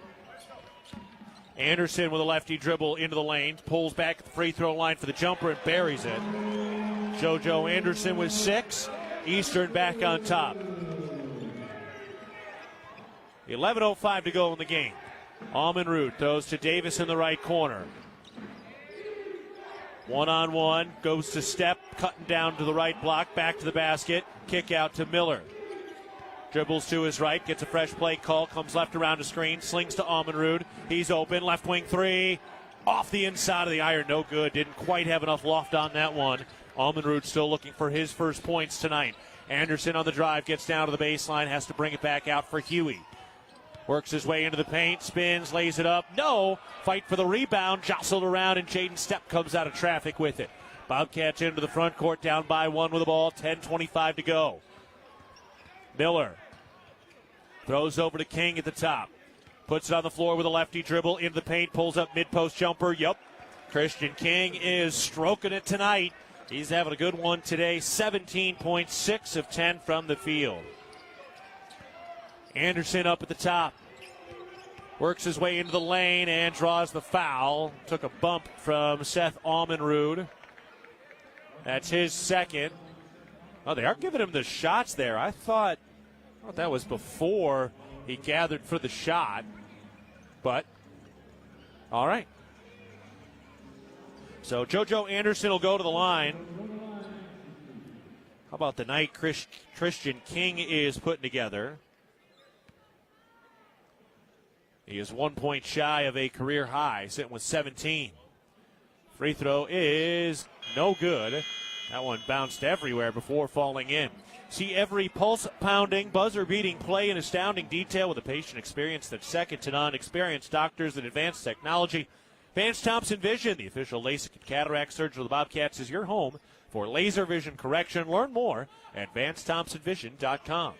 Anderson with a lefty dribble into the lane, pulls back at the free throw line for the jumper and buries it. JoJo Anderson with 6, Eastern back on top. 11:05 to go in the game. Almenrud throws to Davis in the right corner. 1-on-1, goes to Stepp, cutting down to the right block, back to the basket, kick out to Miller. Dribbles to his right, gets a fresh play call, comes left around the screen, slings to Almenrud. He's open, left wing 3, off the inside of the iron, no good. Didn't quite have enough loft on that one. Almenrud still looking for his first points tonight. Anderson on the drive, gets down to the baseline, has to bring it back out for Huey. Works his way into the paint, spins, lays it up. No! Fight for the rebound, jostled around, and Jaden Stepp comes out of traffic with it. Bobcats into the front court, down by 1 with the ball, 10:25 to go. Miller throws over to King at the top. Puts it on the floor with a lefty dribble, into the paint, pulls up mid-post jumper. Yup. Christian King is stroking it tonight. He's having a good one today, 17.6 of 10 from the field. Anderson up at the top. Works his way into the lane and draws the foul. Took a bump from Seth Almenrud. That's his second. Oh, they are giving him the shots there. I thought that was before he gathered for the shot. But, all right. So JoJo Anderson will go to the line. How about the night Christian King is putting together? He is 1 point shy of a career high, sitting with 17. Free throw is no good. That one bounced everywhere before falling in. See every pulse-pounding, buzzer-beating play in astounding detail with a patient experience that's second to none. Experienced doctors and advanced technology. Vance Thompson Vision, the official LASIK and cataract surgeon of the Bobcats, is your home for laser vision correction. Learn more at VanceThompsonVision.com.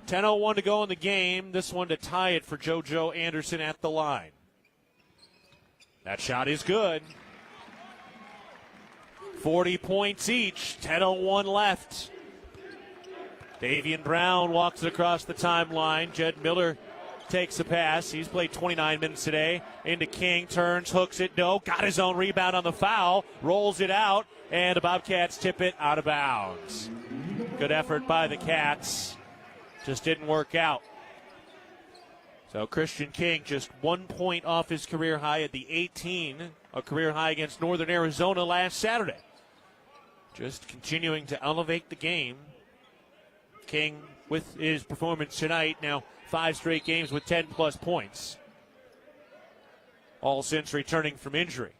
10:01 to go in the game. This one to tie it for JoJo Anderson at the line. That shot is good. 40 points each. 10:01 left. Davian Brown walks it across the timeline. Jed Miller takes the pass. He's played 29 minutes today. Into King, turns, hooks it, no. Got his own rebound on the foul. Rolls it out, and the Bobcats tip it out of bounds. Good effort by the Cats. Just didn't work out. So Christian King just 1 point off his career high at the 18, a career high against Northern Arizona last Saturday. Just continuing to elevate the game. King, with his performance tonight, now 5 straight games with 10-plus points. All since returning from injury.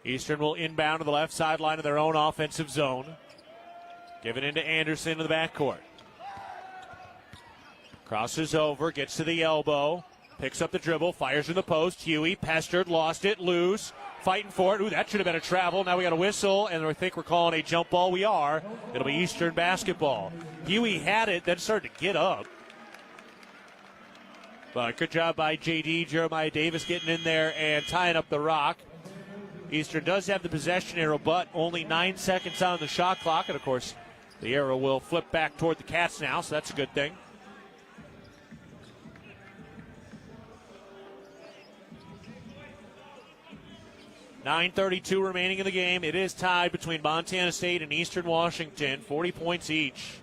Eastern will inbound to the left sideline of their own offensive zone. Give it into Anderson in the backcourt. Crosses over, gets to the elbow, picks up the dribble, fires in the post. Huey pestered, lost it, loose, fighting for it. Ooh, that should have been a travel. Now we got a whistle, and I think we're calling a jump ball. We are. It'll be Eastern basketball. Huey had it, then started to get up. But good job by JD, Jeremiah Davis getting in there and tying up the rock. Eastern does have the possession arrow, but only 9 seconds on the shot clock. And, of course, the arrow will flip back toward the Cats now, so that's a good thing. .9:32 remaining in the game. It is tied between Montana State and Eastern Washington. 40 points each.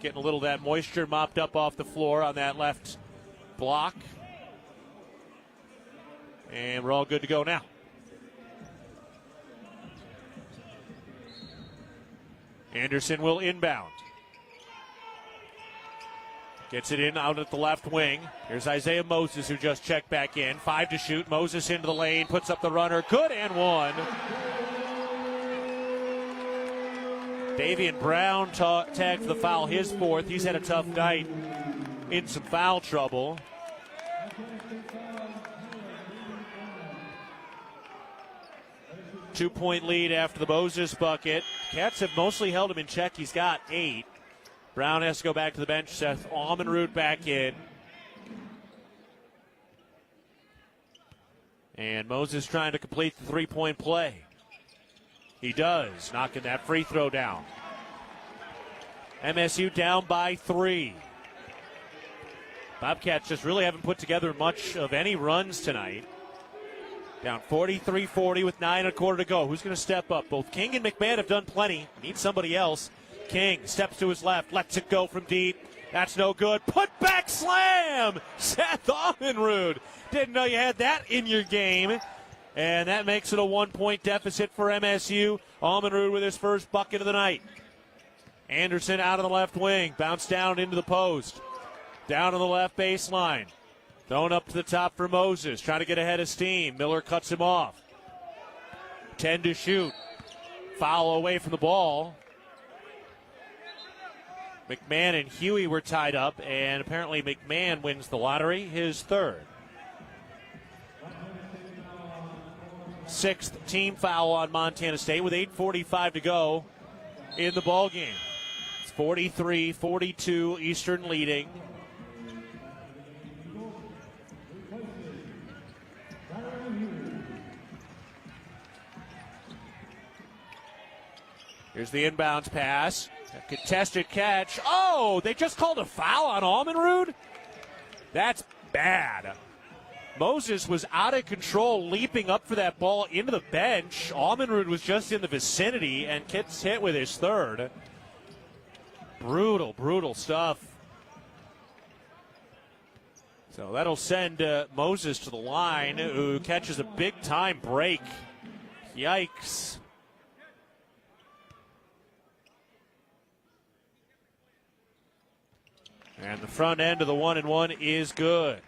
Getting a little of that moisture mopped up off the floor on that left block. And we're all good to go now. Anderson will inbound. Gets it in out at the left wing. Here's Isaiah Moses, who just checked back in. 5 to shoot. Moses into the lane, puts up the runner. Good and one. Davian Brown tagged for the foul, his 4th. He's had a tough night in some foul trouble. Two-point lead after the Moses bucket. Cats have mostly held him in check. He's got 8. Brown has to go back to the bench. Seth Almenrud back in. And Moses trying to complete the three-point play. He does, knocking that free throw down. MSU down by 3. Bobcats just really haven't put together much of any runs tonight. Down 43-40 with 9:15 to go. Who's going to step up? Both King and McMahon have done plenty. Need somebody else. King steps to his left, lets it go from deep. That's no good. Put back slam! Seth Almenrud. Didn't know you had that in your game. And that makes it a 1-point deficit for MSU. Almenrud with his first bucket of the night. Anderson out of the left wing. Bounce down into the post. Down on the left baseline. Thrown up to the top for Moses. Trying to get ahead of steam. Miller cuts him off. 10 to shoot. Foul away from the ball. McMahon and Huey were tied up, and apparently McMahon wins the lottery, his 3rd. 6th team foul on Montana State with 8:45 to go in the ballgame. It's 43-42, Eastern leading. Here's the inbounds pass. A contested catch. Oh, they just called a foul on Almenrud? That's bad. Moses was out of control, leaping up for that ball into the bench. Almenrud was just in the vicinity and gets hit with his 3rd. Brutal, brutal stuff. So that'll send Moses to the line, who catches a big-time break. Yikes. And the front end of the 1-1 is good.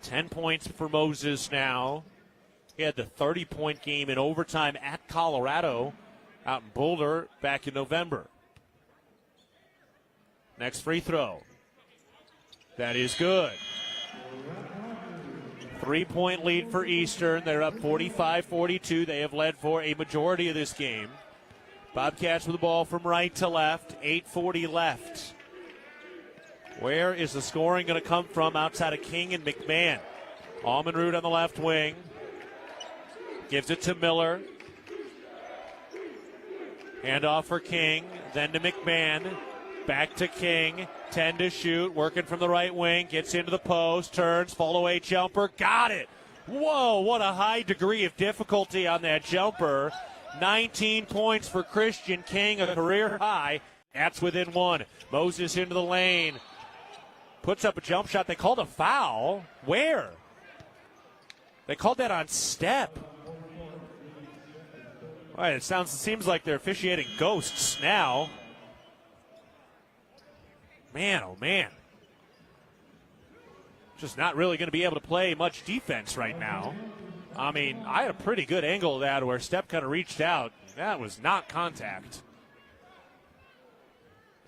10 points for Moses now. He had the 30-point game in overtime at Colorado out in Boulder back in November. Next free throw. That is good. 3-point lead for Eastern. They're up 45-42. They have led for a majority of this game. Bobcats with the ball from right to left. 8:40 left. Where is the scoring going to come from outside of King and McMahon? Almenrud on the left wing. Gives it to Miller. Handoff for King. Then to McMahon. Back to King. 10 to shoot. Working from the right wing. Gets into the post. Turns. Fall away jumper. Got it. Whoa, what a high degree of difficulty on that jumper. 19 points for Christian King, a career high. That's within one. Moses into the lane. Puts up a jump shot. They called a foul. Where? They called that on step. All right, it seems like they're officiating ghosts now. Man, oh man. Just not really going to be able to play much defense right now. I mean, I had a pretty good angle of that where Step kind of reached out. That was not contact.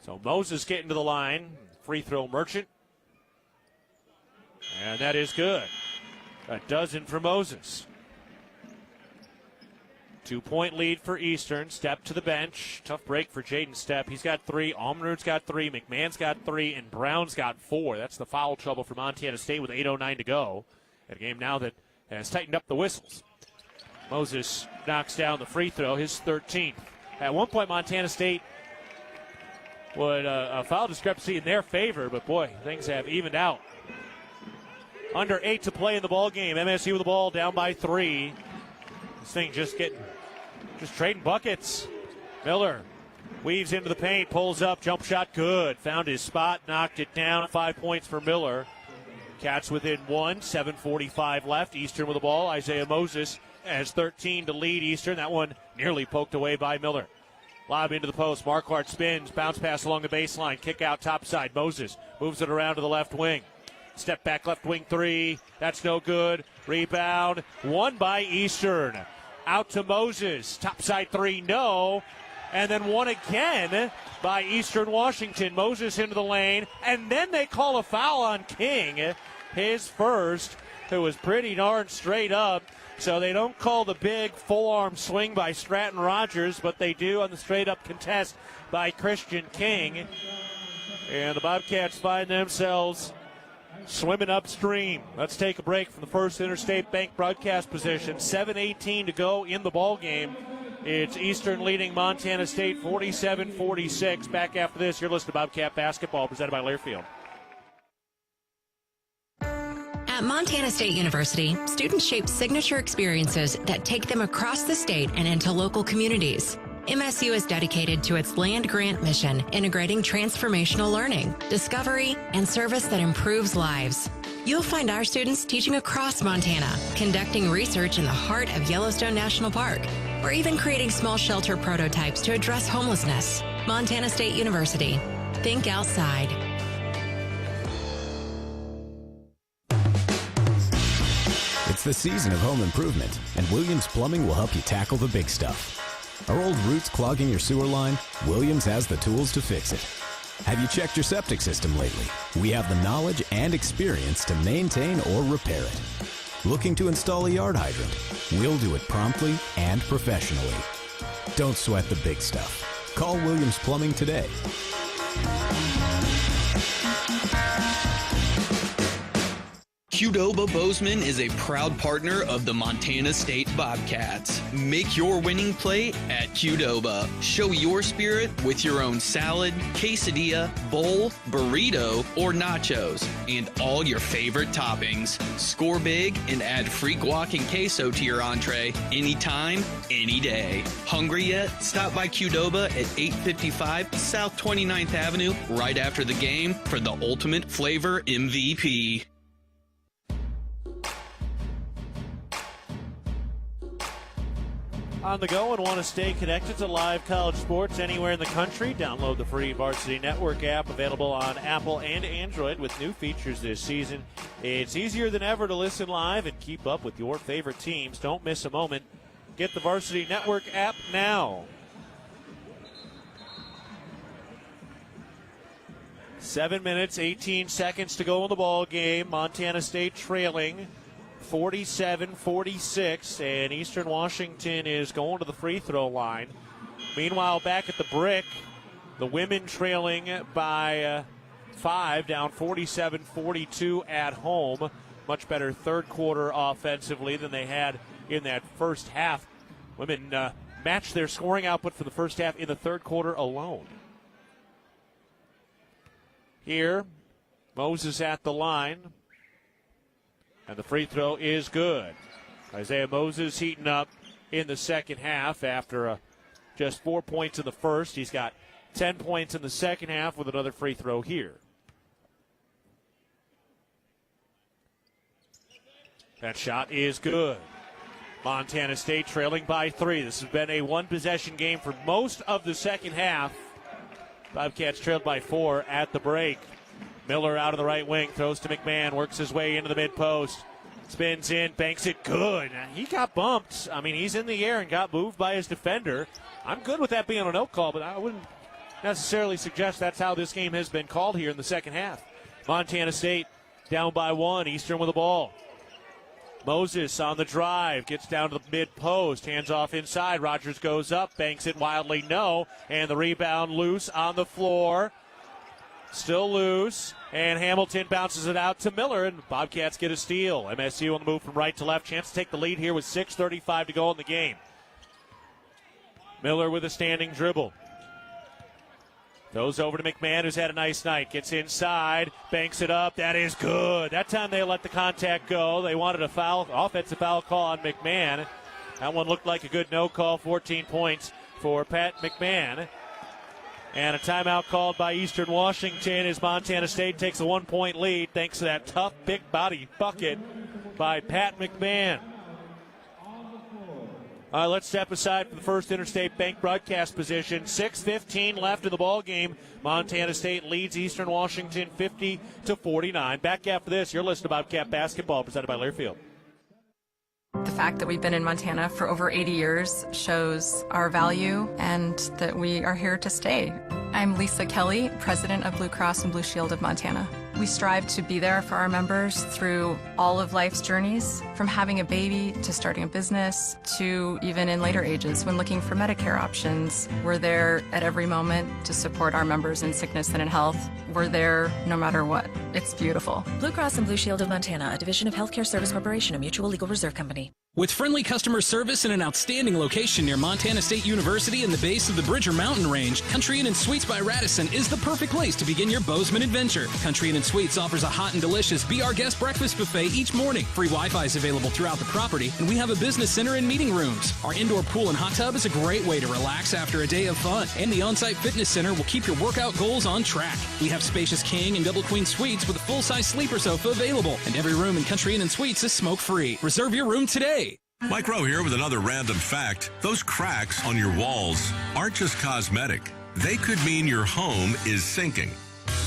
So Moses getting to the line. Free throw Merchant. And that is good. A dozen for Moses. 2-point lead for Eastern. Step to the bench. Tough break for Jaden Step. He's got 3. Almenrud's got 3. McMahon's got 3. And Brown's got 4. That's the foul trouble for Montana State with 8:09 to go. A game now that has tightened up the whistles. Moses knocks down the free throw, his 13th. At one point, Montana State would a foul discrepancy in their favor, but boy, things have evened out. Under 8 to play in the ball game. MSU with the ball down by 3. This thing just trading buckets. Miller weaves into the paint, pulls up, jump shot good. Found his spot, knocked it down. 5 points for Miller. Cats within 1, 7:45 left. Eastern with the ball. Isaiah Moses has 13 to lead Eastern. That one nearly poked away by Miller. Lob into the post. Marquardt spins. Bounce pass along the baseline. Kick out topside. Moses moves it around to the left wing. Step back left wing 3. That's no good. Rebound. Won by Eastern. Out to Moses. Topside 3. No. And then one again by Eastern Washington. Moses into the lane. And then they call a foul on King. His first. It was pretty darn straight up. So they don't call the big full-arm swing by Stratton Rogers, but they do on the straight-up contest by Christian King. And the Bobcats find themselves swimming upstream. Let's take a break from the First Interstate Bank broadcast position. 7:18 to go in the ball game. It's Eastern leading Montana State 47-46. Back after this, you're listening to Bobcat Basketball presented by Learfield. At Montana State University, students shape signature experiences that take them across the state and into local communities. MSU is dedicated to its land grant mission, integrating transformational learning, discovery, and service that improves lives. You'll find our students teaching across Montana, conducting research in the heart of Yellowstone National Park, or even creating small shelter prototypes to address homelessness. Montana State University. Think outside. It's the season of home improvement, and Williams Plumbing will help you tackle the big stuff. Are old roots clogging your sewer line? Williams has the tools to fix it. Have you checked your septic system lately? We have the knowledge and experience to maintain or repair it. Looking to install a yard hydrant? We'll do it promptly and professionally. Don't sweat the big stuff. Call Williams Plumbing today. Qdoba Bozeman is a proud partner of the Montana State Bobcats. Make your winning play at Qdoba. Show your spirit with your own salad, quesadilla, bowl, burrito, or nachos, and all your favorite toppings. Score big and add free guac and queso to your entree anytime, any day. Hungry yet? Stop by Qdoba at 855 South 29th Avenue right after the game for the ultimate flavor MVP. On the go and want to stay connected to live college sports anywhere in the country? Download the free Varsity Network app, available on Apple and Android with new features this season. It's easier than ever to listen live and keep up with your favorite teams. Don't miss a moment. Get the Varsity Network app now. 7 minutes, 18 seconds to go in the ball game. Montana State trailing 47-46, and Eastern Washington is going to the free throw line. Meanwhile, back at the brick, the women trailing by 5, down 47-42 at home. Much better third quarter offensively than they had in that first half. Women matched their scoring output for the first half in the third quarter alone. Here, Moses at the line. And the free throw is good. Isaiah Moses heating up in the second half after just 4 points in the first. He's got 10 points in the second half with another free throw here. That shot is good. Montana State trailing by 3. This has been a one-possession game for most of the second half. Bobcats trailed by 4 at the break. Miller out of the right wing, throws to McMahon, works his way into the mid-post. Spins in, banks it good. He got bumped. I mean, he's in the air and got moved by his defender. I'm good with that being a no call, but I wouldn't necessarily suggest that's how this game has been called here in the second half. Montana State down by 1, Eastern with the ball. Moses on the drive, gets down to the mid-post, hands off inside. Rogers goes up, banks it wildly, no. And the rebound loose on the floor. Still loose, and Hamilton bounces it out to Miller, and Bobcats get a steal. MSU on the move from right to left. Chance to take the lead here with 6:35 to go in the game. Miller with a standing dribble. Throws over to McMahon, who's had a nice night. Gets inside, banks it up. That is good. That time they let the contact go. They wanted a foul, offensive foul call on McMahon. That one looked like a good no call. 14 points for Pat McMahon. And a timeout called by Eastern Washington as Montana State takes a 1-point lead thanks to that tough, big body bucket by Pat McMahon. All right, let's step aside for the First Interstate Bank broadcast position. 6:15 left in the ball game. Montana State leads Eastern Washington 50-49. Back after this, you're listening to Bobcat Basketball presented by Learfield. The fact that we've been in Montana for over 80 years shows our value and that we are here to stay. I'm Lisa Kelly, president of Blue Cross and Blue Shield of Montana. We strive to be there for our members through all of life's journeys, from having a baby to starting a business to even in later ages when looking for Medicare options. We're there at every moment to support our members in sickness and in health. We're there no matter what. It's beautiful. Blue Cross and Blue Shield of Montana, a division of Healthcare Service Corporation, a mutual legal reserve company. With friendly customer service and an outstanding location near Montana State University and the base of the Bridger Mountain Range, Country Inn & Suites by Radisson is the perfect place to begin your Bozeman adventure. Country Inn & Suites offers a hot and delicious Be Our Guest breakfast buffet each morning. Free Wi-Fi is available throughout the property, and we have a business center and meeting rooms. Our indoor pool and hot tub is a great way to relax after a day of fun, and the on-site fitness center will keep your workout goals on track. We have spacious king and double queen suites with a full-size sleeper sofa available, and every room in Country Inn & Suites is smoke-free. Reserve your room today. Mike Rowe here with another random fact. Those cracks on your walls aren't just cosmetic. They could mean your home is sinking.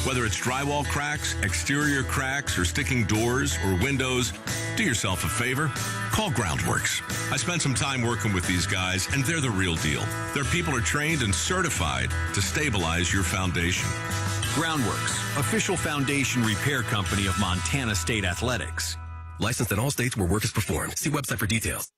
Whether it's drywall cracks, exterior cracks, or sticking doors or windows, do yourself a favor. Call Groundworks. I spent some time working with these guys, and they're the real deal. Their people are trained and certified to stabilize your foundation. Groundworks, official foundation repair company of Montana State Athletics. Licensed in all states where work is performed. See website for details.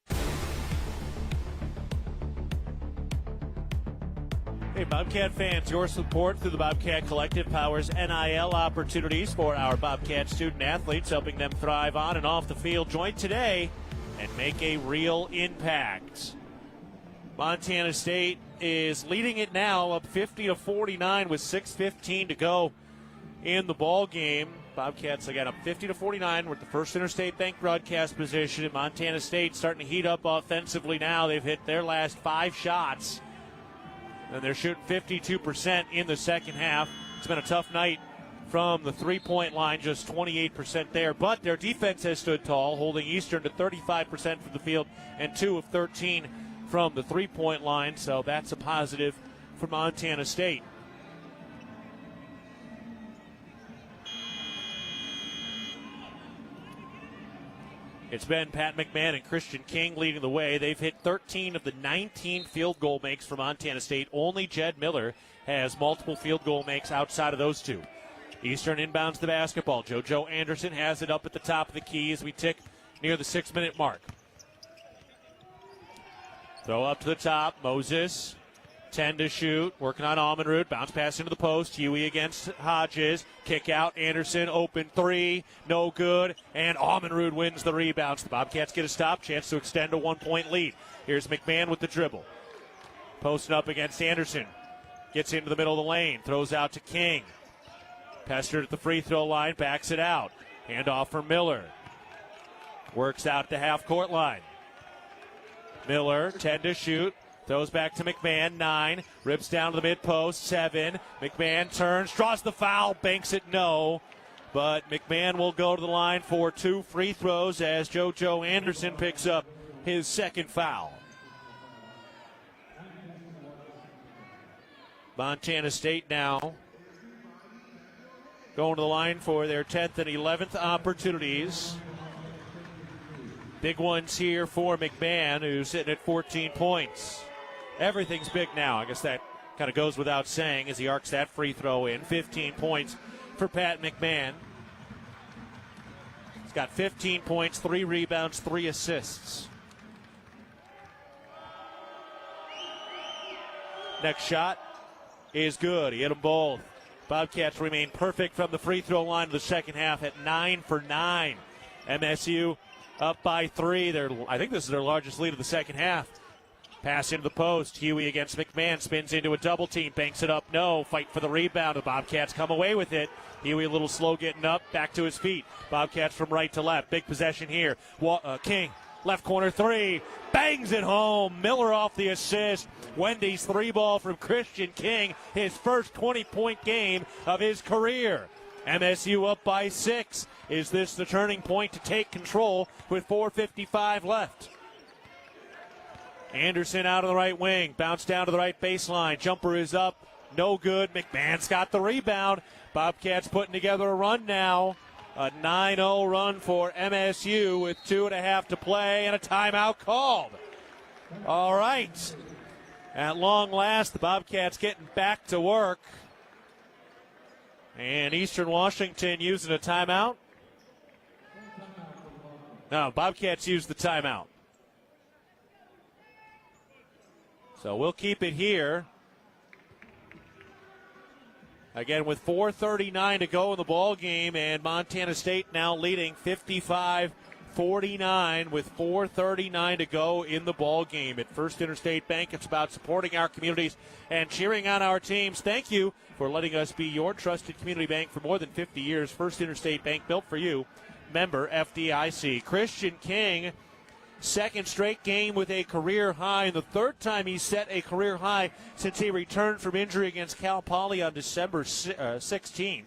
Hey, Bobcat fans, your support through the Bobcat Collective powers NIL opportunities for our Bobcat student athletes, helping them thrive on and off the field. Join today and make a real impact. Montana State is leading it now, up 50-49 with 6:15 to go in the ball game. Bobcats again up 50-49 with the First Interstate Bank broadcast position. Montana State starting to heat up offensively now. They've hit their last 5 shots, and they're shooting 52% in the second half. It's been a tough night from the three-point line, just 28% there. But their defense has stood tall, holding Eastern to 35% from the field and 2 of 13 from the three-point line, so that's a positive for Montana State. It's been Pat McMahon and Christian King leading the way. They've hit 13 of the 19 field goal makes for Montana State. Only Jed Miller has multiple field goal makes outside of those two. Eastern inbounds the basketball. JoJo Anderson has it up at the top of the key as we tick near the 6-minute mark. Throw up to the top. Moses, 10 to shoot. Working on Almenrud. Bounce pass into the post. Huey against Hodges. Kick out. Anderson, open three. No good. And Almenrud wins the rebounds. The Bobcats get a stop. Chance to extend a 1-point lead. Here's McMahon with the dribble. Posting up against Anderson. Gets into the middle of the lane. Throws out to King. Pestered at the free throw line. Backs it out. Hand off for Miller. Works out to half-court line. Miller, 10 to shoot. Throws back to McMahon, 9. Rips down to the mid-post, 7. McMahon turns, draws the foul, banks it, no. But McMahon will go to the line for 2 free throws as JoJo Anderson picks up his second foul. Montana State now going to the line for their 10th and 11th opportunities. Big ones here for McMahon, who's sitting at 14 points. Everything's big now. I guess that kind of goes without saying as he arcs that free throw in. 15 points for Pat McMahon. He's got 15 points, 3 rebounds, 3 assists. Next shot is good. He hit them both. Bobcats remain perfect from the free throw line of the second half at 9 for 9. MSU up by 3. I think this is their largest lead of the second half. Pass into the post. Huey against McMahon. Spins into a double team. Banks it up. No. Fight for the rebound. The Bobcats come away with it. Huey a little slow getting up. Back to his feet. Bobcats from right to left. Big possession here. King. Left corner 3. Bangs it home. Miller off the assist. Wendy's 3-ball from Christian King. His first 20-point game of his career. MSU up by 6. Is this the turning point to take control with 4:55 left? Anderson out of the right wing. Bounce down to the right baseline. Jumper is up. No good. McMahon's got the rebound. Bobcats putting together a run now. A 9-0 run for MSU with 2.5 to play and a timeout called. All right. At long last, the Bobcats getting back to work. And Eastern Washington using a timeout. No, Bobcats used the timeout. So we'll keep it here. Again, with 4:39 to go in the ball game, and Montana State now leading 55-49 with 4:39 to go in the ball game. At First Interstate Bank, it's about supporting our communities and cheering on our teams. Thank you for letting us be your trusted community bank for more than 50 years. First Interstate Bank, built for you. Member FDIC. Christian King, second straight game with a career high, and the third time he's set a career high since he returned from injury against Cal Poly on December 16th.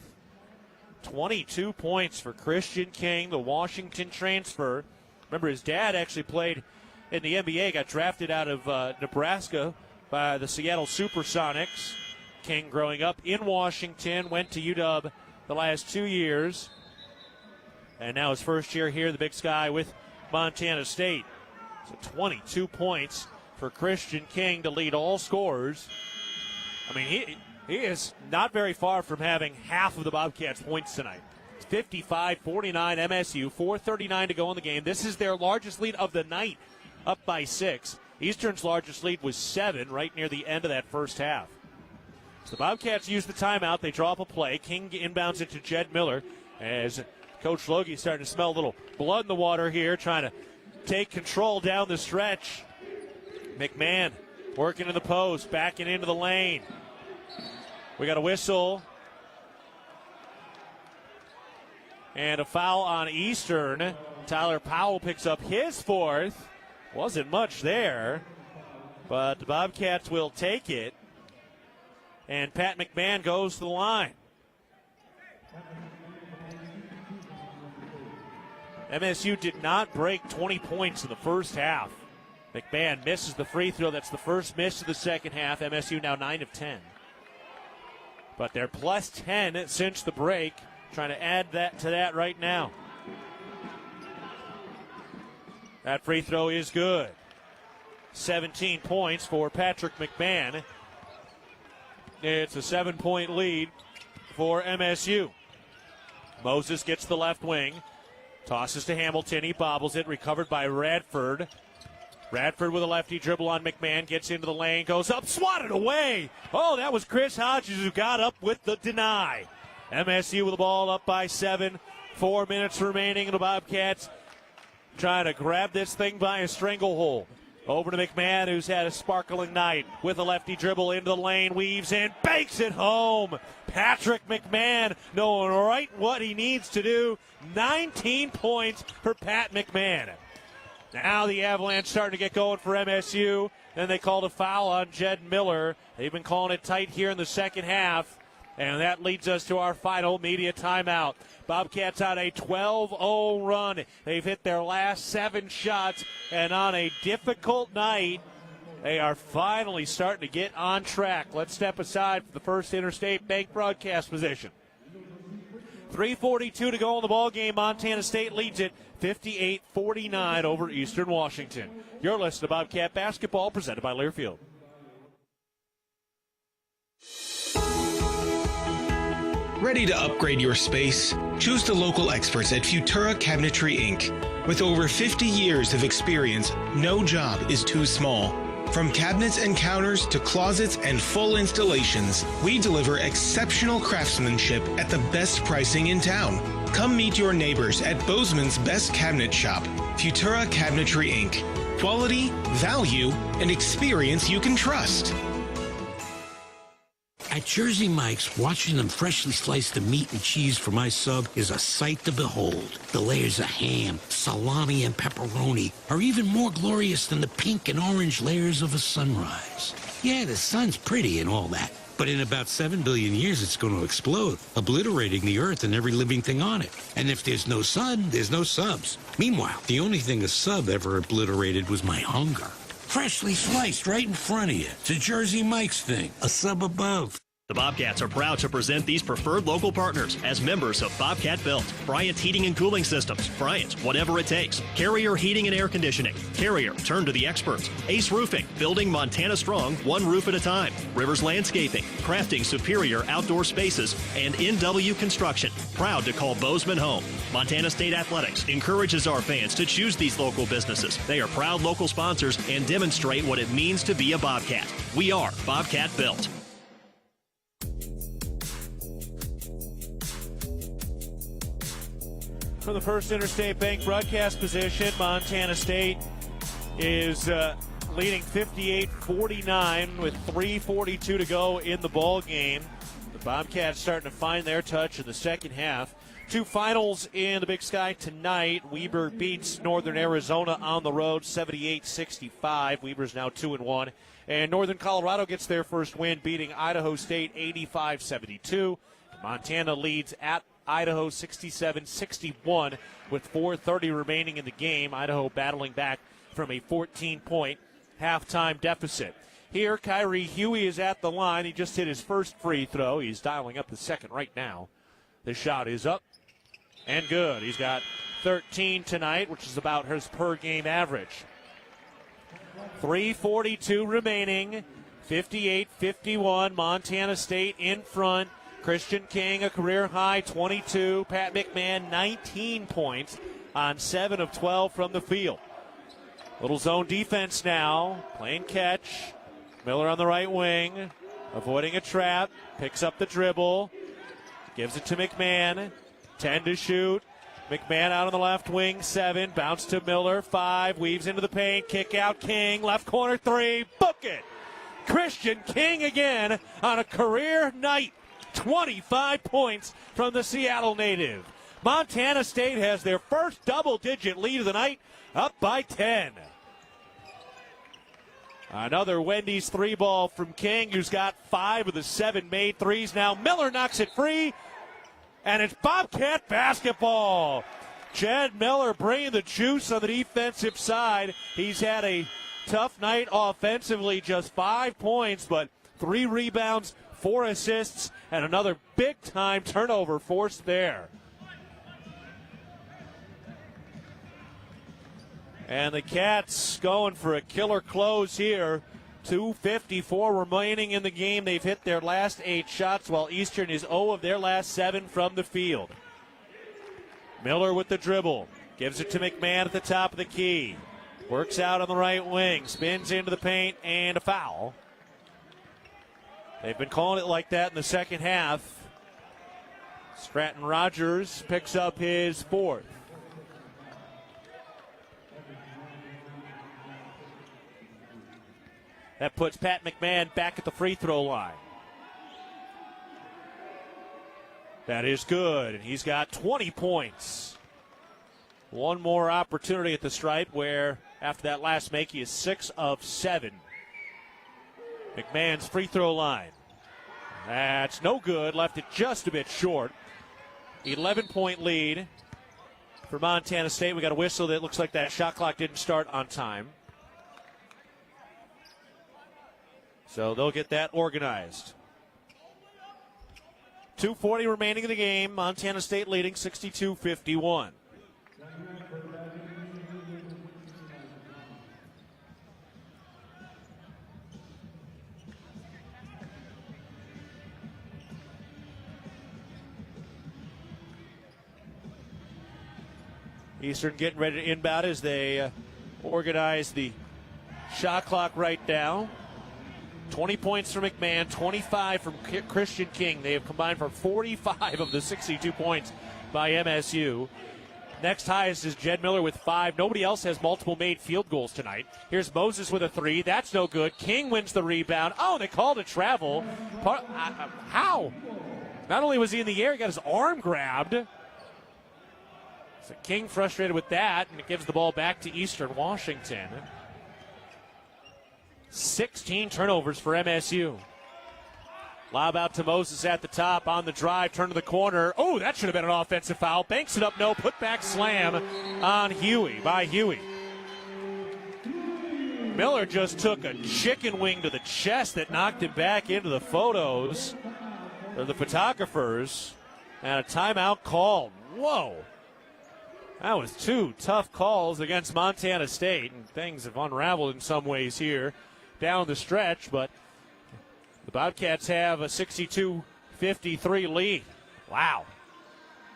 22 points for Christian King, the Washington transfer. Remember, his dad actually played in the NBA, got drafted out of Nebraska by the Seattle Supersonics. King growing up in Washington, went to UW the last 2 years. And now his first year here, the Big Sky with Montana State. So 22 points for Christian King to lead all scorers. I mean, he is not very far from having half of the Bobcats' points tonight. It's 55-49 MSU, 4:39 to go in the game. This is their largest lead of the night, up by 6. Eastern's largest lead was 7 right near the end of that first half. So the Bobcats use the timeout. They draw up a play. King inbounds it to Jed Miller as Coach Logie starting to smell a little blood in the water here, trying to take control down the stretch. McMahon working in the post, backing into the lane. We got a whistle. And a foul on Eastern. Tyler Powell picks up his 4th. Wasn't much there, but the Bobcats will take it. And Pat McMahon goes to the line. MSU did not break 20 points in the first half. McMahon misses the free throw. That's the first miss of the second half. MSU now 9 of 10. But they're plus 10 since the break. Trying to add that to that right now. That free throw is good. 17 points for Patrick McMahon. It's a 7-point lead for MSU. Moses gets the left wing. Tosses to Hamilton. He bobbles it. Recovered by Radford. Radford with a lefty dribble on McMahon. Gets into the lane. Goes up. Swatted away. Oh, that was Chris Hodges who got up with the deny. MSU with the ball up by 7. 4 minutes remaining. And the Bobcats trying to grab this thing by a stranglehold. Over to McMahon, who's had a sparkling night with a lefty dribble into the lane, weaves in, banks it home. Patrick McMahon knowing right what he needs to do. 19 points for Pat McMahon. Now the Avalanche starting to get going for MSU. Then they called a foul on Jed Miller. They've been calling it tight here in the second half. And that leads us to our final media timeout. Bobcats on a 12-0 run. They've hit their last 7 shots, and on a difficult night, they are finally starting to get on track. Let's step aside for the First Interstate Bank broadcast position. 3:42 to go in the ball game. Montana State leads it 58-49 over Eastern Washington. You're listening to Bobcat Basketball, presented by Learfield. Ready to upgrade your space? Choose the local experts at Futura Cabinetry Inc. With over 50 years of experience, no job is too small. From cabinets and counters to closets and full installations, we deliver exceptional craftsmanship at the best pricing in town. Come meet your neighbors at Bozeman's Best Cabinet Shop, Futura Cabinetry Inc. Quality, value, and experience you can trust. At Jersey Mike's, watching them freshly slice the meat and cheese for my sub is a sight to behold. The layers of ham, salami, and pepperoni are even more glorious than the pink and orange layers of a sunrise. Yeah, the sun's pretty and all that, but in about 7 billion years it's going to explode, obliterating the earth and every living thing on it. And if there's no sun, there's no subs. Meanwhile, the only thing a sub ever obliterated was my hunger. Freshly sliced right in front of you. It's a Jersey Mike's thing, a sub above. The Bobcats are proud to present these preferred local partners as members of Bobcat Built. Bryant Heating and Cooling Systems. Bryant, whatever it takes. Carrier Heating and Air Conditioning. Carrier, turn to the experts. Ace Roofing, building Montana strong, one roof at a time. Rivers Landscaping, crafting superior outdoor spaces. And NW Construction, proud to call Bozeman home. Montana State Athletics encourages our fans to choose these local businesses. They are proud local sponsors and demonstrate what it means to be a Bobcat. We are Bobcat Built. From the First Interstate Bank broadcast position, Montana State is leading 58-49 with 3:42 to go in the ball game. The Bobcats starting to find their touch in the second half. 2 finals in the Big Sky tonight. Weber beats Northern Arizona on the road 78-65. Weber's now 2-1. And Northern Colorado gets their first win, beating Idaho State 85-72. Montana leads at Idaho 67-61 with 4:30 remaining in the game. Idaho battling back from a 14-point halftime deficit. Here, Kyrie Huey is at the line. He just hit his first free throw. He's dialing up the second right now. The shot is up and good. He's got 13 tonight, which is about his per-game average. 3:42 remaining. 58-51. Montana State in front. Christian King, a career-high 22. Pat McMahon, 19 points on 7 of 12 from the field. Little zone defense now. Playing catch. Miller on the right wing. Avoiding a trap. Picks up the dribble. Gives it to McMahon. 10 to shoot. McMahon out on the left wing. 7. Bounce to Miller. 5. Weaves into the paint. Kick out King. Left corner 3. Book it. Christian King again on a career night. 25 points from the Seattle native. Montana State has their first double-digit lead of the night, up by 10. Another Wendy's 3-ball from King, who's got 5 of the 7 made threes. Now Miller knocks it free, and it's Bobcat basketball. Chad Miller bringing the juice on the defensive side. He's had a tough night offensively, just 5 points, but 3 rebounds, 4 assists, and another big-time turnover forced there. And the Cats going for a killer close here. 2:54 remaining in the game. They've hit their last 8 shots, while Eastern is 0 of their last 7 from the field. Miller with the dribble. Gives it to McMahon at the top of the key. Works out on the right wing. Spins into the paint, and a foul. They've been calling it like that in the second half. Stratton Rogers picks up his 4th. That puts Pat McMahon back at the free throw line. That is good, and he's got 20 points. One more opportunity at the stripe where, after that last make, he is 6 of 7. McMahon's free throw line. That's no good, left it just a bit short. 11-point lead for Montana State. We got a whistle that looks like that shot clock didn't start on time. So they'll get that organized. 2:40 remaining in the game. Montana State leading 62-51. Eastern getting ready to inbound as they organize the shot clock right now. 20 points from McMahon, 25 from Christian King. They have combined for 45 of the 62 points by MSU. Next highest is Jed Miller with 5. Nobody else has multiple made field goals tonight. Here's Moses with a 3. That's no good. King wins the rebound. Oh, they called a travel. How? Not only was he in the air, he got his arm grabbed. So King frustrated with that, and it gives the ball back to Eastern Washington. 16 turnovers for MSU. Lob out to Moses at the top on the drive, turn to the corner. Oh, that should have been an offensive foul. Banks it up, no. Put back slam on Huey by Huey. Miller just took a chicken wing to the chest that knocked him back into the photos, or the photographers, and a timeout called. Whoa. That was 2 tough calls against Montana State, and things have unraveled in some ways here down the stretch, but the Bobcats have a 62-53 lead. Wow.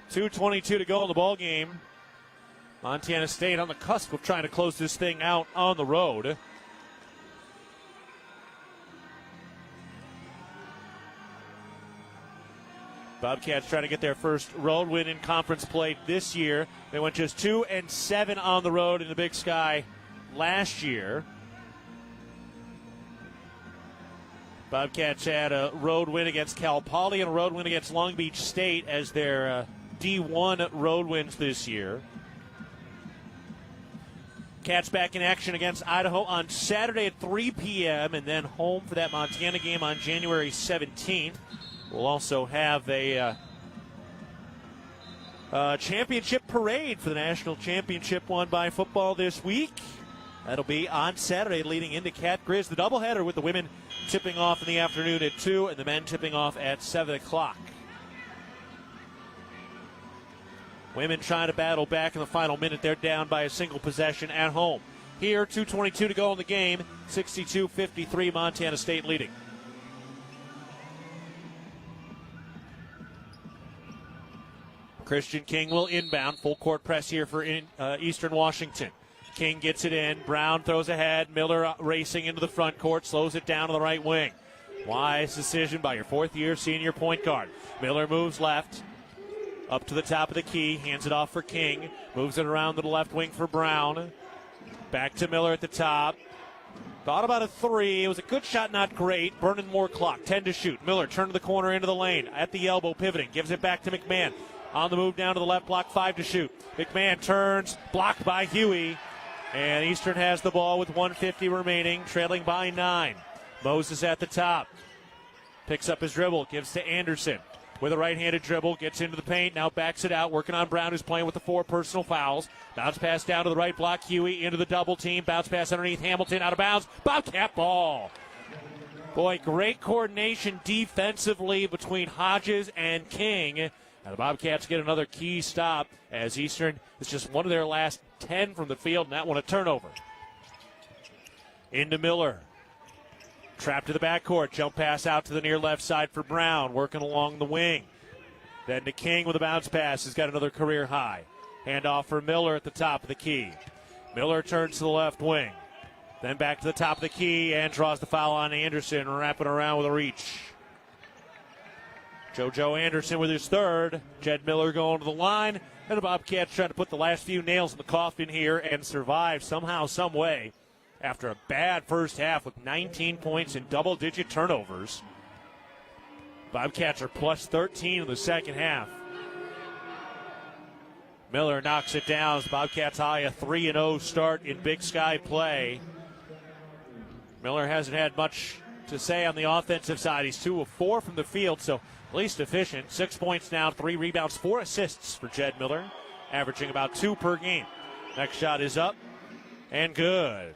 2:22 to go in the ball game. Montana State on the cusp of trying to close this thing out on the road. Bobcats trying to get their first road win in conference play this year. They went just 2-7 on the road in the Big Sky last year. Bobcats had a road win against Cal Poly and a road win against Long Beach State as their D1 road wins this year. Cats back in action against Idaho on Saturday at 3 p.m. and then home for that Montana game on January 17th. We'll also have a championship parade for the national championship won by football this week. That'll be on Saturday leading into Cat Grizz. The doubleheader with the women tipping off in the afternoon at 2 and the men tipping off at 7 o'clock. Women trying to battle back in the final minute. They're down by a single possession at home. Here, 2:22 to go in the game. 62-53, Montana State leading. Christian King will inbound. Full court press here for Eastern Washington. King gets it in. Brown throws ahead. Miller racing into the front court. Slows it down to the right wing. Wise decision by your 4th-year senior point guard. Miller moves left. Up to the top of the key. Hands it off for King. Moves it around to the left wing for Brown. Back to Miller at the top. Thought about a 3. It was a good shot, not great. Burning more clock. 10 to shoot. Miller turned to the corner into the lane. At the elbow, pivoting. Gives it back to McMahon. On the move down to the left block. 5 to shoot. McMahon turns. Blocked by Huey. And Eastern has the ball with 1:50 remaining, trailing by 9. Moses at the top. Picks up his dribble, gives to Anderson. with a right-handed dribble, gets into the paint, now backs it out, working on Brown, who's playing with the 4 personal fouls. Bounce pass down to the right block, Huey into the double team, bounce pass underneath Hamilton, out of bounds, Bobcat ball. Boy, great coordination defensively between Hodges and King. And the Bobcats get another key stop as Eastern is just one of their last 10 from the field, and that one a turnover. Into Miller. Trapped to the backcourt. Jump pass out to the near left side for Brown, working along the wing. Then to King with a bounce pass. He's got another career high. Handoff for Miller at the top of the key. Miller turns to the left wing. Then back to the top of the key and draws the foul on Anderson, wrapping around with a reach. JoJo Anderson with his third. Jed Miller going to the line. And the Bobcats trying to put the last few nails in the coffin here and survive somehow, some way, after a bad first half with 19 points and double-digit turnovers. Bobcats are plus 13 in the second half. Miller knocks it down as Bobcats high a 3-0 start in Big Sky play. Miller hasn't had much to say on the offensive side. He's 2 of 4 from the field, so least efficient. 6 points now, 3 rebounds, 4 assists for Jed Miller, averaging about 2 per game. Next shot is up and good.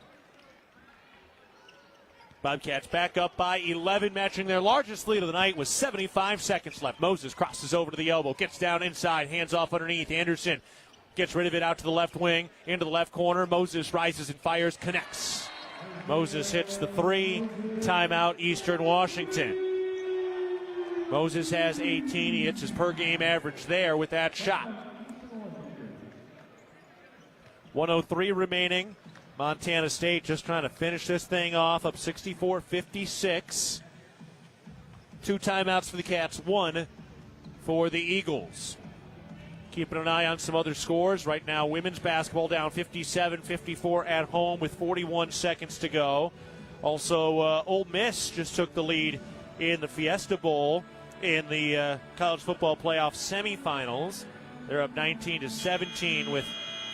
Bobcats back up by 11, matching their largest lead of the night with 75 seconds left. Moses crosses over to the elbow, gets down inside, hands off underneath. Anderson gets rid of it out to the left wing, into the left corner. Moses rises and fires, connects. Moses hits the 3. Timeout, Eastern Washington. Moses has 18. He hits his per-game average there with that shot. 1:03 remaining. Montana State just trying to finish this thing off, up 64-56. 2 timeouts for the Cats, 1 for the Eagles. Keeping an eye on some other scores. Right now, women's basketball down 57-54 at home with 41 seconds to go. Also, Ole Miss just took the lead in the Fiesta Bowl in the college football playoff semifinals. They're up 19-17 with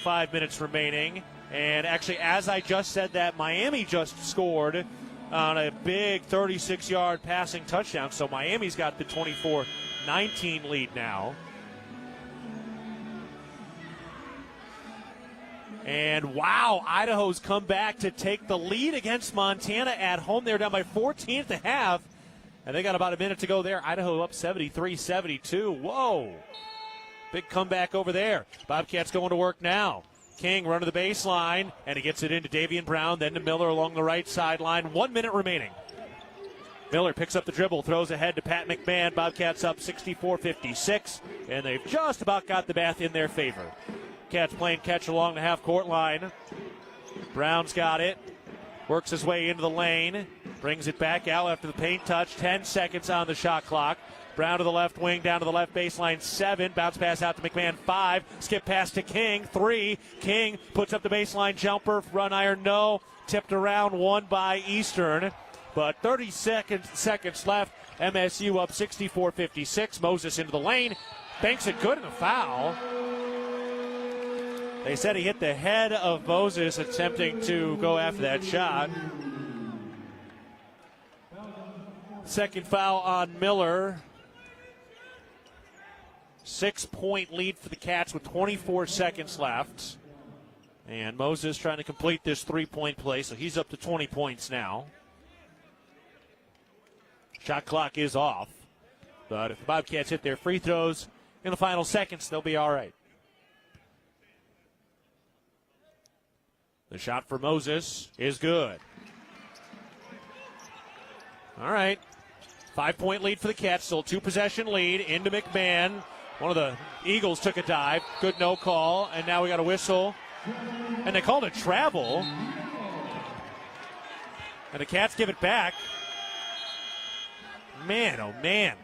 5 minutes remaining. And actually, as I just said that, Miami just scored on a big 36-yard passing touchdown. So Miami's got the 24-19 lead now. And wow, Idaho's come back to take the lead against Montana at home. They're down by 14 at the half. And they got about a minute to go there. Idaho up 73-72. Whoa. Big comeback over there. Bobcats going to work now. King running the baseline, and he gets it into Davian Brown, then to Miller along the right sideline. 1 minute remaining. Miller picks up the dribble, throws ahead to Pat McMahon. Bobcats up 64-56, and they've just about got the math in their favor. Cats playing catch along the half-court line. Brown's got it. Works his way into the lane. Brings it back out after the paint touch. 10 seconds on the shot clock. Brown to the left wing, down to the left baseline, 7. Bounce pass out to McMahon, 5. Skip pass to King, 3. King puts up the baseline jumper. Run iron, no. Tipped around, 1 by Eastern. But 30 seconds left. MSU up 64-56. Moses into the lane. Banks it good in the foul. They said he hit the head of Moses attempting to go after that shot. Second foul on Miller. 6-point lead for the Cats with 24 seconds left. And Moses trying to complete this 3-point play, so he's up to 20 points now. Shot clock is off. But if the Bobcats hit their free throws in the final seconds, they'll be all right. The shot for Moses is good. All right. 5-point lead for the Cats. Still 2-possession lead into McMahon. One of the Eagles took a dive. Good no call. And now we got a whistle. And they called it travel. And the Cats give it back. Man, oh man.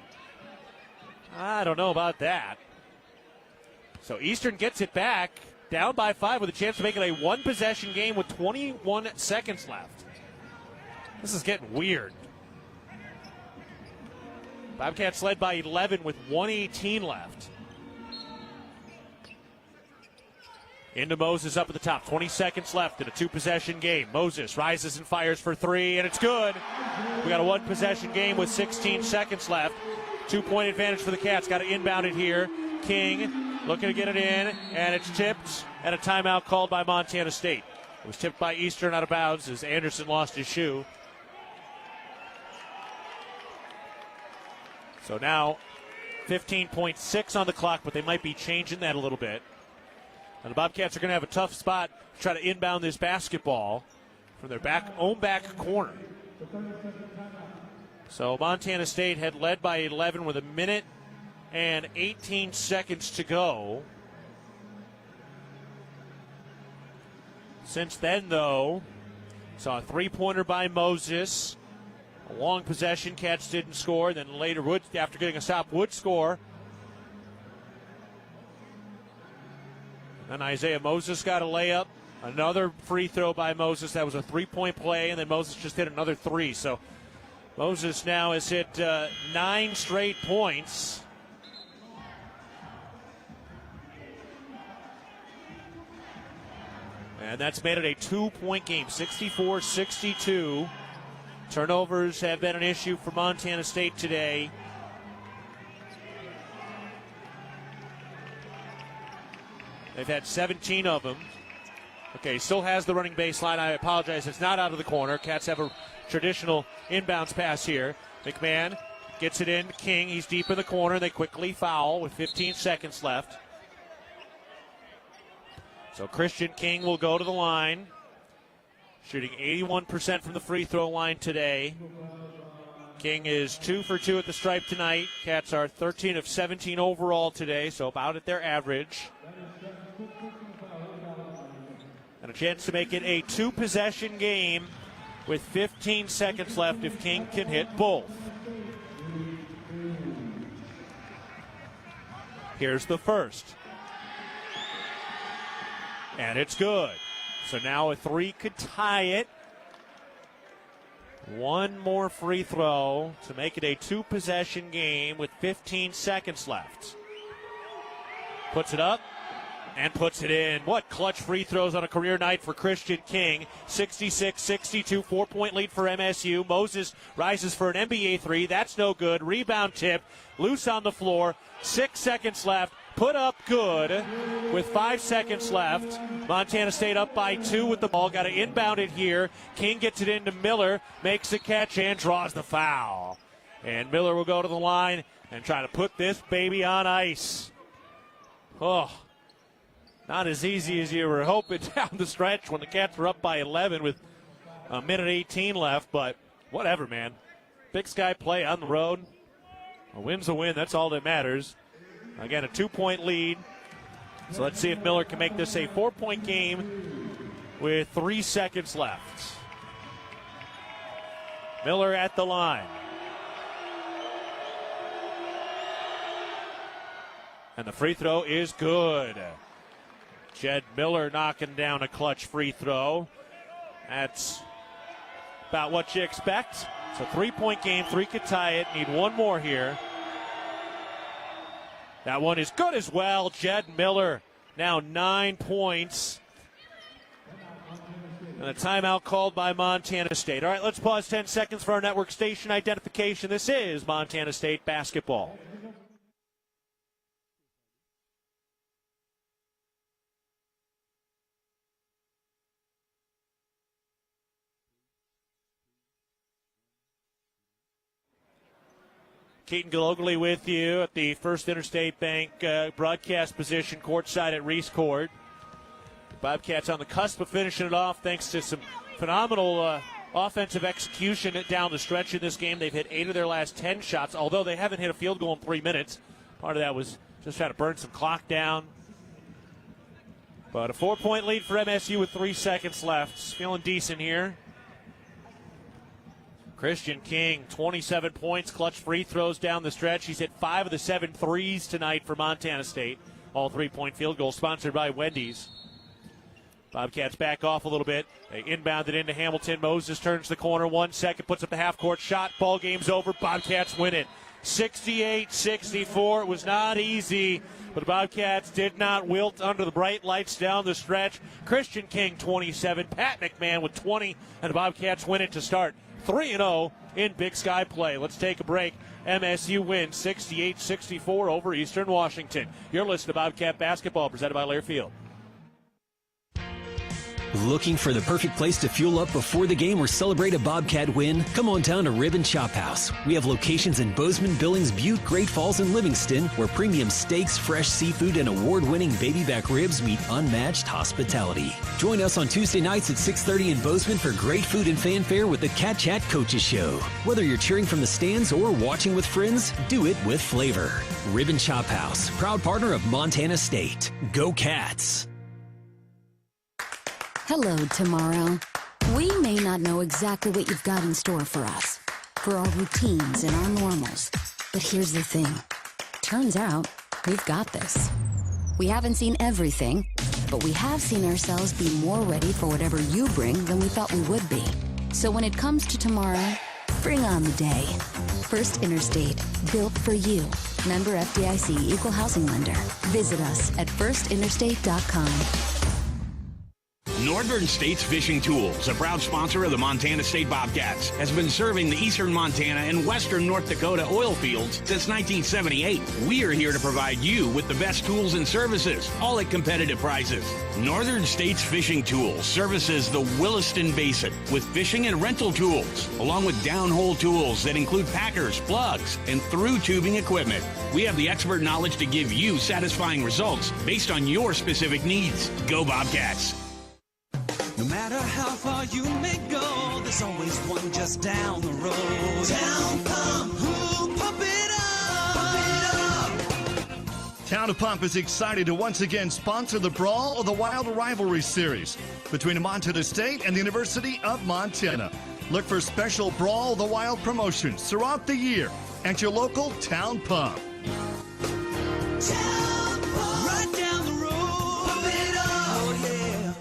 I don't know about that. So Eastern gets it back. Down by 5 with a chance to make it a 1-possession game with 21 seconds left. This is getting weird. Bobcats led by 11 with 1:18 left. Into Moses up at the top. 20 seconds left in a 2-possession game. Moses rises and fires for 3, and it's good. We got a 1-possession game with 16 seconds left. 2-point advantage for the Cats. Got to inbound it here. King looking to get it in, and it's tipped, and a timeout called by Montana State. It was tipped by Eastern out of bounds as Anderson lost his shoe. So now 15.6 on the clock, but they might be changing that a little bit. And the Bobcats are going to have a tough spot to try to inbound this basketball from their own back corner. So Montana State had led by 11 with 1 minute and 18 seconds to go. Since then, though, saw a three-pointer by Moses. A long possession, Cats didn't score. Then later, Wood, after getting a stop, would score. And Isaiah Moses got a layup. Another free throw by Moses. That was a three-point play, and then Moses just hit another three. So Moses now has hit 9 straight points. And that's made it a 2-point game, 64-62. Turnovers have been an issue for Montana State today. They've had 17 of them. Okay, still has the running baseline. I apologize, it's not out of the corner. Cats have a traditional inbounds pass here. McMahon gets it in. King, he's deep in the corner. They quickly foul with 15 seconds left. So Christian King will go to the line, shooting 81% from the free throw line today. King is 2 for 2 at the stripe tonight. Cats are 13 of 17 overall today, so about at their average. And a chance to make it a 2-possession game with 15 seconds left if King can hit both. Here's the first. And it's good. So now a 3 could tie it. One more free throw to make it a 2-possession game with 15 seconds left. Puts it up and puts it in. What clutch free throws on a career night for Christian King. 66-62, 4-point lead for MSU. Moses rises for an NBA 3. That's no good. Rebound tip. Loose on the floor. 6 seconds left. Put up good with 5 seconds left. Montana State up by 2 with the ball. Got to inbound it here. King gets it into Miller, makes the catch and draws the foul. And Miller will go to the line and try to put this baby on ice. Oh, not as easy as you were hoping down the stretch when the Cats were up by 11 with 1:18 left, but whatever, man. Big Sky play on the road. A win's a win. That's all that matters. Again, a 2-point lead. So let's see if Miller can make this a 4-point game with 3 seconds left. Miller at the line. And the free throw is good. Jed Miller knocking down a clutch free throw. That's about what you expect. It's a 3-point game. 3 could tie it. Need one more here. That one is good as well. Jed Miller now 9 points. And a timeout called by Montana State. All right, let's pause 10 seconds for our network station identification. This is Montana State basketball. Keaton Gillogly with you at the First Interstate Bank broadcast position courtside at Reese Court. The Bobcats on the cusp of finishing it off thanks to some phenomenal offensive execution down the stretch in this game. They've hit 8 of their last 10 shots, although they haven't hit a field goal in 3 minutes. Part of that was just trying to burn some clock down. But a 4-point lead for MSU with 3 seconds left. Feeling decent here. Christian King, 27 points, clutch free throws down the stretch. He's hit 5 of the 7 threes tonight for Montana State. All 3-point field goals sponsored by Wendy's. Bobcats back off a little bit. They inbound it into Hamilton. Moses turns the corner. 1 second, puts up the half-court shot. Ball game's over. Bobcats win it. 68-64. It was not easy, but the Bobcats did not wilt under the bright lights down the stretch. Christian King, 27. Pat McMahon with 20, and the Bobcats win it to start 3-0 in Big Sky play. Let's take a break MSU wins 68-64 over Eastern Washington. You're listening to Bobcat Basketball, presented by Learfield. Looking for the perfect place to fuel up before the game or celebrate a Bobcat win? Come on down to Ribbon Chop House. We have locations in Bozeman, Billings, Butte, Great Falls, and Livingston, where premium steaks, fresh seafood, and award-winning baby back ribs meet unmatched hospitality. Join us on Tuesday nights at 6:30 in Bozeman for great food and fanfare with the Cat Chat Coaches Show. Whether you're cheering from the stands or watching with friends, do it with flavor. Ribbon Chop House, proud partner of Montana State. Go Cats! Hello, tomorrow. We may not know exactly what you've got in store for us, for our routines and our normals. But here's the thing. Turns out, we've got this. We haven't seen everything, but we have seen ourselves be more ready for whatever you bring than we thought we would be. So when it comes to tomorrow, bring on the day. First Interstate, built for you. Member FDIC, Equal Housing Lender. Visit us at firstinterstate.com. Northern States Fishing Tools, a proud sponsor of the Montana State Bobcats, has been serving the eastern Montana and western North Dakota oil fields since 1978. We are here to provide you with the best tools and services, all at competitive prices. Northern States Fishing Tools services the Williston Basin with fishing and rental tools, along with downhole tools that include packers, plugs, and through tubing equipment. We have the expert knowledge to give you satisfying results based on your specific needs. Go Bobcats! No matter how far you may go, there's always one just down the road. Town Pump, who pump it up, pump it up. Town of Pump is excited to once again sponsor the Brawl of the Wild Rivalry Series between Montana State and the University of Montana. Look for special Brawl of the Wild promotions throughout the year at your local Town Pump. Town Pump, right down the road, pump it up, oh yeah.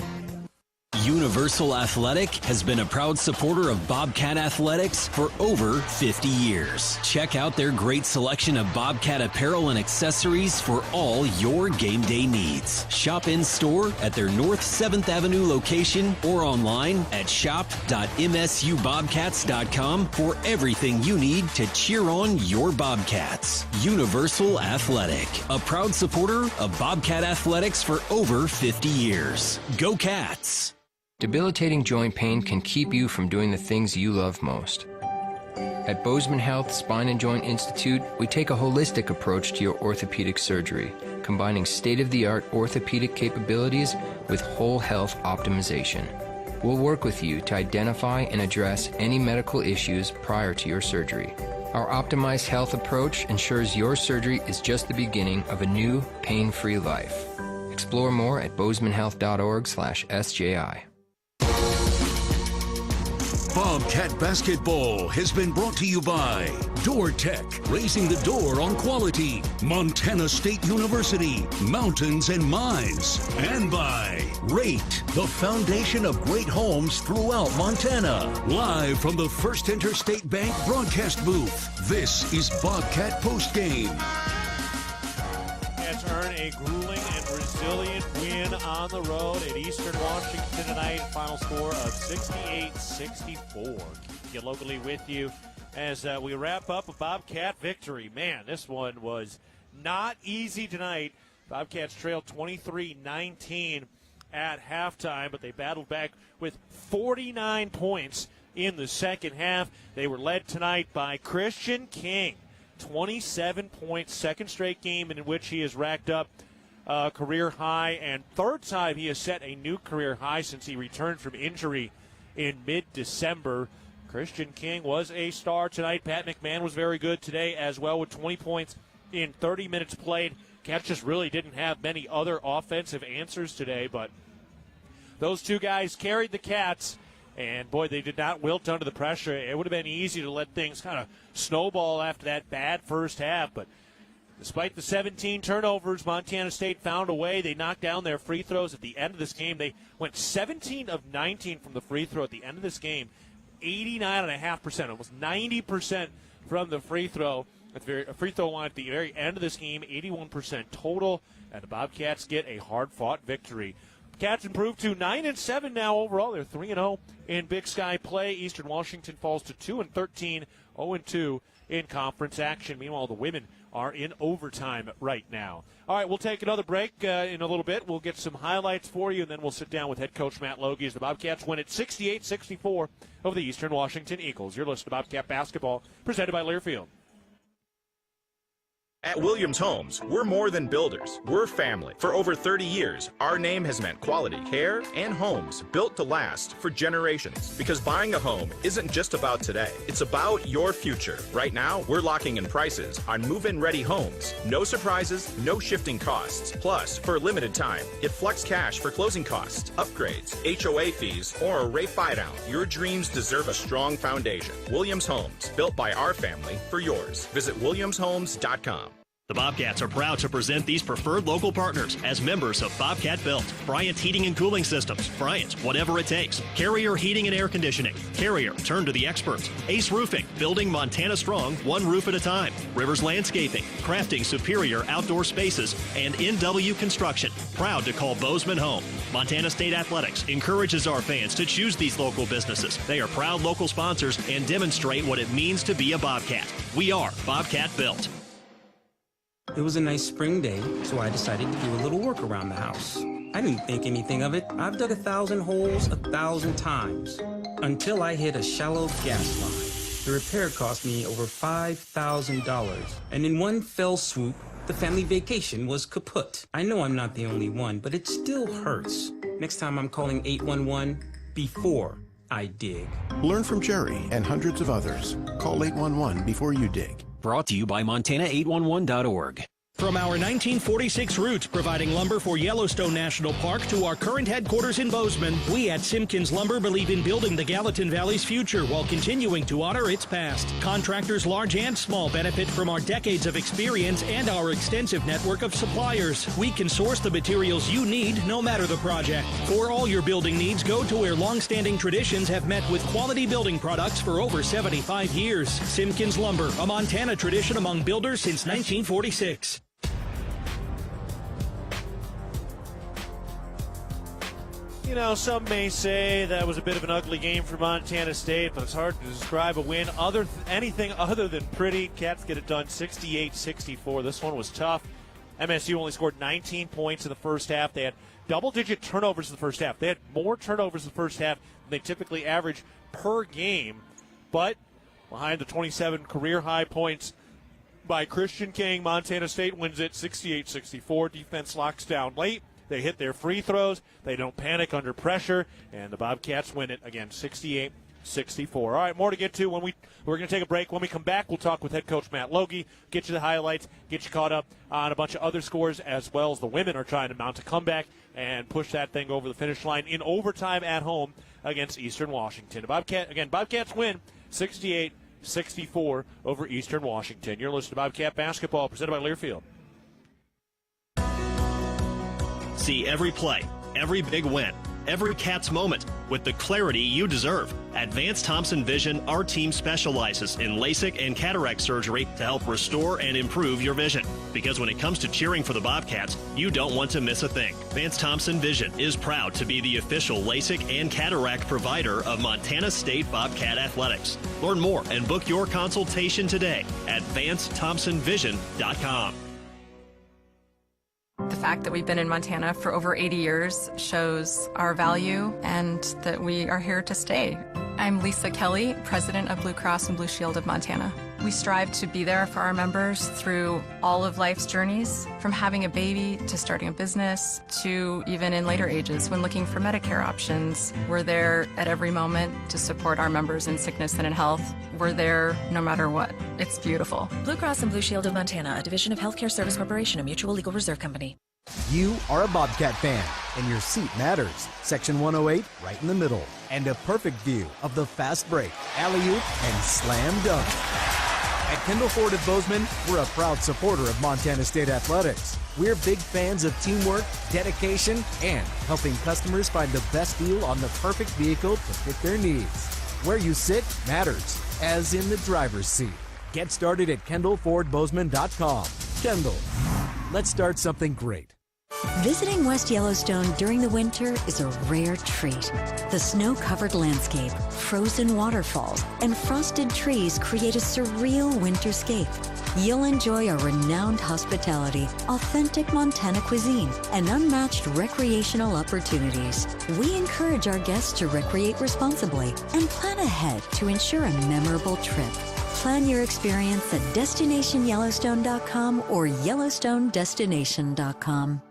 Universal Athletic has been a proud supporter of Bobcat Athletics for over 50 years. Check out their great selection of Bobcat apparel and accessories for all your game day needs. Shop in store at their North 7th Avenue location or online at shop.msubobcats.com for everything you need to cheer on your Bobcats. Universal Athletic, a proud supporter of Bobcat Athletics for over 50 years. Go Cats! Debilitating joint pain can keep you from doing the things you love most. At Bozeman Health Spine and Joint Institute, we take a holistic approach to your orthopedic surgery, combining state-of-the-art orthopedic capabilities with whole health optimization. We'll work with you to identify and address any medical issues prior to your surgery. Our optimized health approach ensures your surgery is just the beginning of a new, pain-free life. Explore more at bozemanhealth.org/SJI. Bobcat Basketball has been brought to you by Door Tech, raising the door on quality, Montana State University, Mountains and Mines, and by Rate, the foundation of great homes throughout Montana. Live from the First Interstate Bank broadcast booth, this is Bobcat Postgame. Bobcats earn a grueling and resilient win on the road at Eastern Washington tonight. Final score of 68-64. Get locally with you as we wrap up a Bobcat victory. Man, this one was not easy tonight. Bobcats trailed 23-19 at halftime, but they battled back with 49 points in the second half. They were led tonight by Christian King. 27 points, second straight game in which he has racked up a career high, and third time he has set a new career high since he returned from injury in mid-December. Christian King was a star tonight. Pat McMahon was very good today as well with 20 points in 30 minutes played. Cats just really didn't have many other offensive answers today, but those two guys carried the Cats. And, boy, they did not wilt under the pressure. It would have been easy to let things kind of snowball after that bad first half. But despite the 17 turnovers, Montana State found a way. They knocked down their free throws at the end of this game. They went 17 of 19 from the free throw at the end of this game, 89.5%, almost 90% from the free throw. A free throw line at the very end of this game, 81% total. And the Bobcats get a hard-fought victory. Cats improved to 9-7 now overall. They're 3-0 in Big Sky play. Eastern Washington falls to 2-13, 0-2 in conference action. Meanwhile, the women are in overtime right now. All right, we'll take another break in a little bit. We'll get some highlights for you, and then we'll sit down with head coach Matt Logie as the Bobcats win at 68-64 over the Eastern Washington Eagles. You're listening to Bobcat Basketball, presented by Learfield. At Williams Homes, we're more than builders. We're family. For over 30 years, our name has meant quality, care, and homes built to last for generations. Because buying a home isn't just about today. It's about your future. Right now, we're locking in prices on move-in ready homes. No surprises, no shifting costs. Plus, for a limited time, get flex cash for closing costs, upgrades, HOA fees, or a rate buy-down. Your dreams deserve a strong foundation. Williams Homes, built by our family for yours. Visit williamshomes.com. The Bobcats are proud to present these preferred local partners as members of Bobcat Built. Bryant Heating and Cooling Systems. Bryant, whatever it takes. Carrier Heating and Air Conditioning. Carrier, turn to the experts. Ace Roofing, building Montana strong, one roof at a time. Rivers Landscaping, crafting superior outdoor spaces. And NW Construction, proud to call Bozeman home. Montana State Athletics encourages our fans to choose these local businesses. They are proud local sponsors and demonstrate what it means to be a Bobcat. We are Bobcat Built. It was a nice spring day, so I decided to do a little work around the house. I didn't think anything of it. I've dug 1,000 holes 1,000 times until I hit a shallow gas line. The repair cost me over $5,000, and in one fell swoop, the family vacation was kaput. I know I'm not the only one, but it still hurts. Next time I'm calling 811 before I dig. Learn from Jerry and hundreds of others. Call 811 before you dig. Brought to you by Montana811.org. From our 1946 roots providing lumber for Yellowstone National Park to our current headquarters in Bozeman, we at Simpkins Lumber believe in building the Gallatin Valley's future while continuing to honor its past. Contractors large and small benefit from our decades of experience and our extensive network of suppliers. We can source the materials you need no matter the project. For all your building needs, go to where long-standing traditions have met with quality building products for over 75 years. Simpkins Lumber, a Montana tradition among builders since 1946. You know, some may say that was a bit of an ugly game for Montana State, but it's hard to describe a win anything other than pretty. Cats get it done 68-64. This one was tough. MSU only scored 19 points in the first half. They had double-digit turnovers in the first half. They had more turnovers in the first half than they typically average per game. But behind the 27 career-high points by Christian King, Montana State wins it 68-64. Defense locks down late. They hit their free throws. They don't panic under pressure. And the Bobcats win it again, 68-64. All right, more to get to. We're going to take a break. When we come back, we'll talk with head coach Matt Logie, get you the highlights, get you caught up on a bunch of other scores, as well as the women are trying to mount a comeback and push that thing over the finish line in overtime at home against Eastern Washington. Bobcats win 68-64 over Eastern Washington. You're listening to Bobcat Basketball, presented by Learfield. See every play, every big win, every Cats moment with the clarity you deserve. At Vance Thompson Vision, our team specializes in LASIK and cataract surgery to help restore and improve your vision. Because when it comes to cheering for the Bobcats, you don't want to miss a thing. Vance Thompson Vision is proud to be the official LASIK and cataract provider of Montana State Bobcat Athletics. Learn more and book your consultation today at VanceThompsonVision.com. The fact that we've been in Montana for over 80 years shows our value and that we are here to stay. I'm Lisa Kelly, president of Blue Cross and Blue Shield of Montana. We strive to be there for our members through all of life's journeys, from having a baby to starting a business to even in later ages when looking for Medicare options. We're there at every moment to support our members in sickness and in health. We're there no matter what. It's beautiful. Blue Cross and Blue Shield of Montana, a division of Healthcare Service Corporation, a mutual legal reserve company. You are a Bobcat fan, and your seat matters. Section 108, right in the middle. And a perfect view of the fast break, alley-oop, and slam dunk. At Kendall Ford of Bozeman, we're a proud supporter of Montana State Athletics. We're big fans of teamwork, dedication, and helping customers find the best deal on the perfect vehicle to fit their needs. Where you sit matters, as in the driver's seat. Get started at KendallFordBozeman.com. Kendall, let's start something great. Visiting West Yellowstone during the winter is a rare treat. The snow-covered landscape, frozen waterfalls, and frosted trees create a surreal winterscape. You'll enjoy our renowned hospitality, authentic Montana cuisine, and unmatched recreational opportunities. We encourage our guests to recreate responsibly and plan ahead to ensure a memorable trip. Plan your experience at DestinationYellowstone.com or YellowstoneDestination.com.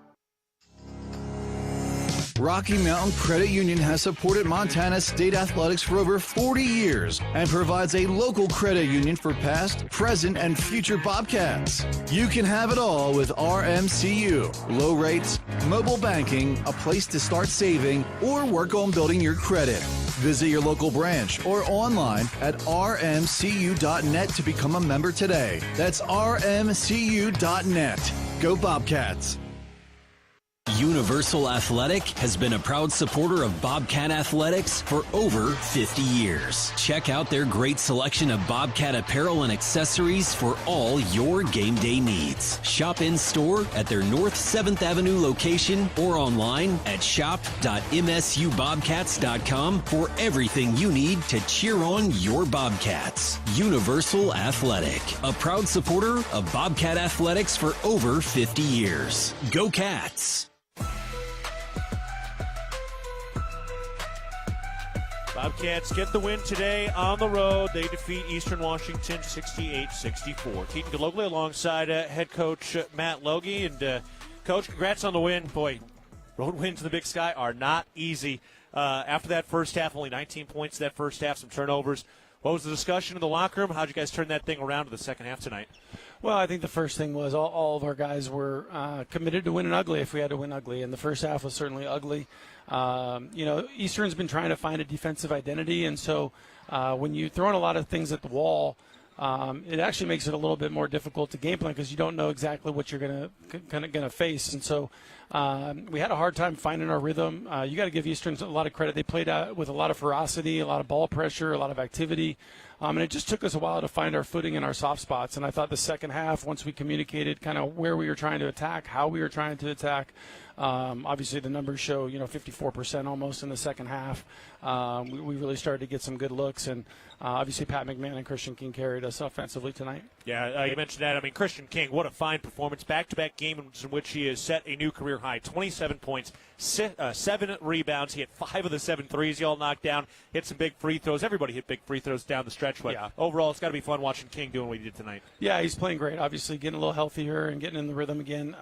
Rocky Mountain Credit Union has supported Montana State Athletics for over 40 years and provides a local credit union for past, present, and future Bobcats. You can have it all with RMCU. Low rates, mobile banking, a place to start saving, or work on building your credit. Visit your local branch or online at rmcu.net to become a member today. That's rmcu.net. Go Bobcats. Universal Athletic has been a proud supporter of Bobcat Athletics for over 50 years. Check out their great selection of Bobcat apparel and accessories for all your game day needs. Shop in store at their North 7th Avenue location or online at shop.msubobcats.com for everything you need to cheer on your Bobcats. Universal Athletic, a proud supporter of Bobcat Athletics for over 50 years. Go Cats! Bobcats get the win today on the road. They defeat Eastern Washington 68-64. Keaton Gillogly alongside head coach Matt Logie. And, Coach, congrats on the win. Boy, road wins in the Big Sky are not easy. After that first half, only 19 points that first half, some turnovers. What was the discussion in the locker room? How did you guys turn that thing around to the second half tonight? Well, I think the first thing was all of our guys were committed to winning ugly if we had to win ugly, and the first half was certainly ugly. Eastern's been trying to find a defensive identity, and so when you throw in a lot of things at the wall, it actually makes it a little bit more difficult to game plan because you don't know exactly what you're gonna face, and so we had a hard time finding our rhythm. You got to give Eastern a lot of credit. They played out with a lot of ferocity, a lot of ball pressure, a lot of activity. And it just took us a while to find our footing and our soft spots. And I thought the second half, once we communicated kind of where we were trying to attack, how we were trying to attack, obviously the numbers show, 54% almost in the second half. We really started to get some good looks. And obviously Pat McMahon and Christian King carried us offensively tonight. Yeah, you mentioned that. I mean, Christian King, what a fine performance. Back-to-back games in which he has set a new career high, 27 points, 7 rebounds. He had 5 of the 7 threes he all knocked down, hit some big free throws. Everybody hit big free throws down the stretch, but overall it's got to be fun watching King doing what he did tonight. Yeah, he's playing great. Obviously getting a little healthier and getting in the rhythm again.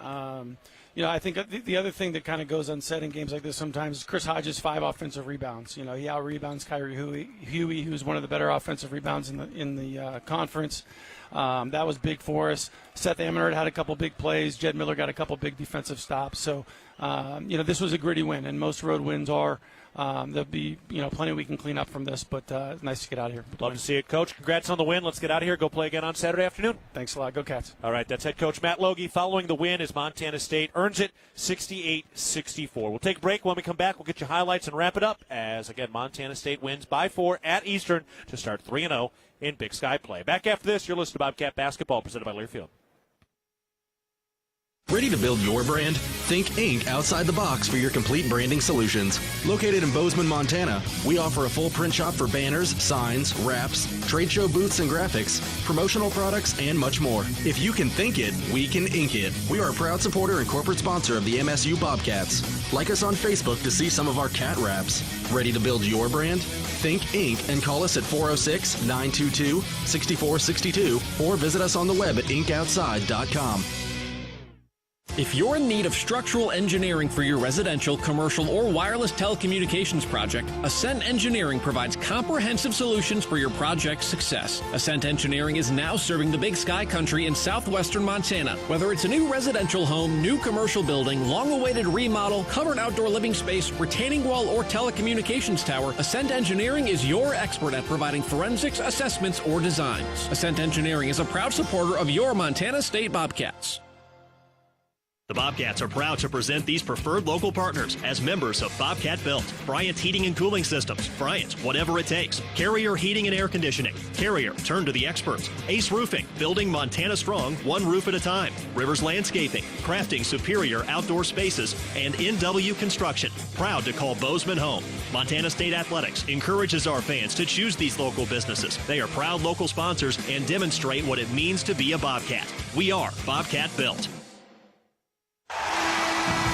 I think the other thing that kind of goes unsaid in games like this sometimes is Chris Hodges' 5 offensive rebounds. He out-rebounds Kyrie Huey, who's one of the better offensive rebounds in the conference. That was big for us. Seth Amenard had a couple big plays. Jed Miller got a couple big defensive stops. So, this was a gritty win, and most road wins are. There'll be, plenty we can clean up from this, but it's nice to get out of here. Love to see it, Coach. Congrats on the win. Let's get out of here. Go play again on Saturday afternoon. Thanks a lot. Go Cats. All right, that's head coach Matt Logie. Following the win as Montana State earns it 68-64. We'll take a break. When we come back, we'll get you highlights and wrap it up as, again, Montana State wins by 4 at Eastern to start 3-0 in Big Sky play. Back after this, you're listening to Bobcat Basketball presented by Learfield. Ready to build your brand? Think Inc. outside the box for your complete branding solutions. Located in Bozeman, Montana, we offer a full print shop for banners, signs, wraps, trade show booths and graphics, promotional products, and much more. If you can think it, we can ink it. We are a proud supporter and corporate sponsor of the MSU Bobcats. Like us on Facebook to see some of our cat wraps. Ready to build your brand? Think Inc. and call us at 406-922-6462 or visit us on the web at inkoutside.com. If you're in need of structural engineering for your residential, commercial, or wireless telecommunications project, Ascent Engineering provides comprehensive solutions for your project's success. Ascent Engineering is now serving the Big Sky country in southwestern Montana. Whether it's a new residential home, new commercial building, long-awaited remodel, covered outdoor living space, retaining wall, or telecommunications tower, Ascent Engineering is your expert at providing forensics, assessments, or designs. Ascent Engineering is a proud supporter of your Montana State Bobcats. The Bobcats are proud to present these preferred local partners as members of Bobcat Built, Bryant Heating and Cooling Systems, Bryant, whatever it takes, Carrier Heating and Air Conditioning, Carrier, turn to the experts, Ace Roofing, building Montana strong, one roof at a time, Rivers Landscaping, crafting superior outdoor spaces, and NW Construction, proud to call Bozeman home. Montana State Athletics encourages our fans to choose these local businesses. They are proud local sponsors and demonstrate what it means to be a Bobcat. We are Bobcat Built.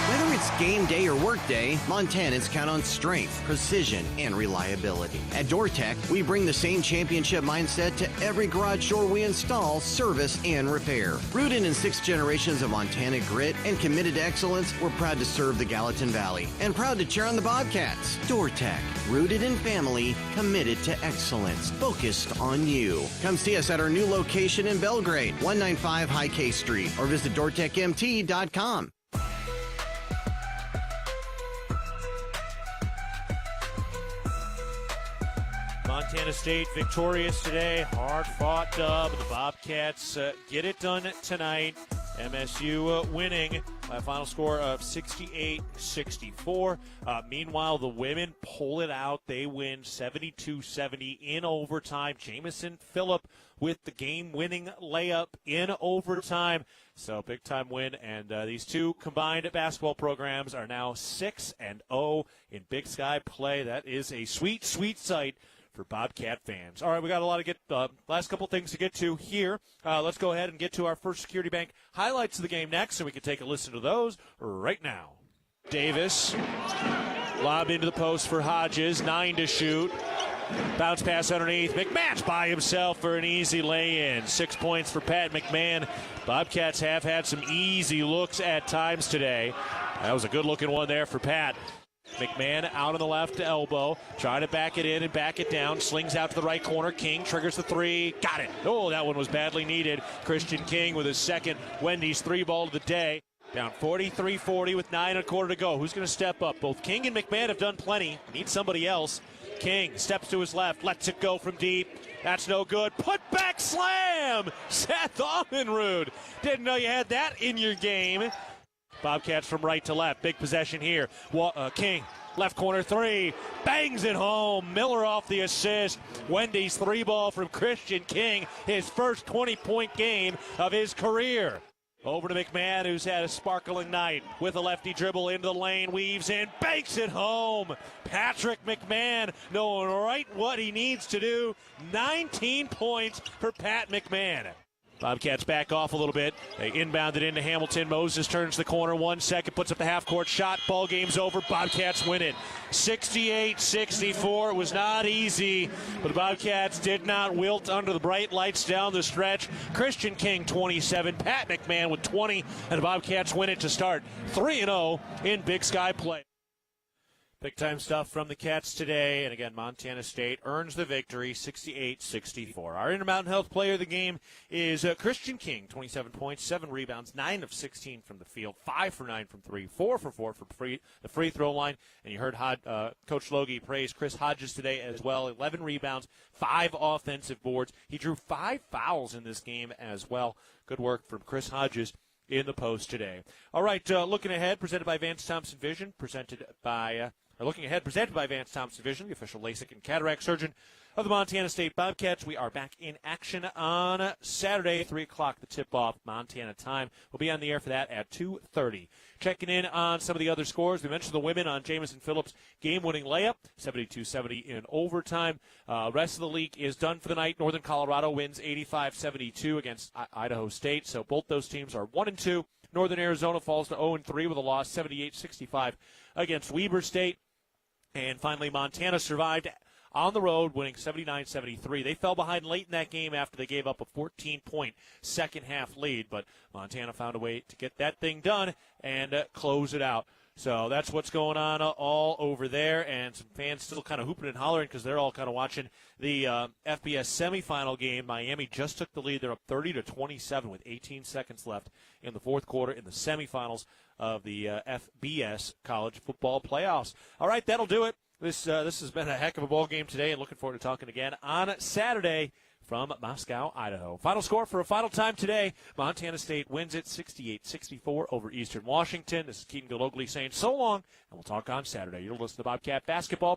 Whether it's game day or work day, Montanans count on strength, precision, and reliability. At DoorTech, we bring the same championship mindset to every garage door we install, service, and repair. Rooted in 6 generations of Montana grit and committed to excellence, we're proud to serve the Gallatin Valley and proud to cheer on the Bobcats. DoorTech, rooted in family, committed to excellence, focused on you. Come see us at our new location in Belgrade, 195 High K Street, or visit DoorTechMT.com. Montana State victorious today. Hard-fought dub. The Bobcats get it done tonight. MSU winning by a final score of 68-64. Meanwhile, the women pull it out. They win 72-70 in overtime. Jamison Phillip with the game-winning layup in overtime. So big-time win, and these two combined basketball programs are now 6-0 in Big Sky play. That is a sweet, sweet sight for Bobcat fans. All right, we got a lot of last couple things to get to here. Let's go ahead and get to our First Security Bank highlights of the game next, so we can take a listen to those right now. Davis, lob into the post for Hodges, 9 to shoot. Bounce pass underneath. McMahon's by himself for an easy lay-in. 6 points for Pat McMahon. Bobcats have had some easy looks at times today. That was a good-looking one there for Pat. McMahon out on the left elbow, trying to back it in and back it down, slings out to the right corner. King triggers the three, got it. Oh, that one was badly needed. Christian King with his second Wendy's 3-ball of the day. Down 43-40 with 9:15 to go. Who's going to step up? Both King and McMahon have done plenty. Need somebody else. King steps to his left, lets it go from deep. That's no good. Put back slam! Seth Almenrud. Didn't know you had that in your game. Bobcats from right to left. Big possession here. King, left corner three. Bangs it home. Miller off the assist. Wendy's 3-ball from Christian King. His first 20-point game of his career. Over to McMahon, who's had a sparkling night with a lefty dribble into the lane. Weaves in. Banks it home. Patrick McMahon knowing right what he needs to do. 19 points for Pat McMahon. Bobcats back off a little bit. They inbound it into Hamilton. Moses turns the corner. 1 second, puts up the half-court shot. Ball game's over. Bobcats win it. 68-64. It was not easy, but the Bobcats did not wilt under the bright lights down the stretch. Christian King, 27. Pat McMahon with 20, and the Bobcats win it to start 3-0 in Big Sky play. Big-time stuff from the Cats today. And again, Montana State earns the victory, 68-64. Our Intermountain Health player of the game is Christian King, 27 points, 7 rebounds, 9 of 16 from the field, 5 for 9 from 3, 4 for 4 from the free throw line. And you heard Coach Logie praise Chris Hodges today as well, 11 rebounds, 5 offensive boards. He drew 5 fouls in this game as well. Good work from Chris Hodges in the post today. All right, looking ahead, presented by Vance Thompson Vision, presented by Vance Thompson Vision, the official LASIK and cataract surgeon of the Montana State Bobcats. We are back in action on Saturday, 3 o'clock, the tip-off Montana time. We'll be on the air for that at 2:30. Checking in on some of the other scores. We mentioned the women on Jamison Phillips' game-winning layup, 72-70 in overtime. Rest of the league is done for the night. Northern Colorado wins 85-72 against Idaho State, so both those teams are 1-2. Northern Arizona falls to 0-3 with a loss, 78-65 against Weber State. And finally, Montana survived on the road, winning 79-73. They fell behind late in that game after they gave up a 14-point second-half lead, but Montana found a way to get that thing done and close it out. So that's what's going on all over there, and some fans still kind of hooping and hollering because they're all kind of watching the FBS semifinal game. Miami just took the lead. They're up 30-27 with 18 seconds left in the fourth quarter in the semifinals of the FBS college football playoffs. All right, that'll do it. This has been a heck of a ball game today, and looking forward to talking again on Saturday from Moscow, Idaho. Final score for a final time today. Montana State wins it 68-64 over Eastern Washington. This is Keaton Gillogly saying so long, and we'll talk on Saturday. You're listening to Bobcat Basketball.